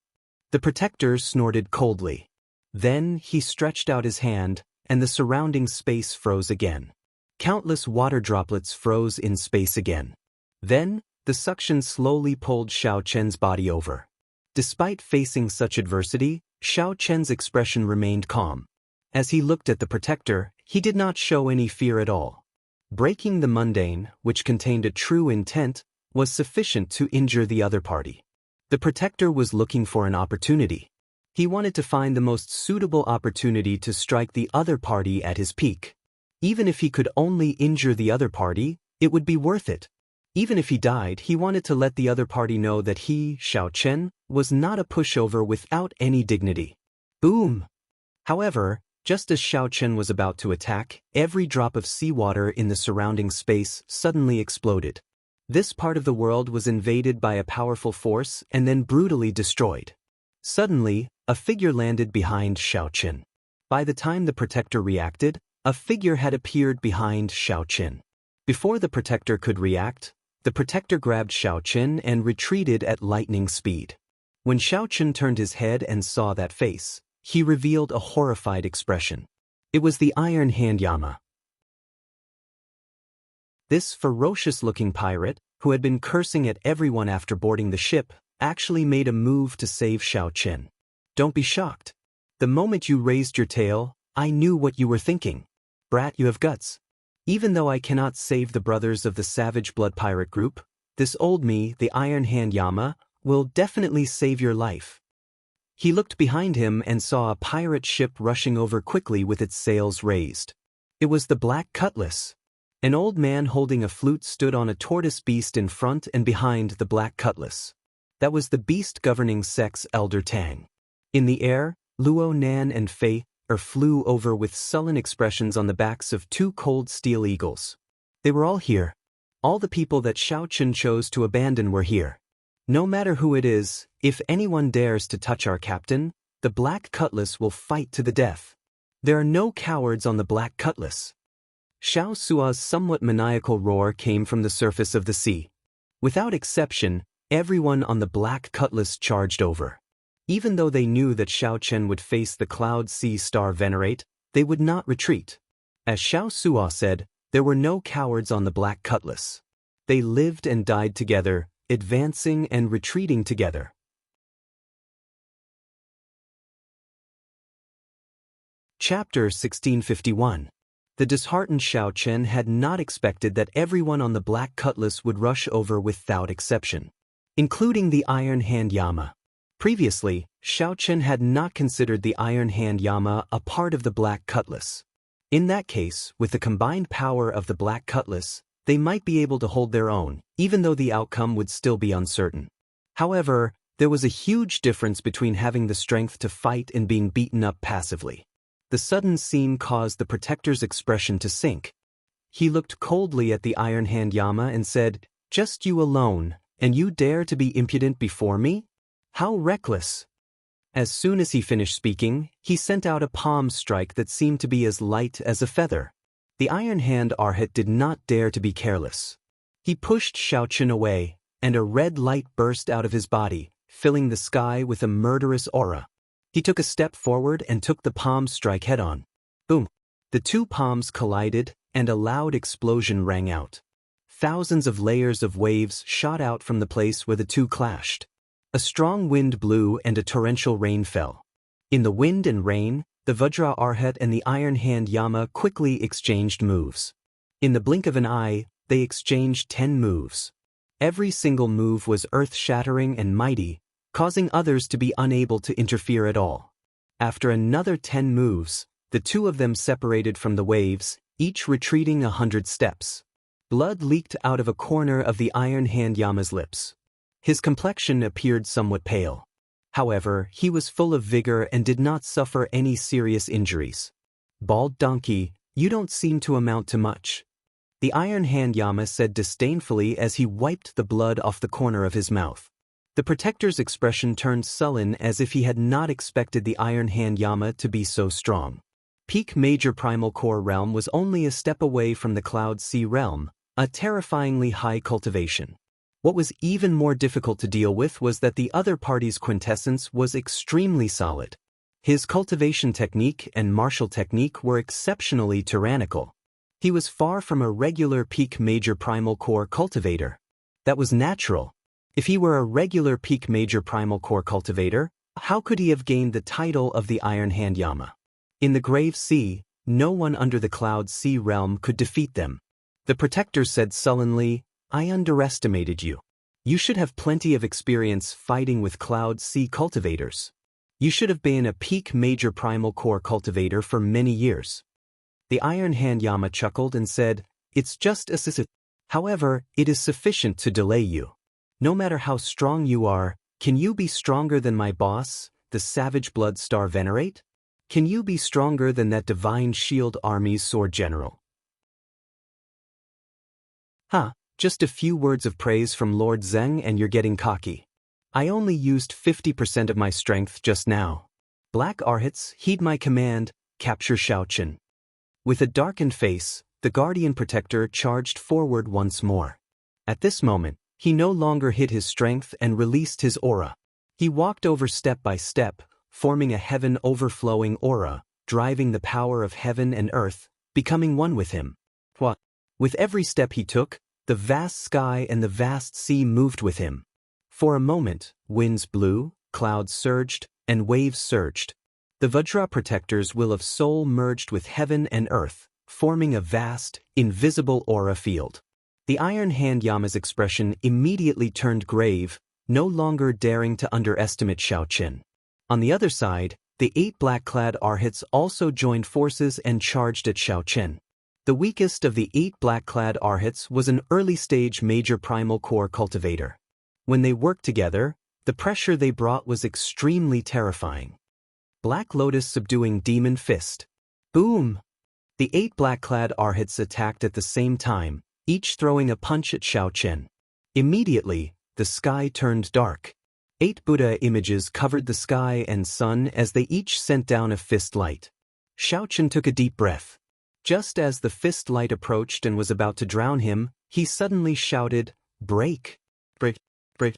The protector snorted coldly. Then he stretched out his hand, and the surrounding space froze again. Countless water droplets froze in space again. Then, the suction slowly pulled Xiao Chen's body over. Despite facing such adversity, Xiao Chen's expression remained calm. As he looked at the protector, he did not show any fear at all. Breaking the mundane, which contained a true intent, was sufficient to injure the other party. The protector was looking for an opportunity. He wanted to find the most suitable opportunity to strike the other party at his peak. Even if he could only injure the other party, it would be worth it. Even if he died, he wanted to let the other party know that he, Xiao Chen, was not a pushover without any dignity. Boom! However, just as Xiao Chen was about to attack, every drop of seawater in the surrounding space suddenly exploded. This part of the world was invaded by a powerful force and then brutally destroyed. Suddenly, a figure landed behind Xiao Chen. By the time the protector reacted, a figure had appeared behind Xiao Chen. Before the protector could react, the protector grabbed Xiao Chen and retreated at lightning speed. When Xiao Chen turned his head and saw that face, he revealed a horrified expression. It was the Iron Hand Yama. This ferocious-looking pirate, who had been cursing at everyone after boarding the ship, actually made a move to save Xiao Chen. Don't be shocked. The moment you raised your tail, I knew what you were thinking. Brat, you have guts. Even though I cannot save the brothers of the Savage Blood Pirate group, this old me, the Iron Hand Yama, will definitely save your life. He looked behind him and saw a pirate ship rushing over quickly with its sails raised. It was the Black Cutlass. An old man holding a flute stood on a tortoise beast in front and behind the Black Cutlass. That was the beast governing Sec's Elder Tang. In the air, Luo Nan and Fei flew over with sullen expressions on the backs of two cold steel eagles. They were all here. All the people that Xiao Chen chose to abandon were here. No matter who it is, if anyone dares to touch our captain, the Black Cutlass will fight to the death. There are no cowards on the Black Cutlass. Xiao Sua's somewhat maniacal roar came from the surface of the sea. Without exception, everyone on the Black Cutlass charged over. Even though they knew that Xiao Chen would face the Cloud Sea Star Venerate, they would not retreat. As Xiao Sua said, there were no cowards on the Black Cutlass. They lived and died together, advancing and retreating together. Chapter 1651. The disheartened Xiao Chen had not expected that everyone on the Black Cutlass would rush over without exception, including the Iron Hand Yama. Previously, Xiao Chen had not considered the Iron Hand Yama a part of the Black Cutlass. In that case, with the combined power of the Black Cutlass, they might be able to hold their own, even though the outcome would still be uncertain. However, there was a huge difference between having the strength to fight and being beaten up passively. The sudden scene caused the protector's expression to sink. He looked coldly at the Iron Hand Yama and said, "Just you alone, and you dare to be impudent before me? How reckless!" As soon as he finished speaking, he sent out a palm strike that seemed to be as light as a feather. The Iron Hand Arhat did not dare to be careless. He pushed Xiao Chen away, and a red light burst out of his body, filling the sky with a murderous aura. He took a step forward and took the palm strike head-on. Boom! The two palms collided, and a loud explosion rang out. thousands of layers of waves shot out from the place where the two clashed. A strong wind blew and a torrential rain fell. In the wind and rain, the Vajra Arhat and the Iron Hand Yama quickly exchanged moves. In the blink of an eye, they exchanged 10 moves. Every single move was earth-shattering and mighty, causing others to be unable to interfere at all. After another 10 moves, the two of them separated from the waves, each retreating 100 steps. Blood leaked out of a corner of the Iron Hand Yama's lips. His complexion appeared somewhat pale. However, he was full of vigor and did not suffer any serious injuries. "Bald donkey, you don't seem to amount to much," the Iron Hand Yama said disdainfully as he wiped the blood off the corner of his mouth. The protector's expression turned sullen as if he had not expected the Iron Hand Yama to be so strong. Peak Major Primal Core Realm was only a step away from the Cloud Sea Realm, a terrifyingly high cultivation. What was even more difficult to deal with was that the other party's quintessence was extremely solid. His cultivation technique and martial technique were exceptionally tyrannical. He was far from a regular Peak Major Primal Core cultivator. That was natural. If he were a regular Peak Major Primal Core cultivator, how could he have gained the title of the Iron Hand Yama? In the Grave Sea, no one under the Cloud Sea Realm could defeat them. The protector said sullenly, "I underestimated you. You should have plenty of experience fighting with Cloud Sea cultivators. You should have been a Peak Major Primal Core cultivator for many years." The Iron Hand Yama chuckled and said, "It's just a However, it is sufficient to delay you. No matter how strong you are, can you be stronger than my boss, the Savage Blood Star Venerate? Can you be stronger than that Divine Shield Army's Sword General?" Just a few words of praise from Lord Zeng and you're getting cocky. I only used 50% of my strength just now. Black Arhats, heed my command, capture Xiaoqin. With a darkened face, the Guardian Protector charged forward once more. At this moment, he no longer hid his strength and released his aura. He walked over step by step, forming a heaven-overflowing aura, driving the power of heaven and earth, becoming one with him. With every step he took, the vast sky and the vast sea moved with him. For a moment, winds blew, clouds surged, and waves surged. The Vajra Protector's will of soul merged with heaven and earth, forming a vast, invisible aura field. The Iron Hand Yama's expression immediately turned grave, no longer daring to underestimate Xiaoqin. On the other side, the 8 black-clad Arhats also joined forces and charged at Xiaoqin. The weakest of the 8 black-clad Arhats was an early-stage Major Primal Core cultivator. When they worked together, the pressure they brought was extremely terrifying. Black Lotus subduing Demon Fist. Boom! The 8 black-clad Arhats attacked at the same time, each throwing a punch at Xiaoqin. Immediately, the sky turned dark. 8 Buddha images covered the sky and sun as they each sent down a fist light. Xiaoqin took a deep breath. Just as the fist light approached and was about to drown him, he suddenly shouted, "Break! Break! Break!"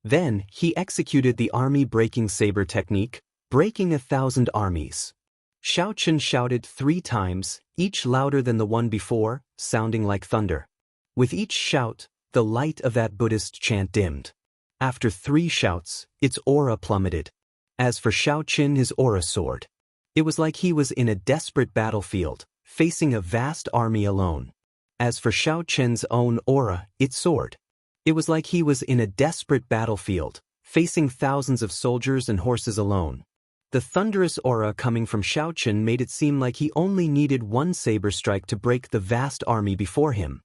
Then, he executed the army-breaking saber technique, breaking 1,000 armies. Xiaoqin shouted 3 times, each louder than the one before, sounding like thunder. With each shout, the light of that Buddhist chant dimmed. After 3 shouts, its aura plummeted. As for Xiaoqin, his aura soared. It was like he was in a desperate battlefield, facing a vast army alone. As for Xiaoqin's own aura, it soared. It was like he was in a desperate battlefield, facing thousands of soldiers and horses alone. The thunderous aura coming from Xiaoqin made it seem like he only needed one saber strike to break the vast army before him.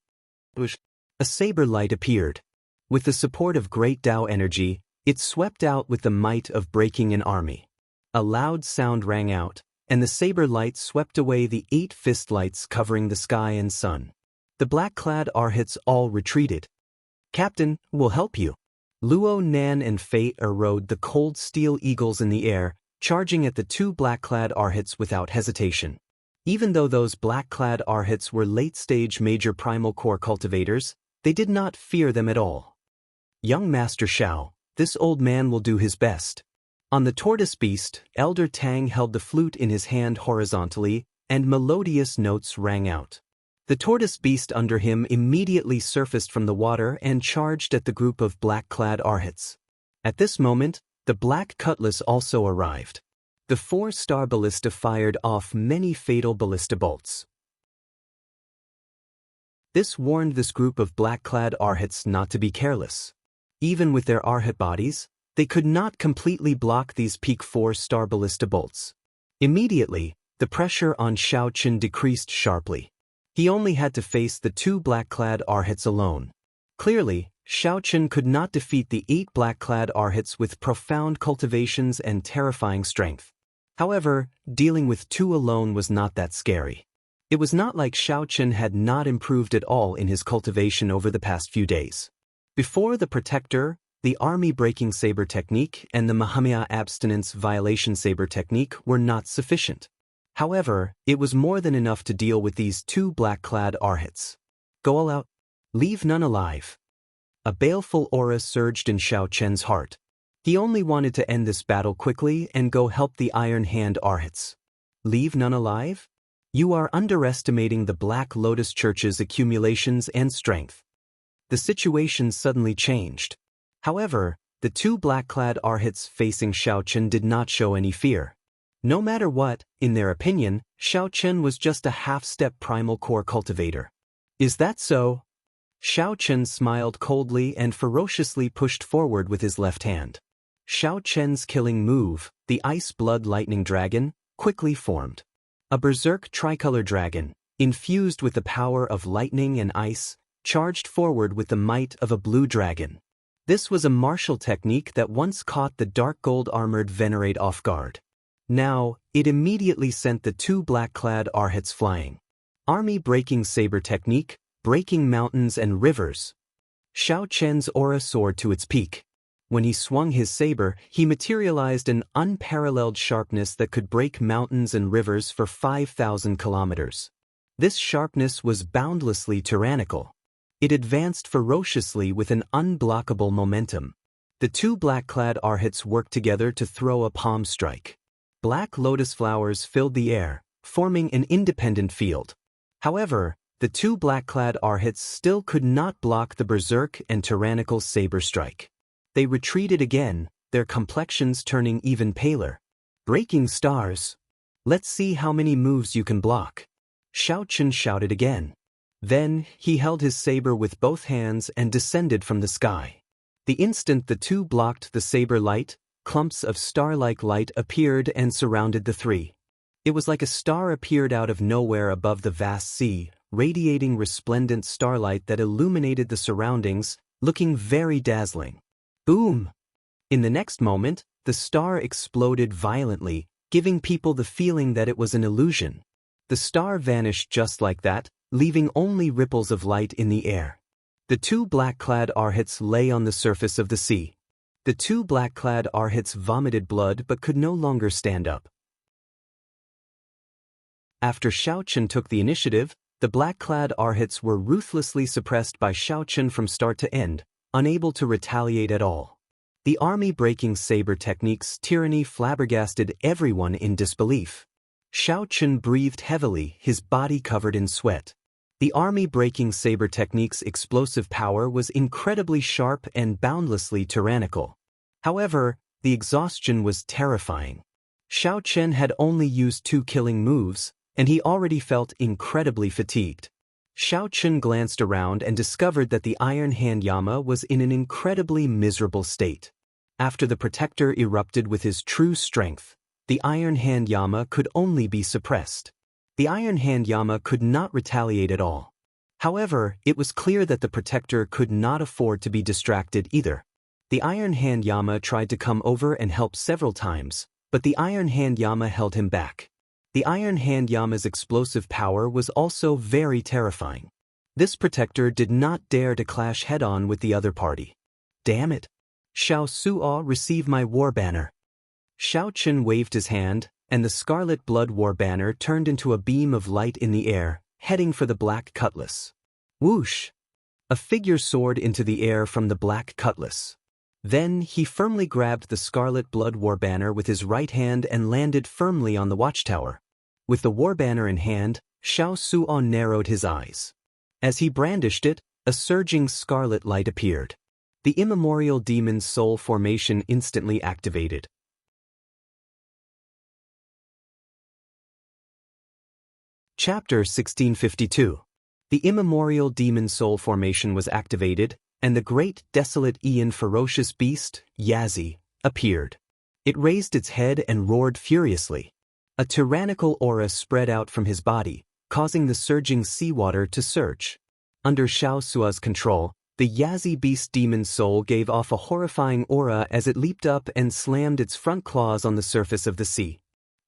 A saber light appeared. With the support of great Tao energy, it swept out with the might of breaking an army. A loud sound rang out, and the saber light swept away the 8 fist lights covering the sky and sun. The black-clad Arhats all retreated. "Captain, we'll help you." Luo Nan and Fei rode the cold steel eagles in the air, charging at the 2 black-clad Arhats without hesitation. Even though those black-clad Arhats were late-stage Major Primal Core cultivators, they did not fear them at all. "Young Master Xiao, this old man will do his best." On the tortoise beast, Elder Tang held the flute in his hand horizontally, and melodious notes rang out. The tortoise beast under him immediately surfaced from the water and charged at the group of black-clad Arhats. At this moment, the black cutlass also arrived. The 4-star ballista fired off many fatal ballista bolts. This warned this group of black-clad Arhats not to be careless. Even with their Arhat bodies, they could not completely block these peak 4-star ballista bolts. Immediately, the pressure on Xiao Chen decreased sharply. He only had to face the 2 black-clad Arhats alone. Clearly, Xiao Chen could not defeat the 8 black-clad Arhats with profound cultivations and terrifying strength. However, dealing with 2 alone was not that scary. It was not like Xiao Chen had not improved at all in his cultivation over the past few days. Before the Protector, the Army Breaking Saber Technique and the Mahamaya Abstinence Violation Saber Technique were not sufficient. However, it was more than enough to deal with these 2 black-clad Arhats. Go all out. Leave none alive. A baleful aura surged in Xiao Chen's heart. He only wanted to end this battle quickly and go help the Iron Hand Arhats. Leave none alive? You are underestimating the Black Lotus Church's accumulations and strength. The situation suddenly changed. However, the 2 black-clad Arhats facing Xiao Chen did not show any fear. No matter what, in their opinion, Xiao Chen was just a half-step primal core cultivator. Is that so? Xiao Chen smiled coldly and ferociously pushed forward with his left hand. Xiao Chen's killing move, the Ice Blood Lightning Dragon, quickly formed. A berserk tricolor dragon, infused with the power of lightning and ice, charged forward with the might of a blue dragon. This was a martial technique that once caught the dark gold-armored Venerate off guard. Now, it immediately sent the 2 black-clad Arhats flying. Army Breaking Saber Technique, breaking mountains and rivers. Xiao Chen's aura soared to its peak. When he swung his saber, he materialized an unparalleled sharpness that could break mountains and rivers for 5,000 kilometers. This sharpness was boundlessly tyrannical. It advanced ferociously with an unblockable momentum. The 2 black-clad Arhats worked together to throw a palm strike. Black lotus flowers filled the air, forming an independent field. However, the 2 black-clad Arhats still could not block the berserk and tyrannical saber strike. They retreated again, their complexions turning even paler. Breaking stars. Let's see how many moves you can block. Xiao Chen shouted again. Then, he held his saber with both hands and descended from the sky. The instant the 2 blocked the saber light, clumps of star-like light appeared and surrounded the 3. It was like a star appeared out of nowhere above the vast sea, radiating resplendent starlight that illuminated the surroundings, looking very dazzling. Boom! In the next moment, the star exploded violently, giving people the feeling that it was an illusion. The star vanished just like that, leaving only ripples of light in the air. The 2 black-clad Arhats lay on the surface of the sea. The 2 black-clad Arhats vomited blood but could no longer stand up. After Xiao Chen took the initiative, the black-clad Arhats were ruthlessly suppressed by Xiao Chen from start to end, unable to retaliate at all. The Army Breaking Saber Technique's tyranny flabbergasted everyone in disbelief. Xiao Chen breathed heavily, his body covered in sweat. The Army Breaking Saber Technique's explosive power was incredibly sharp and boundlessly tyrannical. However, the exhaustion was terrifying. Xiao Chen had only used 2 killing moves, and he already felt incredibly fatigued. Xiao Chen glanced around and discovered that the Iron Hand Yama was in an incredibly miserable state. After the Protector erupted with his true strength, the Iron Hand Yama could only be suppressed. The Iron Hand Yama could not retaliate at all. However, it was clear that the Protector could not afford to be distracted either. The Iron Hand Yama tried to come over and help several times, but the Iron Hand Yama held him back. The Iron Hand Yama's explosive power was also very terrifying. This Protector did not dare to clash head-on with the other party. Damn it! Xiao Suo, receive my war banner. Xiao Chen waved his hand, and the Scarlet Blood War Banner turned into a beam of light in the air, heading for the Black Cutlass. Whoosh! A figure soared into the air from the Black Cutlass. Then he firmly grabbed the Scarlet Blood War Banner with his right hand and landed firmly on the watchtower. With the war banner in hand, Xiao Suo narrowed his eyes. As he brandished it, a surging scarlet light appeared. The immemorial demon's soul formation instantly activated. Chapter 1652. The immemorial demon soul formation was activated, and the great, desolate Aeon ferocious beast, Yazi, appeared. It raised its head and roared furiously. A tyrannical aura spread out from his body, causing the surging seawater to surge. Under Xiao Suo's control, the Yazi beast demon soul gave off a horrifying aura as it leaped up and slammed its front claws on the surface of the sea.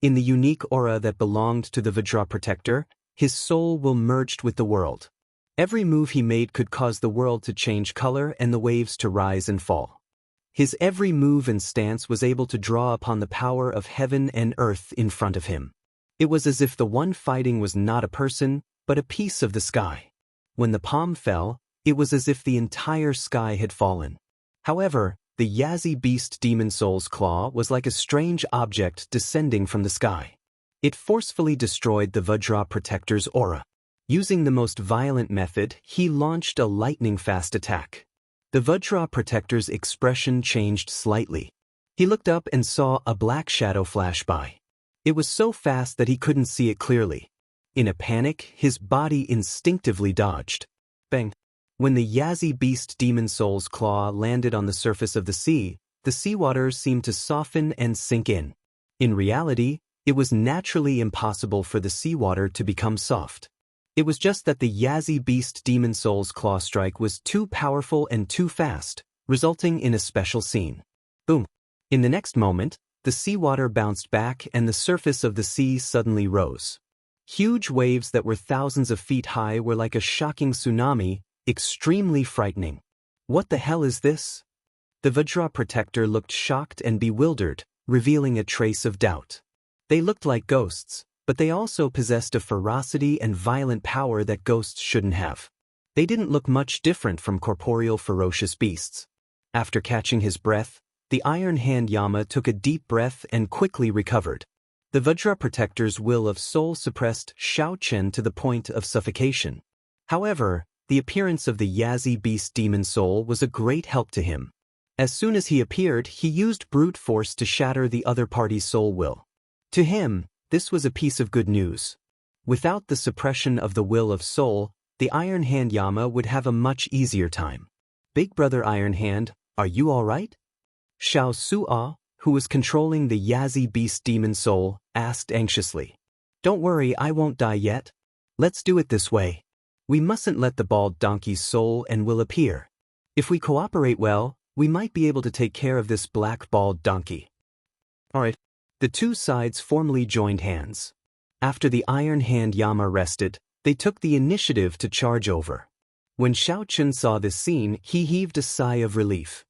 In the unique aura that belonged to the Vajra protector, his soul will merged with the world. Every move he made could cause the world to change color and the waves to rise and fall. His every move and stance was able to draw upon the power of heaven and earth in front of him. It was as if the one fighting was not a person, but a piece of the sky. When the palm fell, it was as if the entire sky had fallen. However, the Yazi beast demon soul's claw was like a strange object descending from the sky. It forcefully destroyed the Vajra protector's aura. Using the most violent method, he launched a lightning-fast attack. The Vajra protector's expression changed slightly. He looked up and saw a black shadow flash by. It was so fast that he couldn't see it clearly. In a panic, his body instinctively dodged. Bang! When the Yazi beast demon soul's claw landed on the surface of the seawater seemed to soften and sink in. In reality, it was naturally impossible for the seawater to become soft. It was just that the Yazi beast demon soul's claw strike was too powerful and too fast, resulting in a special scene. Boom! In the next moment, the seawater bounced back and the surface of the sea suddenly rose. Huge waves that were thousands of feet high were like a shocking tsunami, extremely frightening. What the hell is this? The Vajra protector looked shocked and bewildered, revealing a trace of doubt. They looked like ghosts, but they also possessed a ferocity and violent power that ghosts shouldn't have. They didn't look much different from corporeal ferocious beasts. After catching his breath, the Iron Hand Yama took a deep breath and quickly recovered. The Vajra protector's will of soul suppressed Xiao Chen to the point of suffocation. However, the appearance of the Yazi beast demon soul was a great help to him. As soon as he appeared, he used brute force to shatter the other party's soul will. To him, this was a piece of good news. Without the suppression of the will of soul, the Iron Hand Yama would have a much easier time. Big Brother Iron Hand, are you all right? Xiao Suo, who was controlling the Yazi beast demon soul, asked anxiously. Don't worry, I won't die yet. Let's do it this way. We mustn't let the bald donkey's soul and will appear. If we cooperate well, we might be able to take care of this black bald donkey. Alright. The two sides formally joined hands. After the Iron Hand Yama rested, they took the initiative to charge over. When Xiao Chen saw this scene, he heaved a sigh of relief.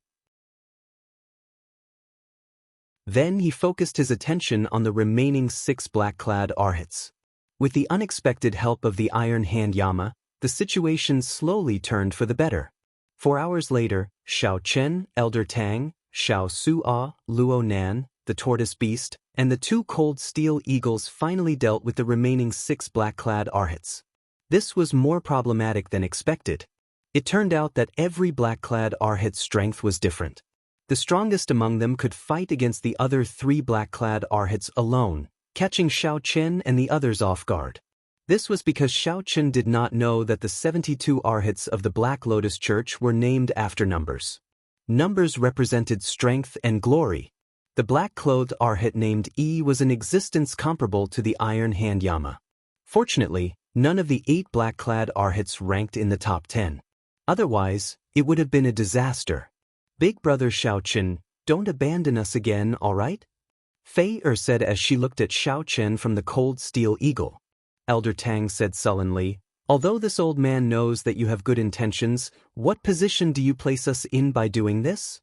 Then he focused his attention on the remaining 6 black-clad Arhats. With the unexpected help of the Iron Hand Yama, the situation slowly turned for the better. 4 hours later, Xiao Chen, Elder Tang, Xiao Suo, Luo Nan, the tortoise beast, and the 2 cold steel eagles finally dealt with the remaining 6 black-clad Arhats. This was more problematic than expected. It turned out that every black-clad Arhat's strength was different. The strongest among them could fight against the other 3 black-clad Arhats alone, catching Xiao Chen and the others off guard. This was because Xiao Chen did not know that the 72 Arhats of the Black Lotus Church were named after numbers. Numbers represented strength and glory. The black-clothed Arhat named E was an existence comparable to the Iron Hand Yama. Fortunately, none of the 8 black-clad Arhats ranked in the top 10. Otherwise, it would have been a disaster. Big Brother Xiao Chen, don't abandon us again, all right? Fei said as she looked at Xiao Chen from the cold steel eagle. Elder Tang said sullenly, although this old man knows that you have good intentions, what position do you place us in by doing this?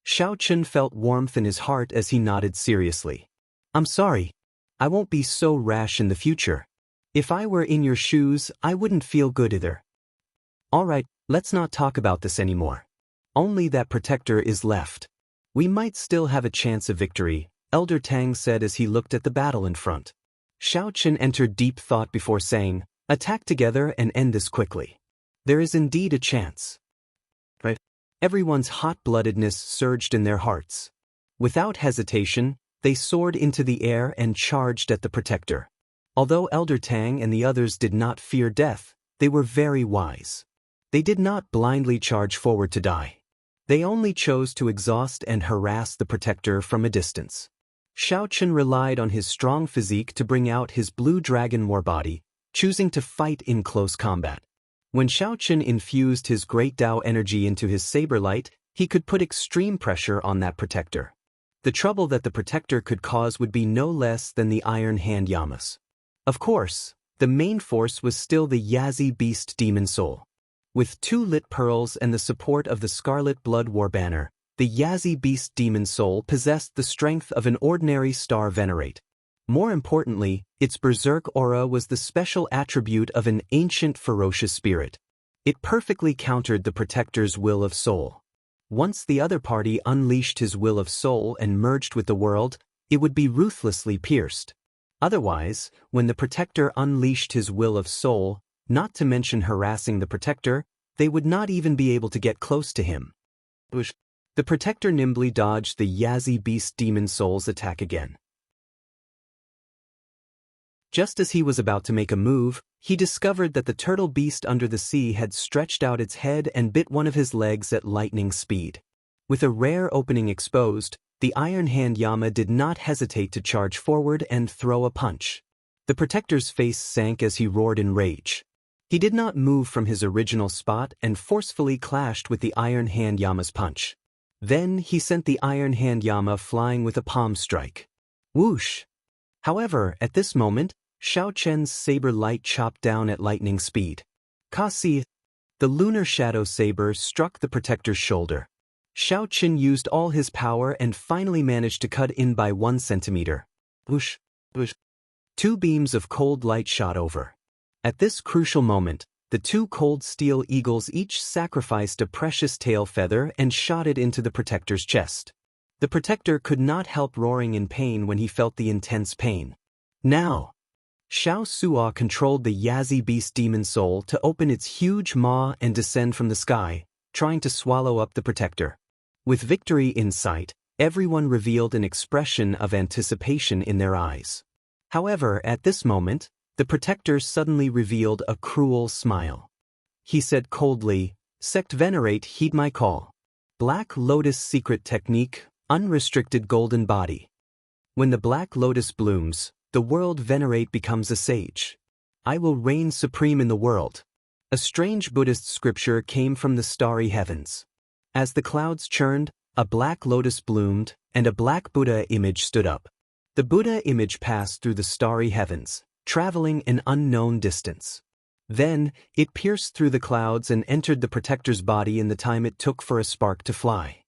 Xiao Chen felt warmth in his heart as he nodded seriously. I'm sorry. I won't be so rash in the future. If I were in your shoes, I wouldn't feel good either. All right, let's not talk about this anymore. Only that protector is left. We might still have a chance of victory, Elder Tang said as he looked at the battle in front. Xiao Chen entered deep thought before saying, "Attack together and end this quickly. There is indeed a chance." Right? Everyone's hot-bloodedness surged in their hearts. Without hesitation, they soared into the air and charged at the protector. Although Elder Tang and the others did not fear death, they were very wise. They did not blindly charge forward to die. They only chose to exhaust and harass the protector from a distance. Xiao Chen relied on his strong physique to bring out his blue dragon war body, choosing to fight in close combat. When Xiao Chen infused his great Tao energy into his saber light, he could put extreme pressure on that protector. The trouble that the protector could cause would be no less than the Iron Hand Yamas. Of course, the main force was still the Yazi Beast Demon Soul. With 2 lit pearls and the support of the Scarlet Blood War Banner, the Yazi Beast Demon Soul possessed the strength of an ordinary star venerate. More importantly, its berserk aura was the special attribute of an ancient ferocious spirit. It perfectly countered the protector's will of soul. Once the other party unleashed his will of soul and merged with the world, it would be ruthlessly pierced. Otherwise, when the protector unleashed his will of soul, not to mention harassing the protector, they would not even be able to get close to him. The protector nimbly dodged the Yazi Beast Demon Soul's attack again. Just as he was about to make a move, he discovered that the turtle beast under the sea had stretched out its head and bit one of his legs at lightning speed. With a rare opening exposed, the Iron Hand Yama did not hesitate to charge forward and throw a punch. The protector's face sank as he roared in rage. He did not move from his original spot and forcefully clashed with the Iron Hand Yama's punch. Then he sent the Iron Hand Yama flying with a palm strike. Whoosh! However, at this moment, Xiao Chen's saber light chopped down at lightning speed. Kasi! The lunar shadow saber struck the protector's shoulder. Xiao Chen used all his power and finally managed to cut in by 1 centimeter. Whoosh! Whoosh! 2 beams of cold light shot over. At this crucial moment, the 2 cold steel eagles each sacrificed a precious tail feather and shot it into the protector's chest. The protector could not help roaring in pain when he felt the intense pain. Now! Xiao Suo controlled the Yazi Beast Demon Soul to open its huge maw and descend from the sky, trying to swallow up the protector. With victory in sight, everyone revealed an expression of anticipation in their eyes. However, at this moment, the protector suddenly revealed a cruel smile. He said coldly, "Sect Venerate, heed my call. Black Lotus Secret Technique, Unrestricted Golden Body. When the Black Lotus blooms, the world Venerate becomes a sage. I will reign supreme in the world." A strange Buddhist scripture came from the starry heavens. As the clouds churned, a black lotus bloomed, and a black Buddha image stood up. The Buddha image passed through the starry heavens, traveling an unknown distance. Then, it pierced through the clouds and entered the protector's body in the time it took for a spark to fly.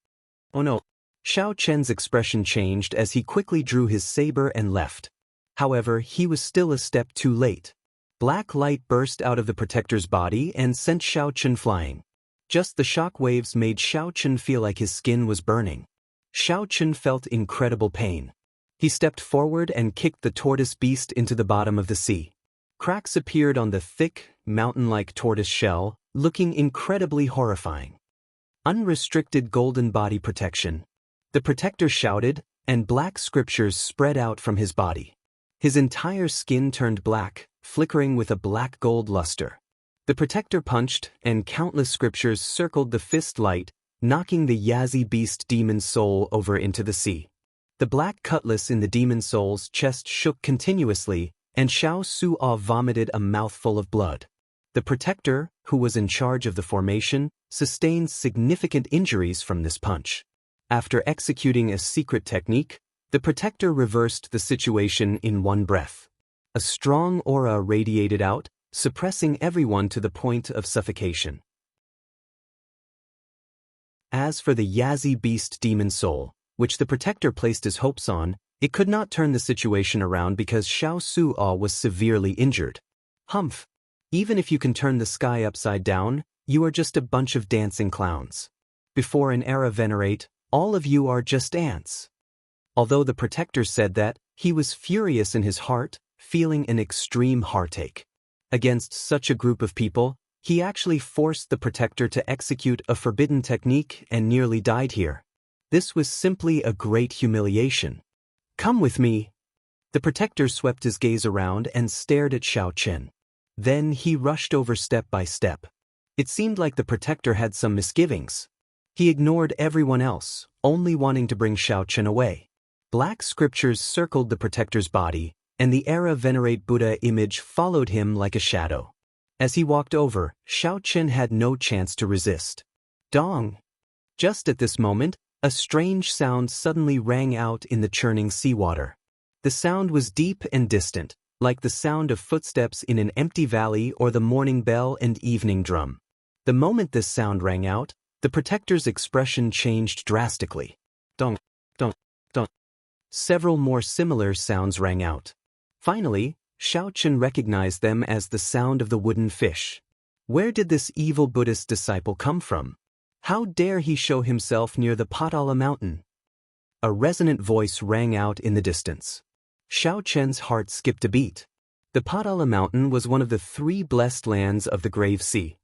Oh no! Xiao Chen's expression changed as he quickly drew his saber and left. However, he was still a step too late. Black light burst out of the protector's body and sent Xiao Chen flying. Just the shock waves made Xiao Chen feel like his skin was burning. Xiao Chen felt incredible pain. He stepped forward and kicked the tortoise beast into the bottom of the sea. Cracks appeared on the thick, mountain-like tortoise shell, looking incredibly horrifying. Unrestricted golden body protection. The protector shouted, and black scriptures spread out from his body. His entire skin turned black, flickering with a black-gold luster. The protector punched, and countless scriptures circled the fist light, knocking the Yazi Beast Demon Soul over into the sea. The black cutlass in the Demon Soul's chest shook continuously, and Xiao Suo vomited a mouthful of blood. The protector, who was in charge of the formation, sustained significant injuries from this punch. After executing a secret technique, the protector reversed the situation in one breath. A strong aura radiated out, suppressing everyone to the point of suffocation. As for the Yazi Beast Demon Soul, which the protector placed his hopes on, it could not turn the situation around because Xiao Suo was severely injured. Humph! Even if you can turn the sky upside down, you are just a bunch of dancing clowns. Before an era Venerate, all of you are just ants. Although the protector said that, he was furious in his heart, feeling an extreme heartache. Against such a group of people, he actually forced the protector to execute a forbidden technique and nearly died here. This was simply a great humiliation. "Come with me." The protector swept his gaze around and stared at Xiao Chen. Then he rushed over step by step. It seemed like the protector had some misgivings. He ignored everyone else, only wanting to bring Xiao Chen away. Black scriptures circled the protector's body, and the Era Venerate Buddha image followed him like a shadow. As he walked over, Xiao Chen had no chance to resist. Dong! Just at this moment, a strange sound suddenly rang out in the churning seawater. The sound was deep and distant, like the sound of footsteps in an empty valley or the morning bell and evening drum. The moment this sound rang out, the protector's expression changed drastically. Dong, dong, dong. Several more similar sounds rang out. Finally, Xiao Chen recognized them as the sound of the wooden fish. Where did this evil Buddhist disciple come from? How dare he show himself near the Padala mountain? A resonant voice rang out in the distance. Xiao Chen's heart skipped a beat. The Padala mountain was one of the 3 blessed lands of the Grave Sea.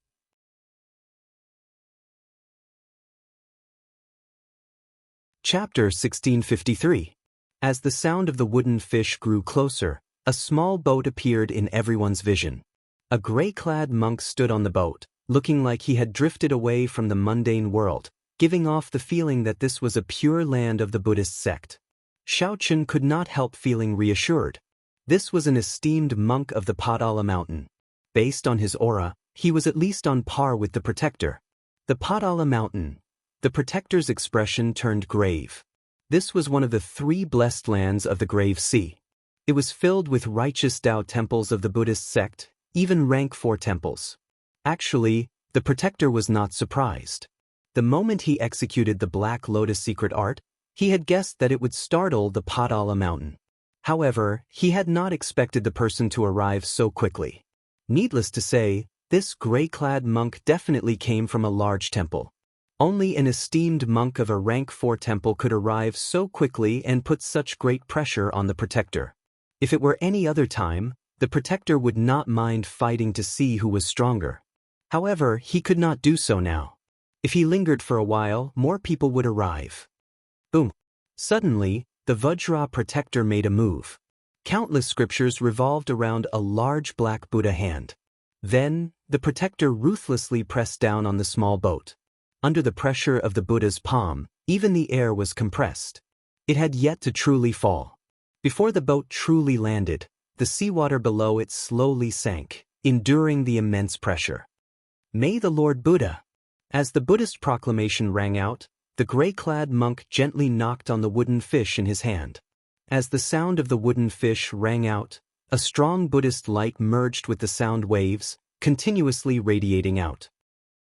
Chapter 1653. As the sound of the wooden fish grew closer, a small boat appeared in everyone's vision. A gray-clad monk stood on the boat, looking like he had drifted away from the mundane world, giving off the feeling that this was a pure land of the Buddhist sect. Xiao Chen could not help feeling reassured. This was an esteemed monk of the Padala mountain. Based on his aura, he was at least on par with the protector. The Padala mountain. The protector's expression turned grave. This was one of the 3 blessed lands of the Grave Sea. It was filled with righteous Tao temples of the Buddhist sect, even rank 4 temples. Actually, the protector was not surprised. The moment he executed the Black Lotus secret art, he had guessed that it would startle the Padala mountain. However, he had not expected the person to arrive so quickly. Needless to say, this gray-clad monk definitely came from a large temple. Only an esteemed monk of a rank 4 temple could arrive so quickly and put such great pressure on the protector. If it were any other time, the protector would not mind fighting to see who was stronger. However, he could not do so now. If he lingered for a while, more people would arrive. Boom! Suddenly, the Vajra protector made a move. Countless scriptures revolved around a large black Buddha hand. Then, the protector ruthlessly pressed down on the small boat. Under the pressure of the Buddha's palm, even the air was compressed. It had yet to truly fall. Before the boat truly landed, the seawater below it slowly sank, enduring the immense pressure. May the Lord Buddha! As the Buddhist proclamation rang out, the gray-clad monk gently knocked on the wooden fish in his hand. As the sound of the wooden fish rang out, a strong Buddhist light merged with the sound waves, continuously radiating out.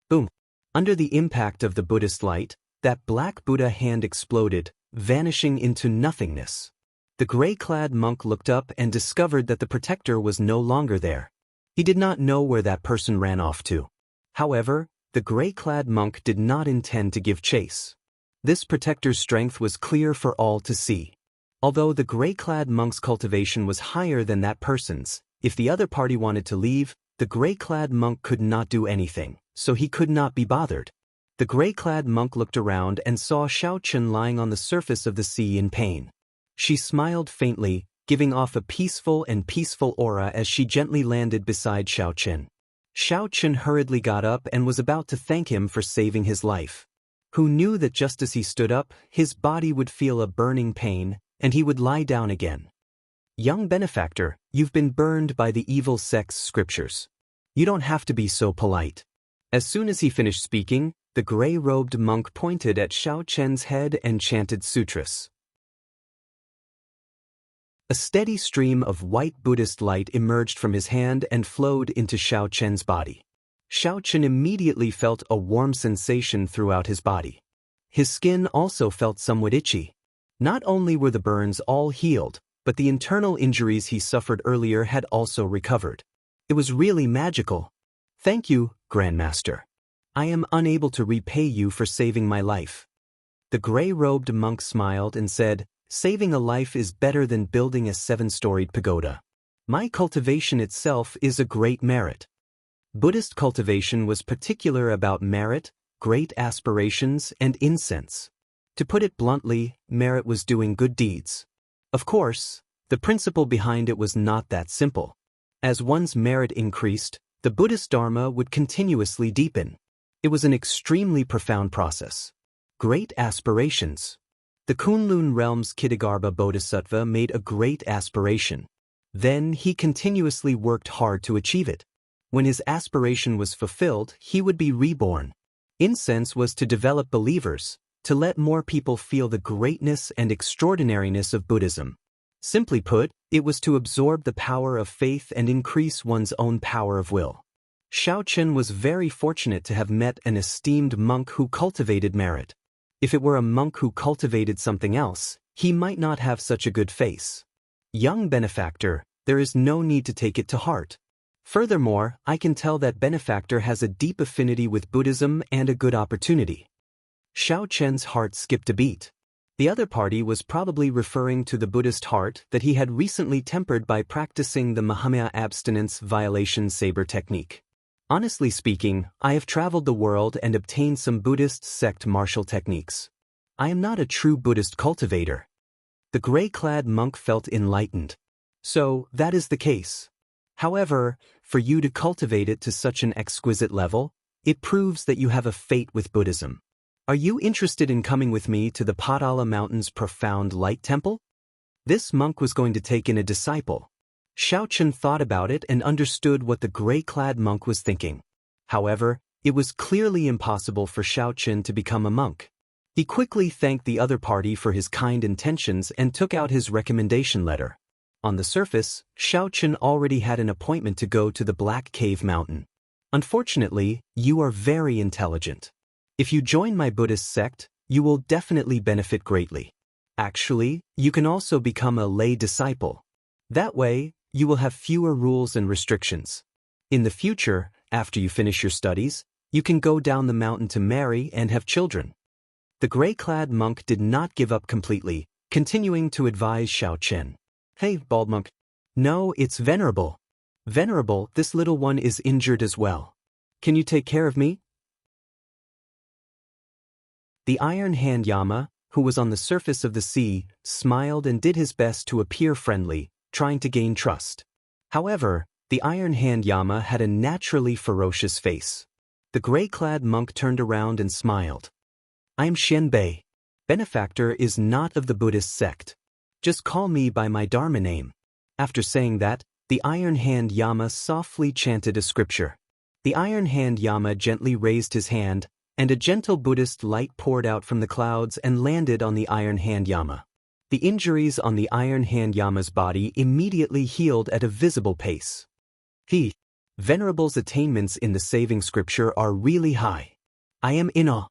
Boom! Under the impact of the Buddhist light, that black Buddha hand exploded, vanishing into nothingness. The gray-clad monk looked up and discovered that the protector was no longer there. He did not know where that person ran off to. However, the gray-clad monk did not intend to give chase. This protector's strength was clear for all to see. Although the gray-clad monk's cultivation was higher than that person's, if the other party wanted to leave, the gray-clad monk could not do anything, so he could not be bothered. The gray-clad monk looked around and saw Xiao Chen lying on the surface of the sea in pain. She smiled faintly, giving off a peaceful aura as she gently landed beside Xiao Chen. Xiao Chen hurriedly got up and was about to thank him for saving his life. Who knew that just as he stood up, his body would feel a burning pain, and he would lie down again. Young benefactor, you've been burned by the evil sect's scriptures. You don't have to be so polite. As soon as he finished speaking, the gray-robed monk pointed at Xiao Chen's head and chanted sutras. A steady stream of white Buddhist light emerged from his hand and flowed into Xiao Chen's body. Xiao Chen immediately felt a warm sensation throughout his body. His skin also felt somewhat itchy. Not only were the burns all healed, but the internal injuries he suffered earlier had also recovered. It was really magical. Thank you, Grandmaster. I am unable to repay you for saving my life. The gray-robed monk smiled and said, saving a life is better than building a 7-storied pagoda. My cultivation itself is a great merit. Buddhist cultivation was particular about merit, great aspirations, and incense. To put it bluntly, merit was doing good deeds. Of course, the principle behind it was not that simple. As one's merit increased, the Buddhist Dharma would continuously deepen. It was an extremely profound process. Great aspirations. The Kunlun realm's Kitagarbha Bodhisattva made a great aspiration. Then he continuously worked hard to achieve it. When his aspiration was fulfilled, he would be reborn. Incense was to develop believers, to let more people feel the greatness and extraordinariness of Buddhism. Simply put, it was to absorb the power of faith and increase one's own power of will. Shaochen was very fortunate to have met an esteemed monk who cultivated merit. If it were a monk who cultivated something else, he might not have such a good face. Young benefactor, there is no need to take it to heart. Furthermore, I can tell that benefactor has a deep affinity with Buddhism and a good opportunity. Xiao Chen's heart skipped a beat. The other party was probably referring to the Buddhist heart that he had recently tempered by practicing the Mahamaya abstinence violation saber technique. Honestly speaking, I have traveled the world and obtained some Buddhist sect martial techniques. I am not a true Buddhist cultivator. The gray-clad monk felt enlightened. So, that is the case. However, for you to cultivate it to such an exquisite level, it proves that you have a fate with Buddhism. Are you interested in coming with me to the Padala Mountain's profound light temple? This monk was going to take in a disciple. Shaochen thought about it and understood what the gray-clad monk was thinking. However, it was clearly impossible for Shaochen to become a monk. He quickly thanked the other party for his kind intentions and took out his recommendation letter. On the surface, Shaochen already had an appointment to go to the Black Cave Mountain. Unfortunately, you are very intelligent. If you join my Buddhist sect, you will definitely benefit greatly. Actually, you can also become a lay disciple. That way, you will have fewer rules and restrictions. In the future, after you finish your studies, you can go down the mountain to marry and have children. The gray-clad monk did not give up completely, continuing to advise Shaochen. Hey, bald monk. No, it's Venerable. Venerable, this little one is injured as well. Can you take care of me? The Iron Hand Yama, who was on the surface of the sea, smiled and did his best to appear friendly, trying to gain trust. However, the Iron Hand Yama had a naturally ferocious face. The gray-clad monk turned around and smiled. I am Xianbei. Benefactor is not of the Buddhist sect. Just call me by my Dharma name. After saying that, the Iron Hand Yama softly chanted a scripture. The Iron Hand Yama gently raised his hand, and a gentle Buddhist light poured out from the clouds and landed on the Iron Hand Yama. The injuries on the Iron Hand Yama's body immediately healed at a visible pace. Venerable's attainments in the saving scripture are really high. I am in awe.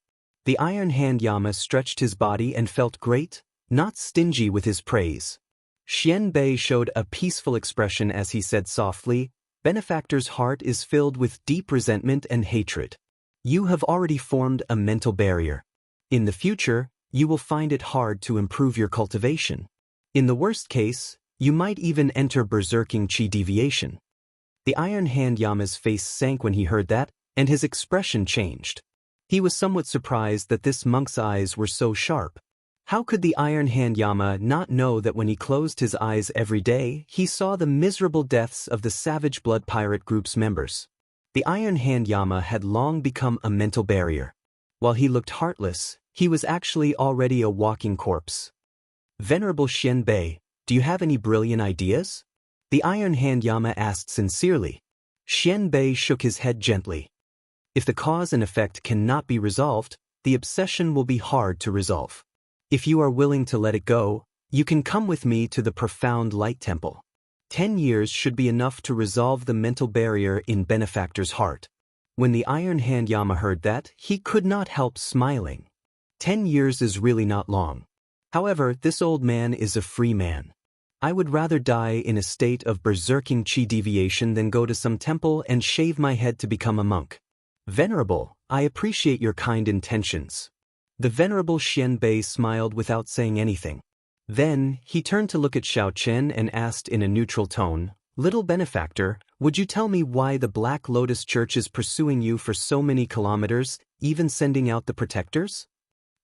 The Iron Hand Yama stretched his body and felt great, not stingy with his praise. Xianbei showed a peaceful expression as he said softly, Benefactor's heart is filled with deep resentment and hatred. You have already formed a mental barrier. In the future, you will find it hard to improve your cultivation. In the worst case, you might even enter berserking chi deviation. The Iron Hand Yama's face sank when he heard that, and his expression changed. He was somewhat surprised that this monk's eyes were so sharp. How could the Iron Hand Yama not know that when he closed his eyes every day, he saw the miserable deaths of the Savage Blood Pirate group's members? The Iron Hand Yama had long become a mental barrier. While he looked heartless, he was actually already a walking corpse. Venerable Xianbei, do you have any brilliant ideas? The Iron Hand Yama asked sincerely. Xianbei shook his head gently. If the cause and effect cannot be resolved, the obsession will be hard to resolve. If you are willing to let it go, you can come with me to the profound light temple. 10 years should be enough to resolve the mental barrier in Benefactor's heart. When the Iron Hand Yama heard that, he could not help smiling. 10 years is really not long. However, this old man is a free man. I would rather die in a state of berserking chi deviation than go to some temple and shave my head to become a monk. Venerable, I appreciate your kind intentions. The Venerable Xianbei smiled without saying anything. Then, he turned to look at Xiao Chen and asked in a neutral tone, Little benefactor, would you tell me why the Black Lotus Church is pursuing you for so many kilometers, even sending out the protectors?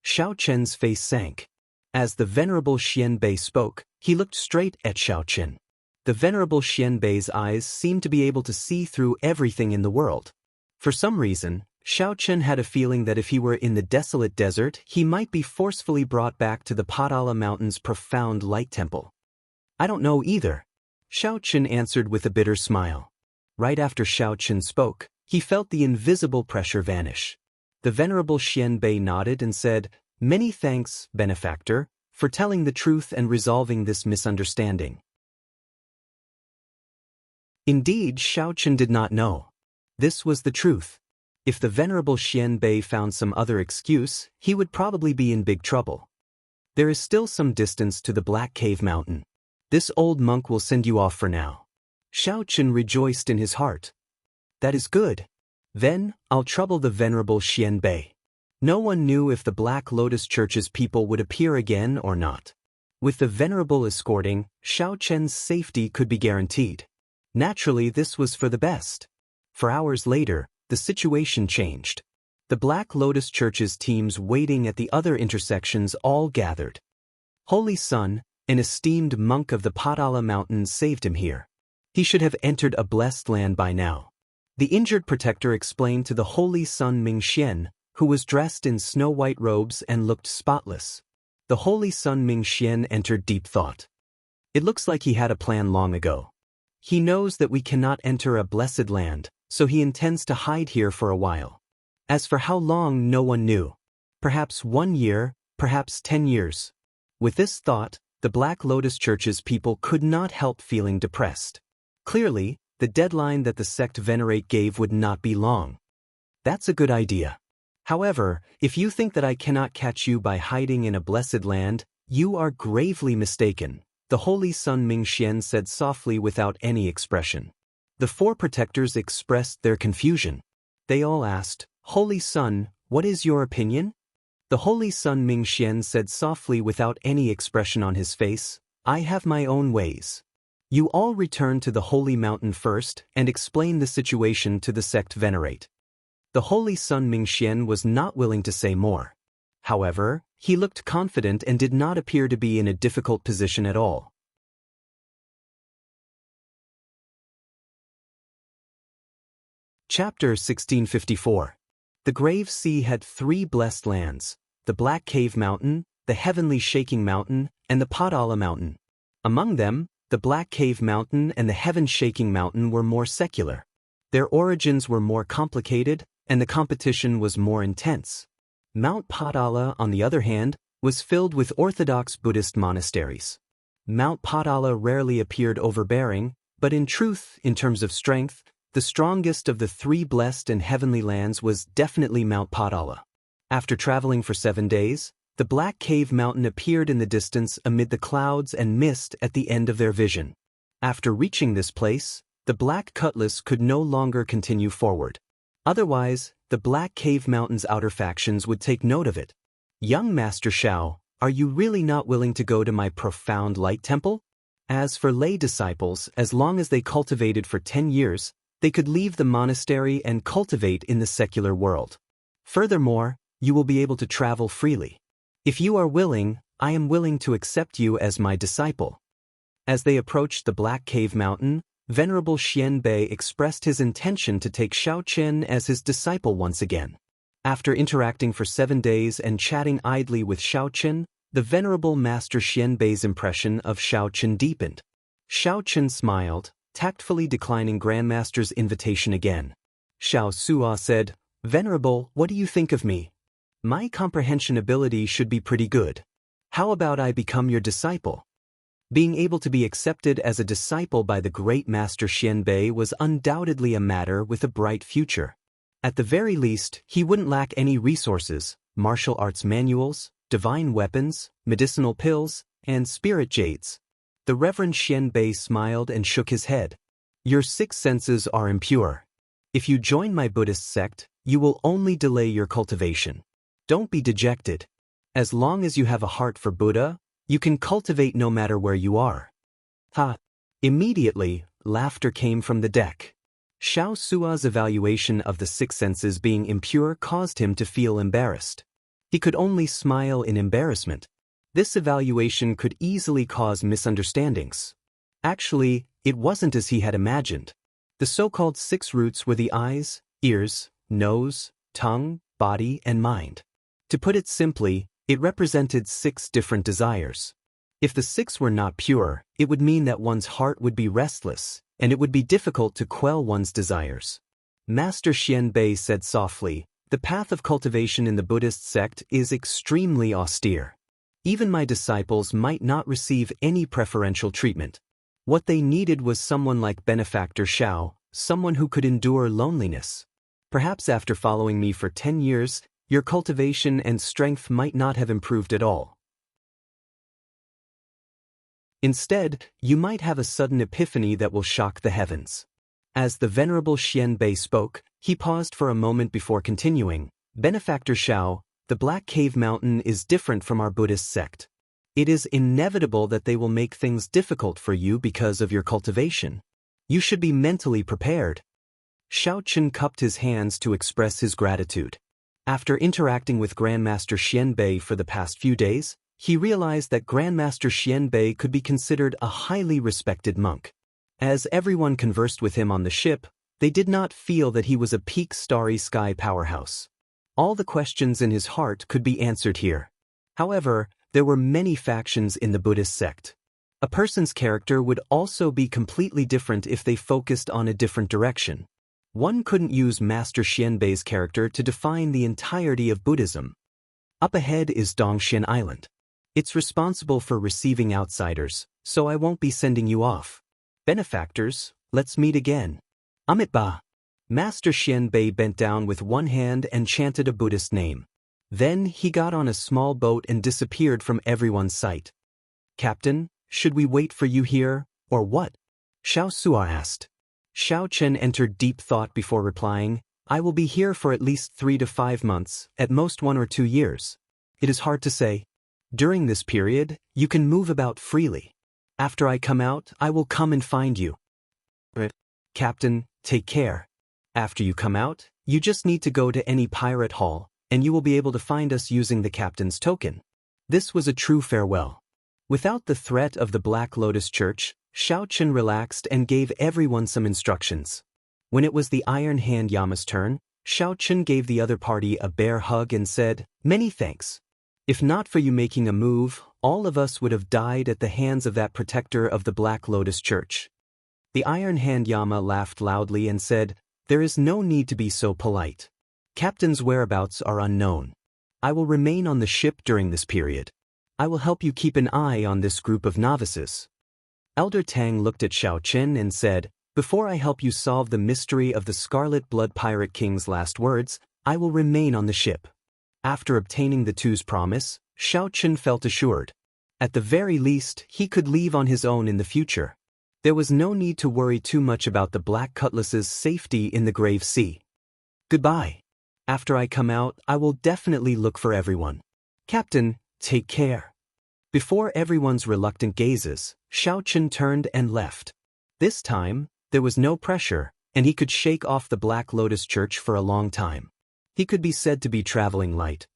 Xiao Chen's face sank. As the Venerable Xianbei spoke, he looked straight at Xiao Chen. The Venerable Xianbei's eyes seemed to be able to see through everything in the world. For some reason, Xiao Chen had a feeling that if he were in the desolate desert, he might be forcefully brought back to the Padala Mountain's profound light temple. I don't know either, Xiao Chen answered with a bitter smile. Right after Xiao Chen spoke, he felt the invisible pressure vanish. The Venerable Xianbei nodded and said, "Many thanks, benefactor, for telling the truth and resolving this misunderstanding." Indeed, Xiao Chen did not know. This was the truth. If the Venerable Xianbei found some other excuse, he would probably be in big trouble. There is still some distance to the Black Cave Mountain. This old monk will send you off for now. Xiao Chen rejoiced in his heart. That is good. Then, I'll trouble the Venerable Xianbei. No one knew if the Black Lotus Church's people would appear again or not. With the Venerable escorting, Xiao Chen's safety could be guaranteed. Naturally, this was for the best. For hours later, the situation changed. The Black Lotus Church's teams waiting at the other intersections all gathered. Holy Son, an esteemed monk of the Padala Mountains, saved him here. He should have entered a blessed land by now. The injured protector explained to the Holy Son Mingxian, who was dressed in snow-white robes and looked spotless. The Holy Son Mingxian entered deep thought. It looks like he had a plan long ago. He knows that we cannot enter a blessed land, so he intends to hide here for a while. As for how long, no one knew. Perhaps 1 year, perhaps 10 years. With this thought, the Black Lotus Church's people could not help feeling depressed. Clearly, the deadline that the sect venerate gave would not be long. That's a good idea. However, if you think that I cannot catch you by hiding in a blessed land, you are gravely mistaken, the Holy Son Mingxian said softly without any expression. The 4 protectors expressed their confusion. They all asked, "Holy Son, what is your opinion?" The Holy Son Mingxian said softly without any expression on his face, "I have my own ways. You all return to the Holy Mountain first and explain the situation to the sect venerate." The Holy Son Mingxian was not willing to say more. However, he looked confident and did not appear to be in a difficult position at all. Chapter 1654. The Grave Sea had 3 blessed lands, the Black Cave Mountain, the Heavenly Shaking Mountain, and the Padala Mountain. Among them, the Black Cave Mountain and the Heaven Shaking Mountain were more secular. Their origins were more complicated, and the competition was more intense. Mount Padala, on the other hand, was filled with orthodox Buddhist monasteries. Mount Padala rarely appeared overbearing, but in truth, in terms of strength, the strongest of the 3 blessed and heavenly lands was definitely Mount Padala. After traveling for 7 days, the Black Cave Mountain appeared in the distance amid the clouds and mist at the end of their vision. After reaching this place, the Black Cutlass could no longer continue forward. Otherwise, the Black Cave Mountain's outer factions would take note of it. "Young Master Xiao, are you really not willing to go to my profound light temple?" As for lay disciples, as long as they cultivated for 10 years, they could leave the monastery and cultivate in the secular world. Furthermore, you will be able to travel freely. If you are willing, I am willing to accept you as my disciple. As they approached the Black Cave Mountain, Venerable Xianbei expressed his intention to take Xiao Chen as his disciple once again. After interacting for 7 days and chatting idly with Xiao Chen, the Venerable Master Xianbei's impression of Xiao Chen deepened. Xiao Chen smiled, tactfully declining Grandmaster's invitation again. Xiao Sua said, "Venerable, what do you think of me? My comprehension ability should be pretty good. How about I become your disciple?" Being able to be accepted as a disciple by the great Master Xianbei was undoubtedly a matter with a bright future. At the very least, he wouldn't lack any resources, martial arts manuals, divine weapons, medicinal pills, and spirit jades. The Reverend Xianbei smiled and shook his head. "Your 6 senses are impure. If you join my Buddhist sect, you will only delay your cultivation. Don't be dejected. As long as you have a heart for Buddha, you can cultivate no matter where you are." Ha! Immediately, laughter came from the deck. Xiao Sua's evaluation of the six senses being impure caused him to feel embarrassed. He could only smile in embarrassment. This evaluation could easily cause misunderstandings. Actually, it wasn't as he had imagined. The so-called six roots were the eyes, ears, nose, tongue, body, and mind. To put it simply, it represented 6 different desires. If the 6 were not pure, it would mean that one's heart would be restless, and it would be difficult to quell one's desires. Master Xianbei said softly, "The path of cultivation in the Buddhist sect is extremely austere. Even my disciples might not receive any preferential treatment. What they needed was someone like Benefactor Xiao, someone who could endure loneliness. Perhaps after following me for 10 years, your cultivation and strength might not have improved at all. Instead, you might have a sudden epiphany that will shock the heavens." As the Venerable Xianbei spoke, he paused for a moment before continuing, "Benefactor Xiao, the Black Cave Mountain is different from our Buddhist sect. It is inevitable that they will make things difficult for you because of your cultivation. You should be mentally prepared." Xiao Chen cupped his hands to express his gratitude. After interacting with Grandmaster Xianbei for the past few days, he realized that Grandmaster Xianbei could be considered a highly respected monk. As everyone conversed with him on the ship, they did not feel that he was a peak starry sky powerhouse. All the questions in his heart could be answered here. However, there were many factions in the Buddhist sect. A person's character would also be completely different if they focused on a different direction. One couldn't use Master Xianbei's character to define the entirety of Buddhism. Up ahead is Dongxian Island. It's responsible for receiving outsiders, so I won't be sending you off. Benefactors, let's meet again. Amitabha. Master Xianbei bent down with one hand and chanted a Buddhist name. Then he got on a small boat and disappeared from everyone's sight. "Captain, should we wait for you here, or what?" Xiao Sua asked. Xiao Chen entered deep thought before replying, "I will be here for at least 3 to 5 months, at most 1 or 2 years. It is hard to say. During this period, you can move about freely. After I come out, I will come and find you. Captain, take care. After you come out, you just need to go to any pirate hall, and you will be able to find us using the captain's token." This was a true farewell. Without the threat of the Black Lotus Church, Xiao Chen relaxed and gave everyone some instructions. When it was the Iron Hand Yama's turn, Xiao Chen gave the other party a bear hug and said, "Many thanks. If not for you making a move, all of us would have died at the hands of that protector of the Black Lotus Church." The Iron Hand Yama laughed loudly and said, "There is no need to be so polite. Captain's whereabouts are unknown. I will remain on the ship during this period. I will help you keep an eye on this group of novices." Elder Tang looked at Xiao Chen and said, "Before I help you solve the mystery of the Scarlet Blood Pirate King's last words, I will remain on the ship." After obtaining the two's promise, Xiao Chen felt assured. At the very least, he could leave on his own in the future. There was no need to worry too much about the Black Cutlass's safety in the Grave Sea. "Goodbye. After I come out, I will definitely look for everyone. Captain, take care." Before everyone's reluctant gazes, Xiao Chen turned and left. This time, there was no pressure, and he could shake off the Black Lotus Church for a long time. He could be said to be traveling light.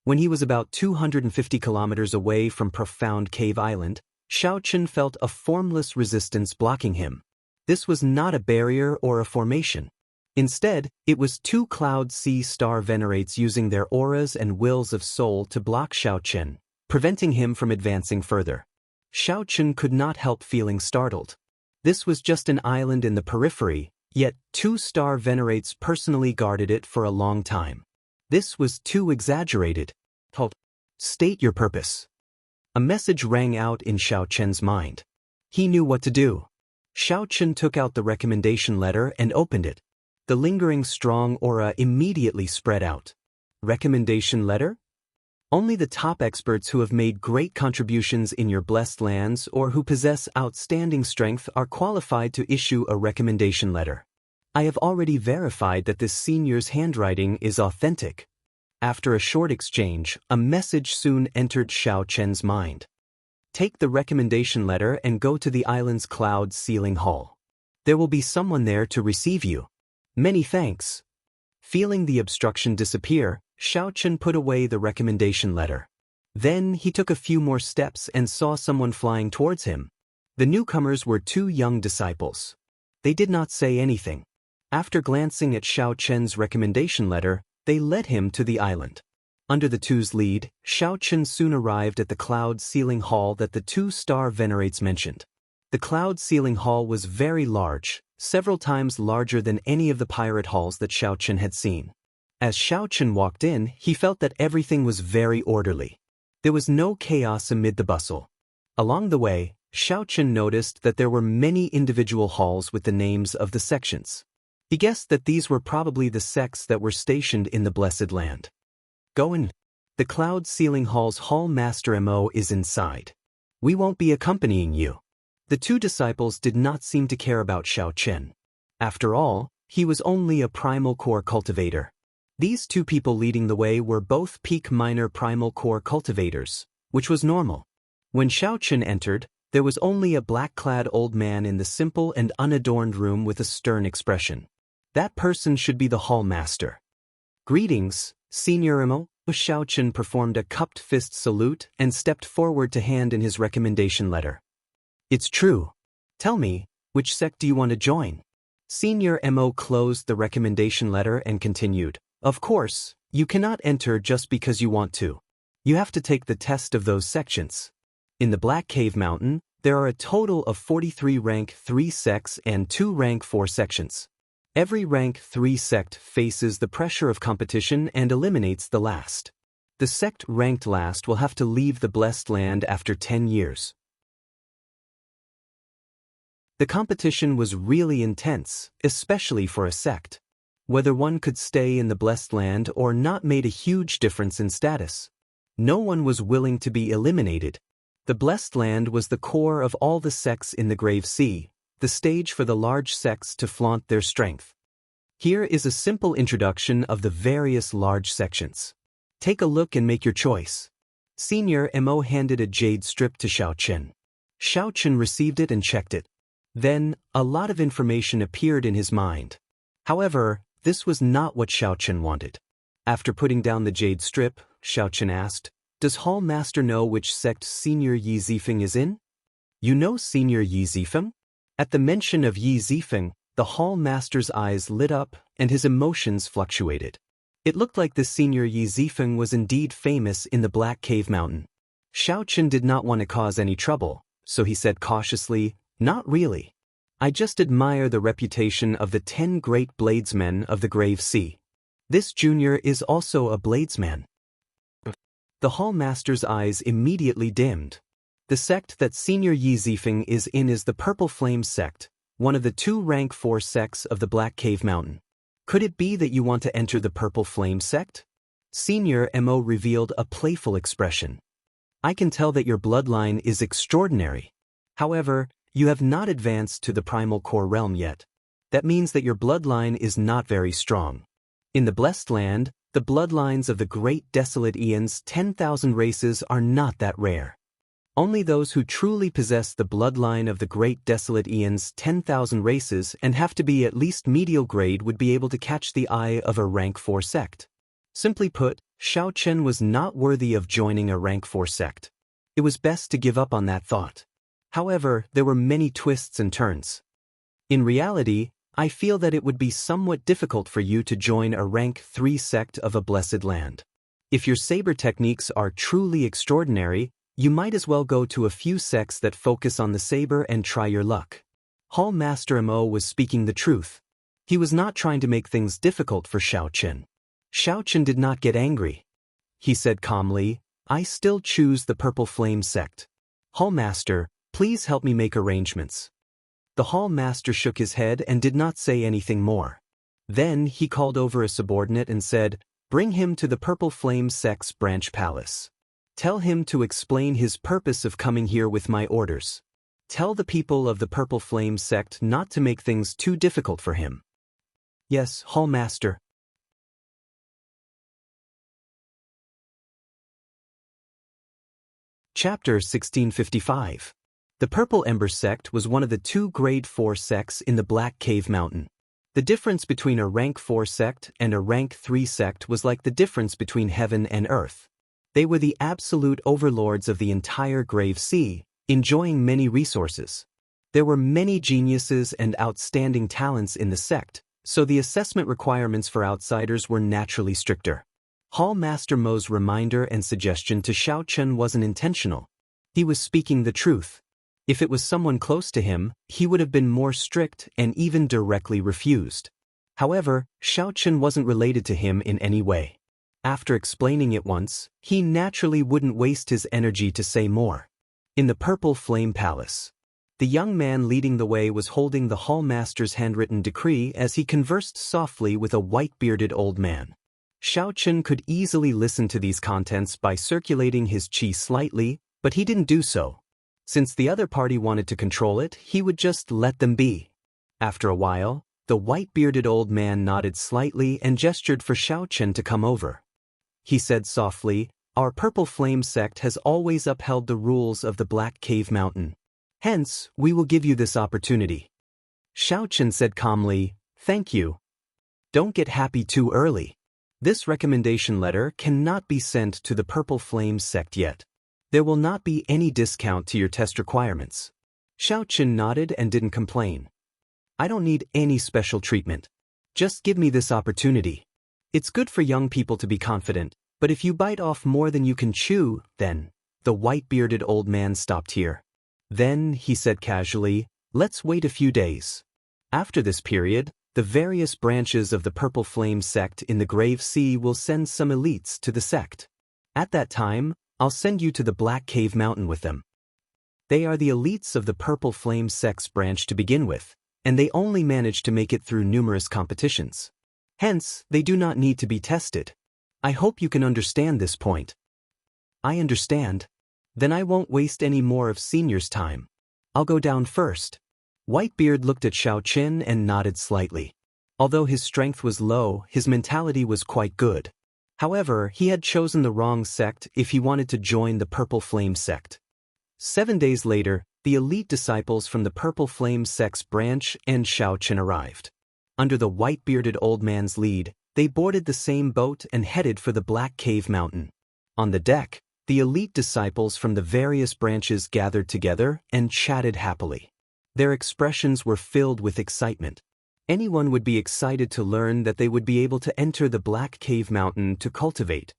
When he was about 250 kilometers away from Profound Cave Island, Xiao Chen felt a formless resistance blocking him. This was not a barrier or a formation. Instead, it was 2 Cloud Sea Star Venerates using their auras and wills of soul to block Xiao Chen, preventing him from advancing further. Xiao Chen could not help feeling startled. This was just an island in the periphery, yet 2 Star Venerates personally guarded it for a long time. This was too exaggerated. Halt. State your purpose. A message rang out in Xiao Chen's mind. He knew what to do. Xiao Chen took out the recommendation letter and opened it. The lingering strong aura immediately spread out. Recommendation letter? Only the top experts who have made great contributions in your blessed lands or who possess outstanding strength are qualified to issue a recommendation letter. I have already verified that this senior's handwriting is authentic. After a short exchange, a message soon entered Xiao Chen's mind. Take the recommendation letter and go to the island's cloud ceiling hall. There will be someone there to receive you. Many thanks. Feeling the obstruction disappear, Xiaochen put away the recommendation letter. Then he took a few more steps and saw someone flying towards him. The newcomers were two young disciples. They did not say anything. After glancing at Xiaochen's recommendation letter, they led him to the island. Under the two's lead, Xiaochen soon arrived at the cloud ceiling hall that the two-star venerates mentioned. The cloud ceiling hall was very large, several times larger than any of the pirate halls that Xiaochen had seen. As Xiaochen walked in, he felt that everything was very orderly. There was no chaos amid the bustle. Along the way, Xiaochen noticed that there were many individual halls with the names of the sections. He guessed that these were probably the sects that were stationed in the Blessed Land. Go in. The cloud ceiling hall's hall master Mo is inside. We won't be accompanying you. The two disciples did not seem to care about Xiaochen. After all, he was only a primal core cultivator. These two people leading the way were both peak minor primal core cultivators, which was normal. When Xiaochen entered, there was only a black-clad old man in the simple and unadorned room with a stern expression. That person should be the hall master. Greetings, Senior Mo. Xiaochen performed a cupped fist salute and stepped forward to hand in his recommendation letter. It's true. Tell me, which sect do you want to join? Senior Mo closed the recommendation letter and continued. Of course, you cannot enter just because you want to. You have to take the test of those sections. In the Black Cave Mountain, there are a total of 43 rank 3 sects and 2 rank 4 sections. Every rank 3 sect faces the pressure of competition and eliminates the last. The sect ranked last will have to leave the Blessed Land after 10 years. The competition was really intense, especially for a sect. Whether one could stay in the Blessed Land or not made a huge difference in status. No one was willing to be eliminated. The Blessed Land was the core of all the sects in the Grave Sea, the stage for the large sects to flaunt their strength. Here is a simple introduction of the various large sections. Take a look and make your choice. Senior Mo handed a jade strip to Xiaochen. Xiaochen received it and checked it. Then, a lot of information appeared in his mind. However, this was not what Xiaochen wanted. After putting down the jade strip, Xiaochen asked, Does Hall Master know which sect Senior Yi Zifeng is in? You know Senior Yi Zifeng? At the mention of Yi Zifeng, the Hall Master's eyes lit up and his emotions fluctuated. It looked like the Senior Yi Zifeng was indeed famous in the Black Cave Mountain. Xiaochen did not want to cause any trouble, so he said cautiously, Not really. I just admire the reputation of the 10 great bladesmen of the Grave Sea. This junior is also a bladesman. The Hall Master's eyes immediately dimmed. The sect that Senior Yi Zifeng is in is the Purple Flame sect, one of the 2 rank 4 sects of the Black Cave Mountain. Could it be that you want to enter the Purple Flame sect? Senior Mo revealed a playful expression. I can tell that your bloodline is extraordinary. However, you have not advanced to the primal core realm yet. That means that your bloodline is not very strong. In the Blessed Land, the bloodlines of the Great Desolate Eon's 10,000 races are not that rare. Only those who truly possess the bloodline of the Great Desolate Eon's 10,000 races and have to be at least medial grade would be able to catch the eye of a rank 4 sect. Simply put, Xiaochen was not worthy of joining a rank 4 sect. It was best to give up on that thought. However, there were many twists and turns. In reality, I feel that it would be somewhat difficult for you to join a rank 3 sect of a Blessed Land. If your saber techniques are truly extraordinary, you might as well go to a few sects that focus on the saber and try your luck. Hall Master Mo was speaking the truth. He was not trying to make things difficult for Xiaochen. Xiaochen did not get angry. He said calmly, I still choose the Purple Flame sect. Hall Master, please help me make arrangements. The Hall Master shook his head and did not say anything more. Then he called over a subordinate and said, Bring him to the Purple Flame sect's branch palace. Tell him to explain his purpose of coming here with my orders. Tell the people of the Purple Flame sect not to make things too difficult for him. Yes, Hall Master. Chapter 1655. The Purple Ember sect was one of the two Grade 4 sects in the Black Cave Mountain. The difference between a Rank 4 sect and a Rank 3 sect was like the difference between heaven and earth. They were the absolute overlords of the entire Grave Sea, enjoying many resources. There were many geniuses and outstanding talents in the sect, so the assessment requirements for outsiders were naturally stricter. Hall Master Mo's reminder and suggestion to Xiao Chen wasn't intentional. He was speaking the truth. If it was someone close to him, he would have been more strict and even directly refused. However, Xiao Chen wasn't related to him in any way. After explaining it once, he naturally wouldn't waste his energy to say more. In the Purple Flame Palace, the young man leading the way was holding the Hall Master's handwritten decree as he conversed softly with a white-bearded old man. Xiao Chen could easily listen to these contents by circulating his qi slightly, but he didn't do so. Since the other party wanted to control it, he would just let them be. After a while, the white-bearded old man nodded slightly and gestured for Xiao Chen to come over. He said softly, "Our Purple Flame sect has always upheld the rules of the Black Cave Mountain. Hence, we will give you this opportunity." Xiao Chen said calmly, "Thank you. Don't get happy too early. This recommendation letter cannot be sent to the Purple Flame sect yet. There will not be any discount to your test requirements." Xiao Chen nodded and didn't complain. "I don't need any special treatment. Just give me this opportunity. It's good for young people to be confident, but if you bite off more than you can chew, then..." The white-bearded old man stopped here. "Then," he said casually, "let's wait a few days. After this period, the various branches of the Purple Flame sect in the Grave Sea will send some elites to the sect. At that time, I'll send you to the Black Cave Mountain with them. They are the elites of the Purple Flame sect's branch to begin with, and they only manage to make it through numerous competitions. Hence, they do not need to be tested. I hope you can understand this point." "I understand. Then I won't waste any more of Senior's time. I'll go down first." Whitebeard looked at Xiao Chen and nodded slightly. Although his strength was low, his mentality was quite good. However, he had chosen the wrong sect if he wanted to join the Purple Flame sect. 7 days later, the elite disciples from the Purple Flame sect's branch and Xiao Chen arrived. Under the white-bearded old man's lead, they boarded the same boat and headed for the Black Cave Mountain. On the deck, the elite disciples from the various branches gathered together and chatted happily. Their expressions were filled with excitement. Anyone would be excited to learn that they would be able to enter the Black Cave Mountain to cultivate.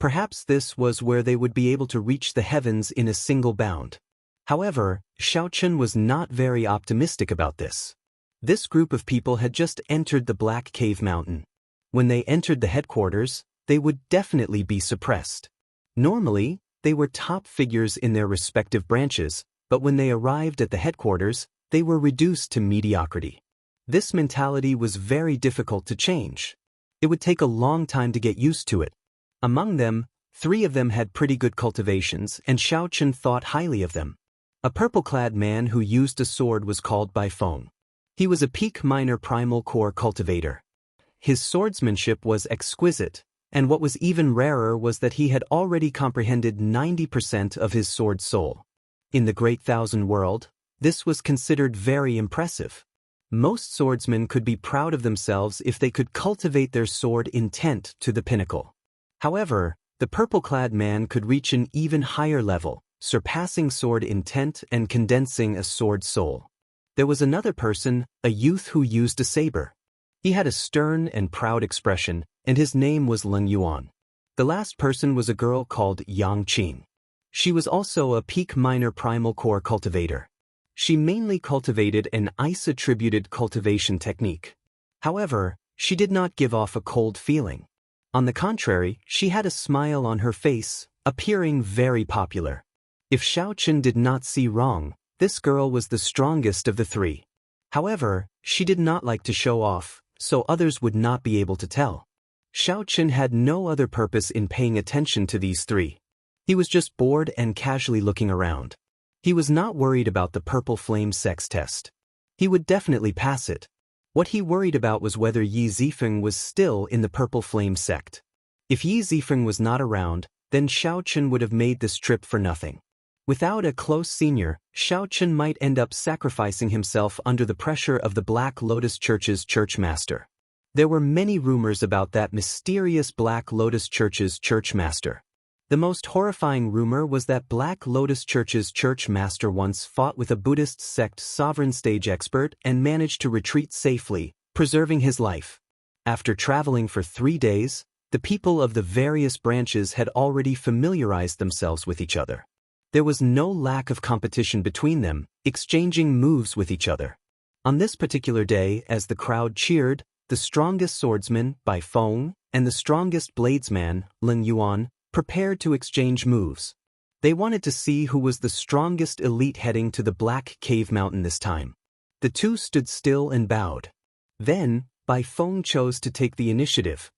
Perhaps this was where they would be able to reach the heavens in a single bound. However, Xiao Chen was not very optimistic about this. This group of people had just entered the Black Cave Mountain. When they entered the headquarters, they would definitely be suppressed. Normally, they were top figures in their respective branches, but when they arrived at the headquarters, they were reduced to mediocrity. This mentality was very difficult to change. It would take a long time to get used to it. Among them, 3 of them had pretty good cultivations, and Xiao Chen thought highly of them. A purple-clad man who used a sword was called by phone. He was a peak minor primal core cultivator. His swordsmanship was exquisite, and what was even rarer was that he had already comprehended 90% of his sword soul. In the Great Thousand World, this was considered very impressive. Most swordsmen could be proud of themselves if they could cultivate their sword intent to the pinnacle. However, the purple-clad man could reach an even higher level, surpassing sword intent and condensing a sword soul. There was another person, a youth who used a saber. He had a stern and proud expression, and his name was Leng Yuan. The last person was a girl called Yang Qing. She was also a peak minor primal core cultivator. She mainly cultivated an ice-attributed cultivation technique. However, she did not give off a cold feeling. On the contrary, she had a smile on her face, appearing very popular. If Xiao Chen did not see wrong, this girl was the strongest of the 3. However, she did not like to show off, so others would not be able to tell. Xiao Chen had no other purpose in paying attention to these 3. He was just bored and casually looking around. He was not worried about the Purple Flame sex test. He would definitely pass it. What he worried about was whether Yi Zifeng was still in the Purple Flame sect. If Yi Zifeng was not around, then Xiao Chen would have made this trip for nothing. Without a close senior, Xiao Chen might end up sacrificing himself under the pressure of the Black Lotus Church's church master. There were many rumors about that mysterious Black Lotus Church's church master. The most horrifying rumor was that Black Lotus Church's church master once fought with a Buddhist sect sovereign stage expert and managed to retreat safely, preserving his life. After traveling for 3 days, the people of the various branches had already familiarized themselves with each other. There was no lack of competition between them, exchanging moves with each other. On this particular day, as the crowd cheered, the strongest swordsman, Bai Feng, and the strongest bladesman, Lin Yuan, prepared to exchange moves. They wanted to see who was the strongest elite heading to the Black Cave Mountain this time. The two stood still and bowed. Then, Bai Feng chose to take the initiative.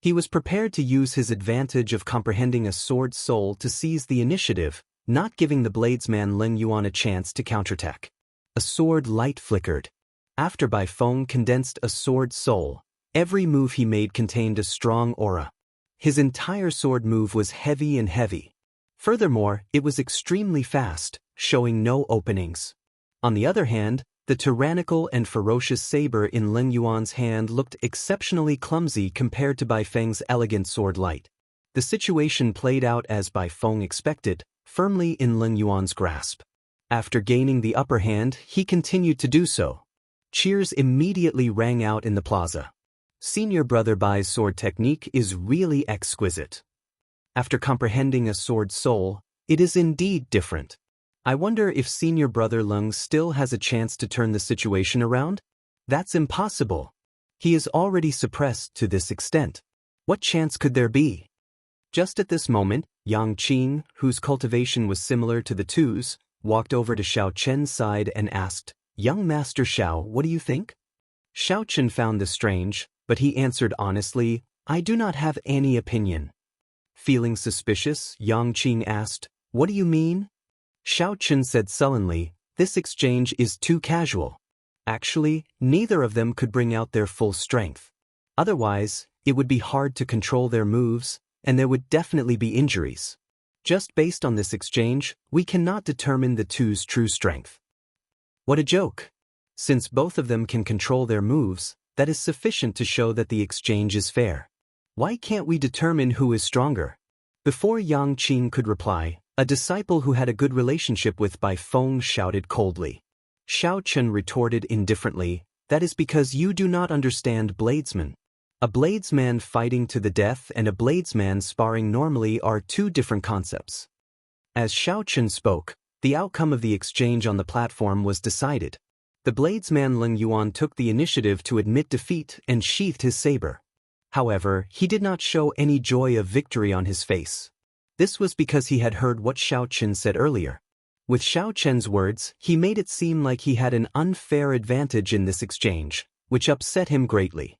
He was prepared to use his advantage of comprehending a sword soul to seize the initiative, not giving the bladesman Lin Yuan a chance to counterattack. A sword light flickered. After Bai Feng condensed a sword soul, every move he made contained a strong aura. His entire sword move was heavy and heavy. Furthermore, it was extremely fast, showing no openings. On the other hand, the tyrannical and ferocious saber in Lin Yuan's hand looked exceptionally clumsy compared to Bai Feng's elegant sword light. The situation played out as Bai Feng expected, firmly in Lin Yuan's grasp. After gaining the upper hand, he continued to do so. Cheers immediately rang out in the plaza. Senior Brother Bai's sword technique is really exquisite. After comprehending a sword soul, it is indeed different. I wonder if Senior Brother Lung still has a chance to turn the situation around? That's impossible. He is already suppressed to this extent. What chance could there be? Just at this moment, Yang Qing, whose cultivation was similar to the two's, walked over to Xiao Chen's side and asked, "Young Master Xiao, what do you think?" Xiao Chen found this strange, but he answered honestly, "I do not have any opinion." Feeling suspicious, Yang Qing asked, "What do you mean?" Xiao Chen said sullenly, "This exchange is too casual. Actually, neither of them could bring out their full strength. Otherwise, it would be hard to control their moves, and there would definitely be injuries. Just based on this exchange, we cannot determine the two's true strength." What a joke! Since both of them can control their moves, that is sufficient to show that the exchange is fair. Why can't we determine who is stronger? Before Yang Qing could reply, a disciple who had a good relationship with Bai Feng shouted coldly. Xiao Chen retorted indifferently, "That is because you do not understand bladesman. A bladesman fighting to the death and a bladesman sparring normally are two different concepts." As Xiao Chen spoke, the outcome of the exchange on the platform was decided. The bladesman Lin Yuan took the initiative to admit defeat and sheathed his saber. However, he did not show any joy of victory on his face. This was because he had heard what Xiao Chen said earlier. With Xiao Chen's words, he made it seem like he had an unfair advantage in this exchange, which upset him greatly.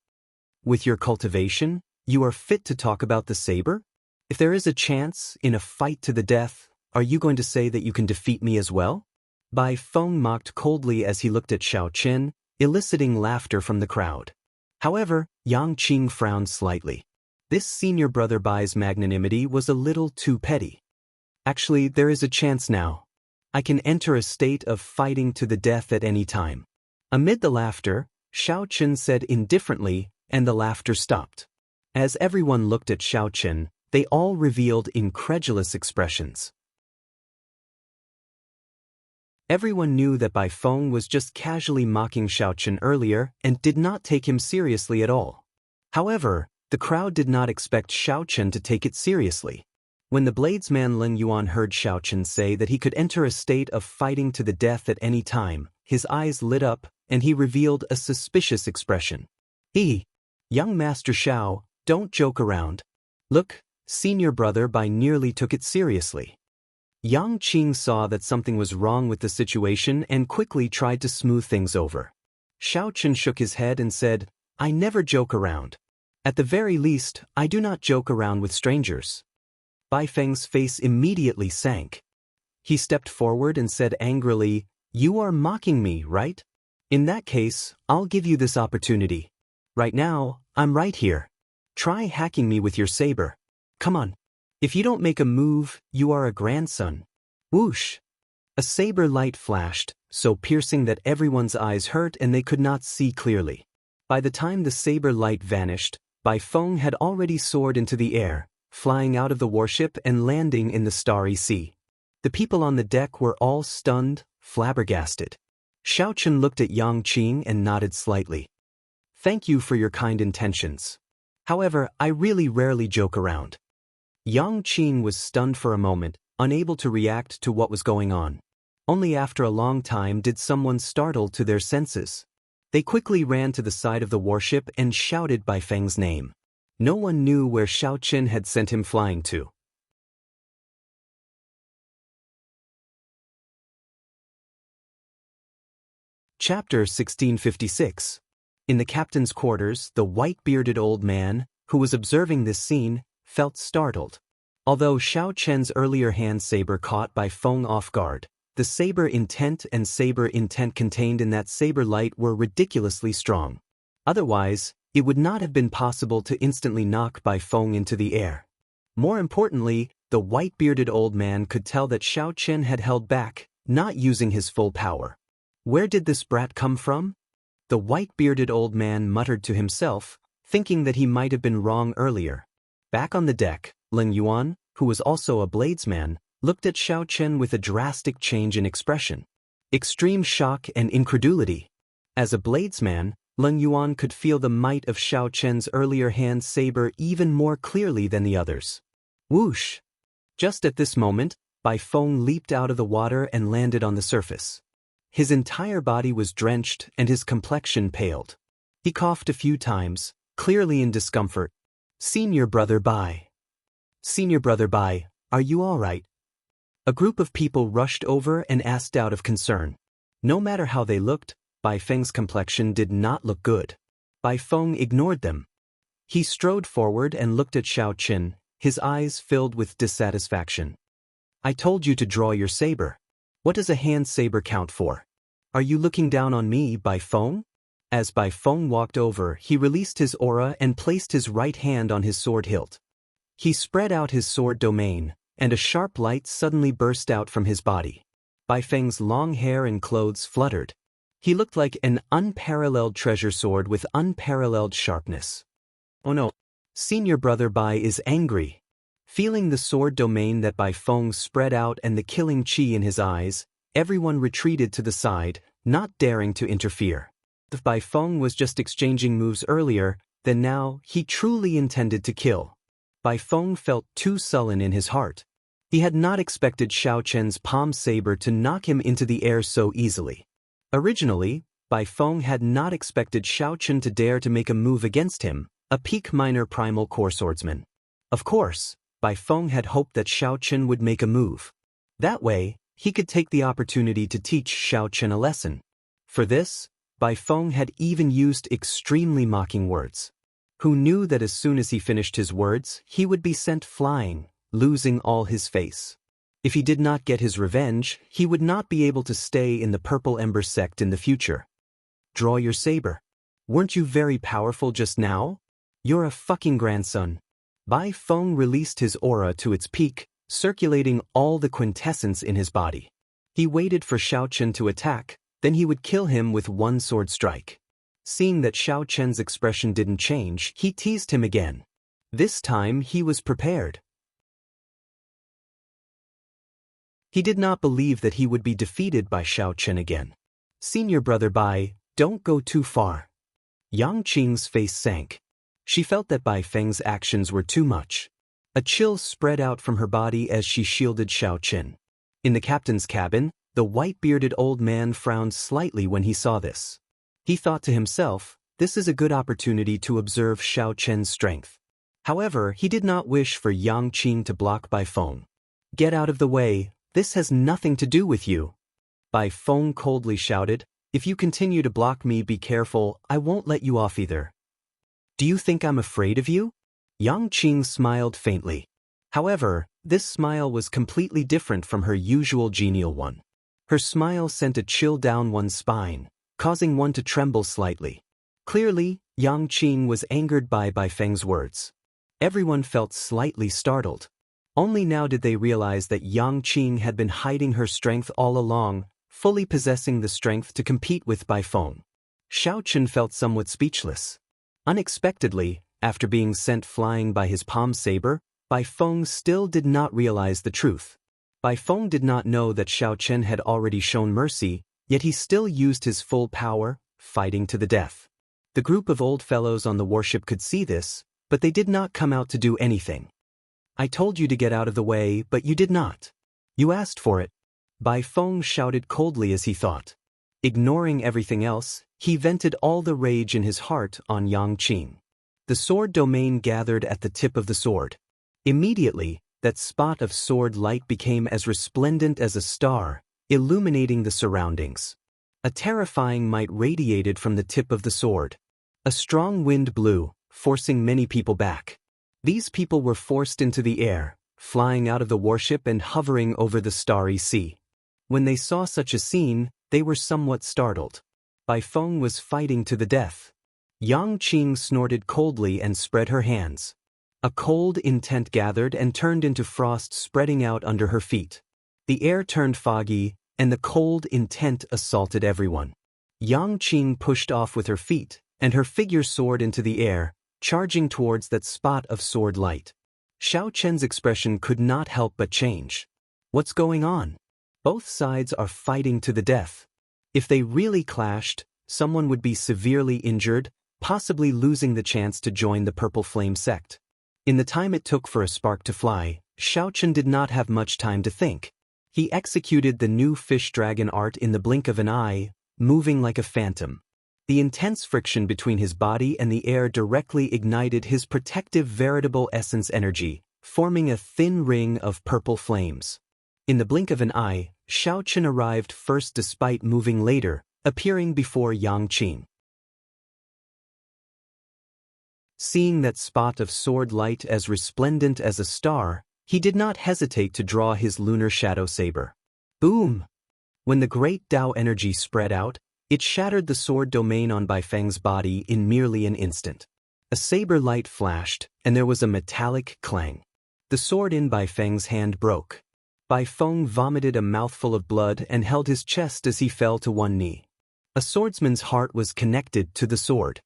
With your cultivation, you are fit to talk about the saber? If there is a chance, in a fight to the death, are you going to say that you can defeat me as well? Bai Feng mocked coldly as he looked at Xiao Chen, eliciting laughter from the crowd. However, Yang Qing frowned slightly. This senior brother Bai's magnanimity was a little too petty. Actually, there is a chance now. I can enter a state of fighting to the death at any time. Amid the laughter, Xiao Chen said indifferently, and the laughter stopped. As everyone looked at Xiao Chen, they all revealed incredulous expressions. Everyone knew that Bai Feng was just casually mocking Xiao Chen earlier and did not take him seriously at all. However, the crowd did not expect Xiao Chen to take it seriously. When the bladesman Lin Yuan heard Xiao Chen say that he could enter a state of fighting to the death at any time, his eyes lit up, and he revealed a suspicious expression. Young Master Xiao, don't joke around. Look, Senior Brother Bai nearly took it seriously." Yang Qing saw that something was wrong with the situation and quickly tried to smooth things over. Xiao Chen shook his head and said, "I never joke around. At the very least, I do not joke around with strangers." Bai Feng's face immediately sank. He stepped forward and said angrily, "You are mocking me, right? In that case, I'll give you this opportunity. Right now, I'm right here." Try hacking me with your saber. Come on. If you don't make a move, you are a grandson. Whoosh! A saber light flashed, so piercing that everyone's eyes hurt and they could not see clearly. By the time the saber light vanished, Bai Feng had already soared into the air, flying out of the warship and landing in the starry sea. The people on the deck were all stunned, flabbergasted. Xiao Chen looked at Yang Qing and nodded slightly. Thank you for your kind intentions. However, I really rarely joke around. Yang Qing was stunned for a moment, unable to react to what was going on. Only after a long time did someone startle to their senses. They quickly ran to the side of the warship and shouted Bai Feng's name. No one knew where Xiao Chen had sent him flying to. Chapter 1656. In the captain's quarters, the white-bearded old man, who was observing this scene, felt startled. Although Xiao Chen's earlier hand saber caught Bai Feng off guard, the saber intent and saber intent contained in that saber light were ridiculously strong. Otherwise, it would not have been possible to instantly knock Bai Feng into the air. More importantly, the white-bearded old man could tell that Xiao Chen had held back, not using his full power. Where did this brat come from? The white-bearded old man muttered to himself, thinking that he might have been wrong earlier. Back on the deck, Leng Yuan, who was also a bladesman, looked at Xiao Chen with a drastic change in expression. Extreme shock and incredulity. As a bladesman, Leng Yuan could feel the might of Xiao Chen's earlier hand saber even more clearly than the others. Whoosh! Just at this moment, Bai Feng leaped out of the water and landed on the surface. His entire body was drenched and his complexion paled. He coughed a few times, clearly in discomfort. Senior brother Bai. Senior brother Bai, are you all right? A group of people rushed over and asked out of concern. No matter how they looked, Bai Feng's complexion did not look good. Bai Feng ignored them. He strode forward and looked at Xiao Chen, his eyes filled with dissatisfaction. I told you to draw your saber. What does a hand saber count for? Are you looking down on me, Bai Feng? As Bai Feng walked over, he released his aura and placed his right hand on his sword hilt. He spread out his sword domain, and a sharp light suddenly burst out from his body. Bai Feng's long hair and clothes fluttered. He looked like an unparalleled treasure sword with unparalleled sharpness. Oh no! Senior brother Bai is angry. Feeling the sword domain that Bai Feng spread out and the killing chi in his eyes, everyone retreated to the side, not daring to interfere. If Bai Feng was just exchanging moves earlier, then now he truly intended to kill. Bai Feng felt too sullen in his heart. He had not expected Xiao Chen's palm saber to knock him into the air so easily. Originally, Bai Feng had not expected Xiao Chen to dare to make a move against him, a peak minor primal core swordsman. Of course, Bai Feng had hoped that Xiao Chen would make a move. That way, he could take the opportunity to teach Xiao Chen a lesson. For this, Bai Feng had even used extremely mocking words. Who knew that as soon as he finished his words, he would be sent flying, losing all his face. If he did not get his revenge, he would not be able to stay in the Purple Ember sect in the future. Draw your saber. Weren't you very powerful just now? You're a fucking grandson. Bai Feng released his aura to its peak, circulating all the quintessence in his body. He waited for Xiao Chen to attack, then he would kill him with one sword strike. Seeing that Xiao Chen's expression didn't change, he teased him again. This time he was prepared. He did not believe that he would be defeated by Xiao Chen again. Senior brother Bai, don't go too far. Yang Qing's face sank. She felt that Bai Feng's actions were too much. A chill spread out from her body as she shielded Xiao Chen. In the captain's cabin, the white-bearded old man frowned slightly when he saw this. He thought to himself, this is a good opportunity to observe Xiao Chen's strength. However, he did not wish for Yang Qing to block Bai Feng. Get out of the way, this has nothing to do with you. Bai Feng coldly shouted, if you continue to block me, be careful, I won't let you off either. Do you think I'm afraid of you? Yang Qing smiled faintly. However, this smile was completely different from her usual genial one. Her smile sent a chill down one's spine, causing one to tremble slightly. Clearly, Yang Qing was angered by Bai Feng's words. Everyone felt slightly startled. Only now did they realize that Yang Qing had been hiding her strength all along, fully possessing the strength to compete with Bai Feng. Xiao Chen felt somewhat speechless. Unexpectedly, after being sent flying by his palm saber, Bai Feng still did not realize the truth. Bai Feng did not know that Xiao Chen had already shown mercy, yet he still used his full power, fighting to the death. The group of old fellows on the warship could see this, but they did not come out to do anything. I told you to get out of the way, but you did not. You asked for it. Bai Feng shouted coldly as he thought. Ignoring everything else, he vented all the rage in his heart on Yang Qing. The sword domain gathered at the tip of the sword. Immediately, that spot of sword light became as resplendent as a star, illuminating the surroundings. A terrifying might radiated from the tip of the sword. A strong wind blew, forcing many people back. These people were forced into the air, flying out of the warship and hovering over the starry sea. When they saw such a scene, they were somewhat startled. Bai Feng was fighting to the death. Yang Qing snorted coldly and spread her hands. A cold intent gathered and turned into frost spreading out under her feet. The air turned foggy, and the cold intent assaulted everyone. Yang Qing pushed off with her feet, and her figure soared into the air, charging towards that spot of sword light. Xiao Chen's expression could not help but change. What's going on? Both sides are fighting to the death. If they really clashed, someone would be severely injured, possibly losing the chance to join the Purple Flame sect. In the time it took for a spark to fly, Xiao Chen did not have much time to think. He executed the new fish dragon art in the blink of an eye, moving like a phantom. The intense friction between his body and the air directly ignited his protective veritable essence energy, forming a thin ring of purple flames. In the blink of an eye, Xiao Chen arrived first despite moving later, appearing before Yang Qing. Seeing that spot of sword light as resplendent as a star, he did not hesitate to draw his lunar shadow saber. Boom! When the great Tao energy spread out, it shattered the sword domain on Bai Feng's body in merely an instant. A saber light flashed, and there was a metallic clang. The sword in Bai Feng's hand broke. Bai Feng vomited a mouthful of blood and held his chest as he fell to one knee. A swordsman's heart was connected to the sword.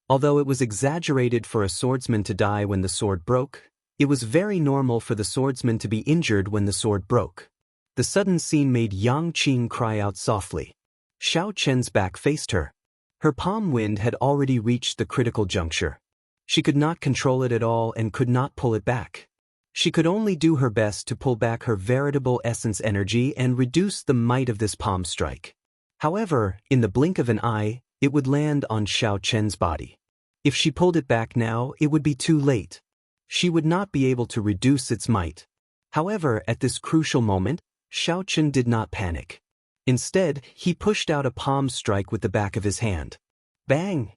Although it was exaggerated for a swordsman to die when the sword broke, it was very normal for the swordsman to be injured when the sword broke. The sudden scene made Yang Qing cry out softly. Xiao Chen's back faced her. Her palm wind had already reached the critical juncture. She could not control it at all and could not pull it back. She could only do her best to pull back her veritable essence energy and reduce the might of this palm strike. However, in the blink of an eye, it would land on Xiao Chen's body. If she pulled it back now, it would be too late. She would not be able to reduce its might. However, at this crucial moment, Xiao Chen did not panic. Instead, he pushed out a palm strike with the back of his hand. Bang!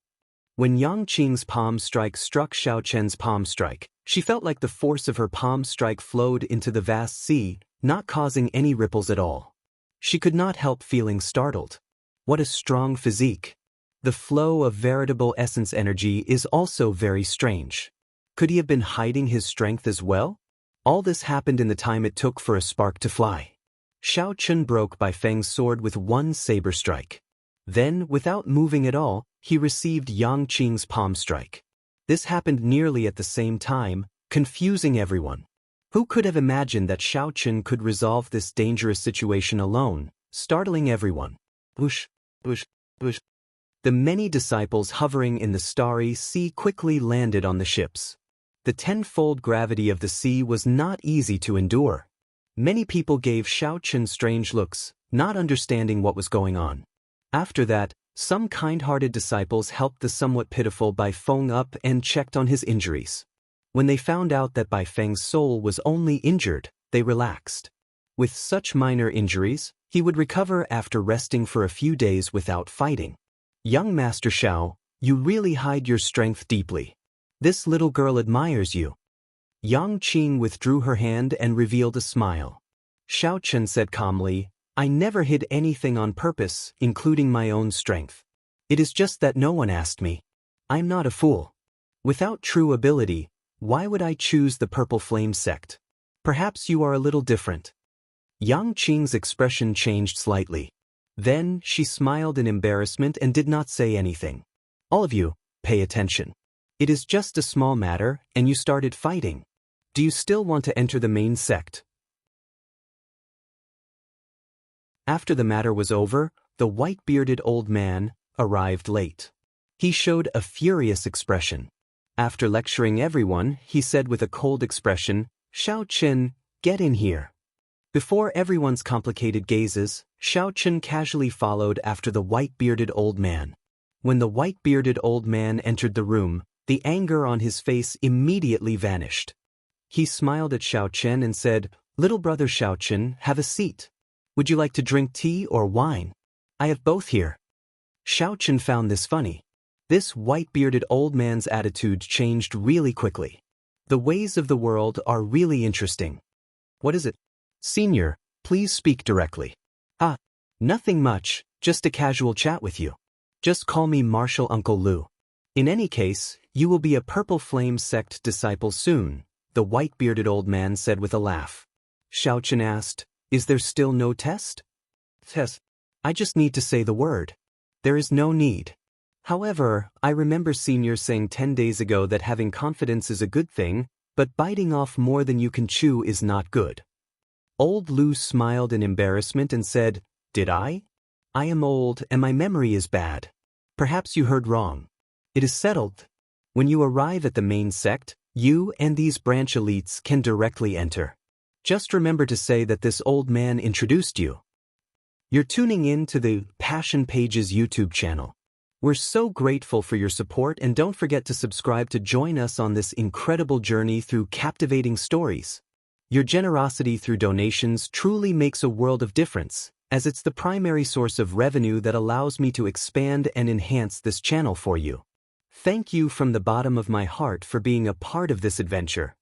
When Yang Qing's palm strike struck Xiao Chen's palm strike, she felt like the force of her palm strike flowed into the vast sea, not causing any ripples at all. She could not help feeling startled. What a strong physique! The flow of veritable essence energy is also very strange. Could he have been hiding his strength as well? All this happened in the time it took for a spark to fly. Xiao Chen broke Bai Feng's sword with one saber strike. Then, without moving at all, he received Yang Qing's palm strike. This happened nearly at the same time, confusing everyone. Who could have imagined that Xiao Chen could resolve this dangerous situation alone, startling everyone? Whoosh, whoosh, whoosh. The many disciples hovering in the starry sea quickly landed on the ships. The tenfold gravity of the sea was not easy to endure. Many people gave Xiao Chen strange looks, not understanding what was going on. After that, some kind-hearted disciples helped the somewhat pitiful Bai Feng up and checked on his injuries. When they found out that Bai Feng's soul was only injured, they relaxed. With such minor injuries, he would recover after resting for a few days without fighting. Young Master Xiao, you really hide your strength deeply. This little girl admires you. Yang Qing withdrew her hand and revealed a smile. Xiao Chen said calmly, I never hid anything on purpose, including my own strength. It is just that no one asked me. I'm not a fool. Without true ability, why would I choose the Purple Flame sect? Perhaps you are a little different. Yang Qing's expression changed slightly. Then, she smiled in embarrassment and did not say anything. All of you, pay attention. It is just a small matter, and you started fighting. Do you still want to enter the main sect? After the matter was over, the white-bearded old man arrived late. He showed a furious expression. After lecturing everyone, he said with a cold expression, "Xiao Chen, get in here." Before everyone's complicated gazes, Xiao Chen casually followed after the white-bearded old man. When the white-bearded old man entered the room, the anger on his face immediately vanished. He smiled at Xiao Chen and said, "Little brother Xiao Chen, have a seat. Would you like to drink tea or wine? I have both here." Xiao Chen found this funny. This white-bearded old man's attitude changed really quickly. The ways of the world are really interesting. "What is it?" "Senior, please speak directly." "Ah, nothing much, just a casual chat with you. Just call me Martial Uncle Lu. In any case, you will be a Purple Flame sect disciple soon," the white-bearded old man said with a laugh. Xiao Chen asked, "Is there still no test?" "Test? I just need to say the word. There is no need. However, I remember Senior saying 10 days ago that having confidence is a good thing, but biting off more than you can chew is not good." Old Lu smiled in embarrassment and said, "Did I? I am old and my memory is bad. Perhaps you heard wrong. It is settled. When you arrive at the main sect, you and these branch elites can directly enter. Just remember to say that this old man introduced you." You're tuning in to the Passion Pages YouTube channel. We're so grateful for your support, and don't forget to subscribe to join us on this incredible journey through captivating stories. Your generosity through donations truly makes a world of difference, as it's the primary source of revenue that allows me to expand and enhance this channel for you. Thank you from the bottom of my heart for being a part of this adventure.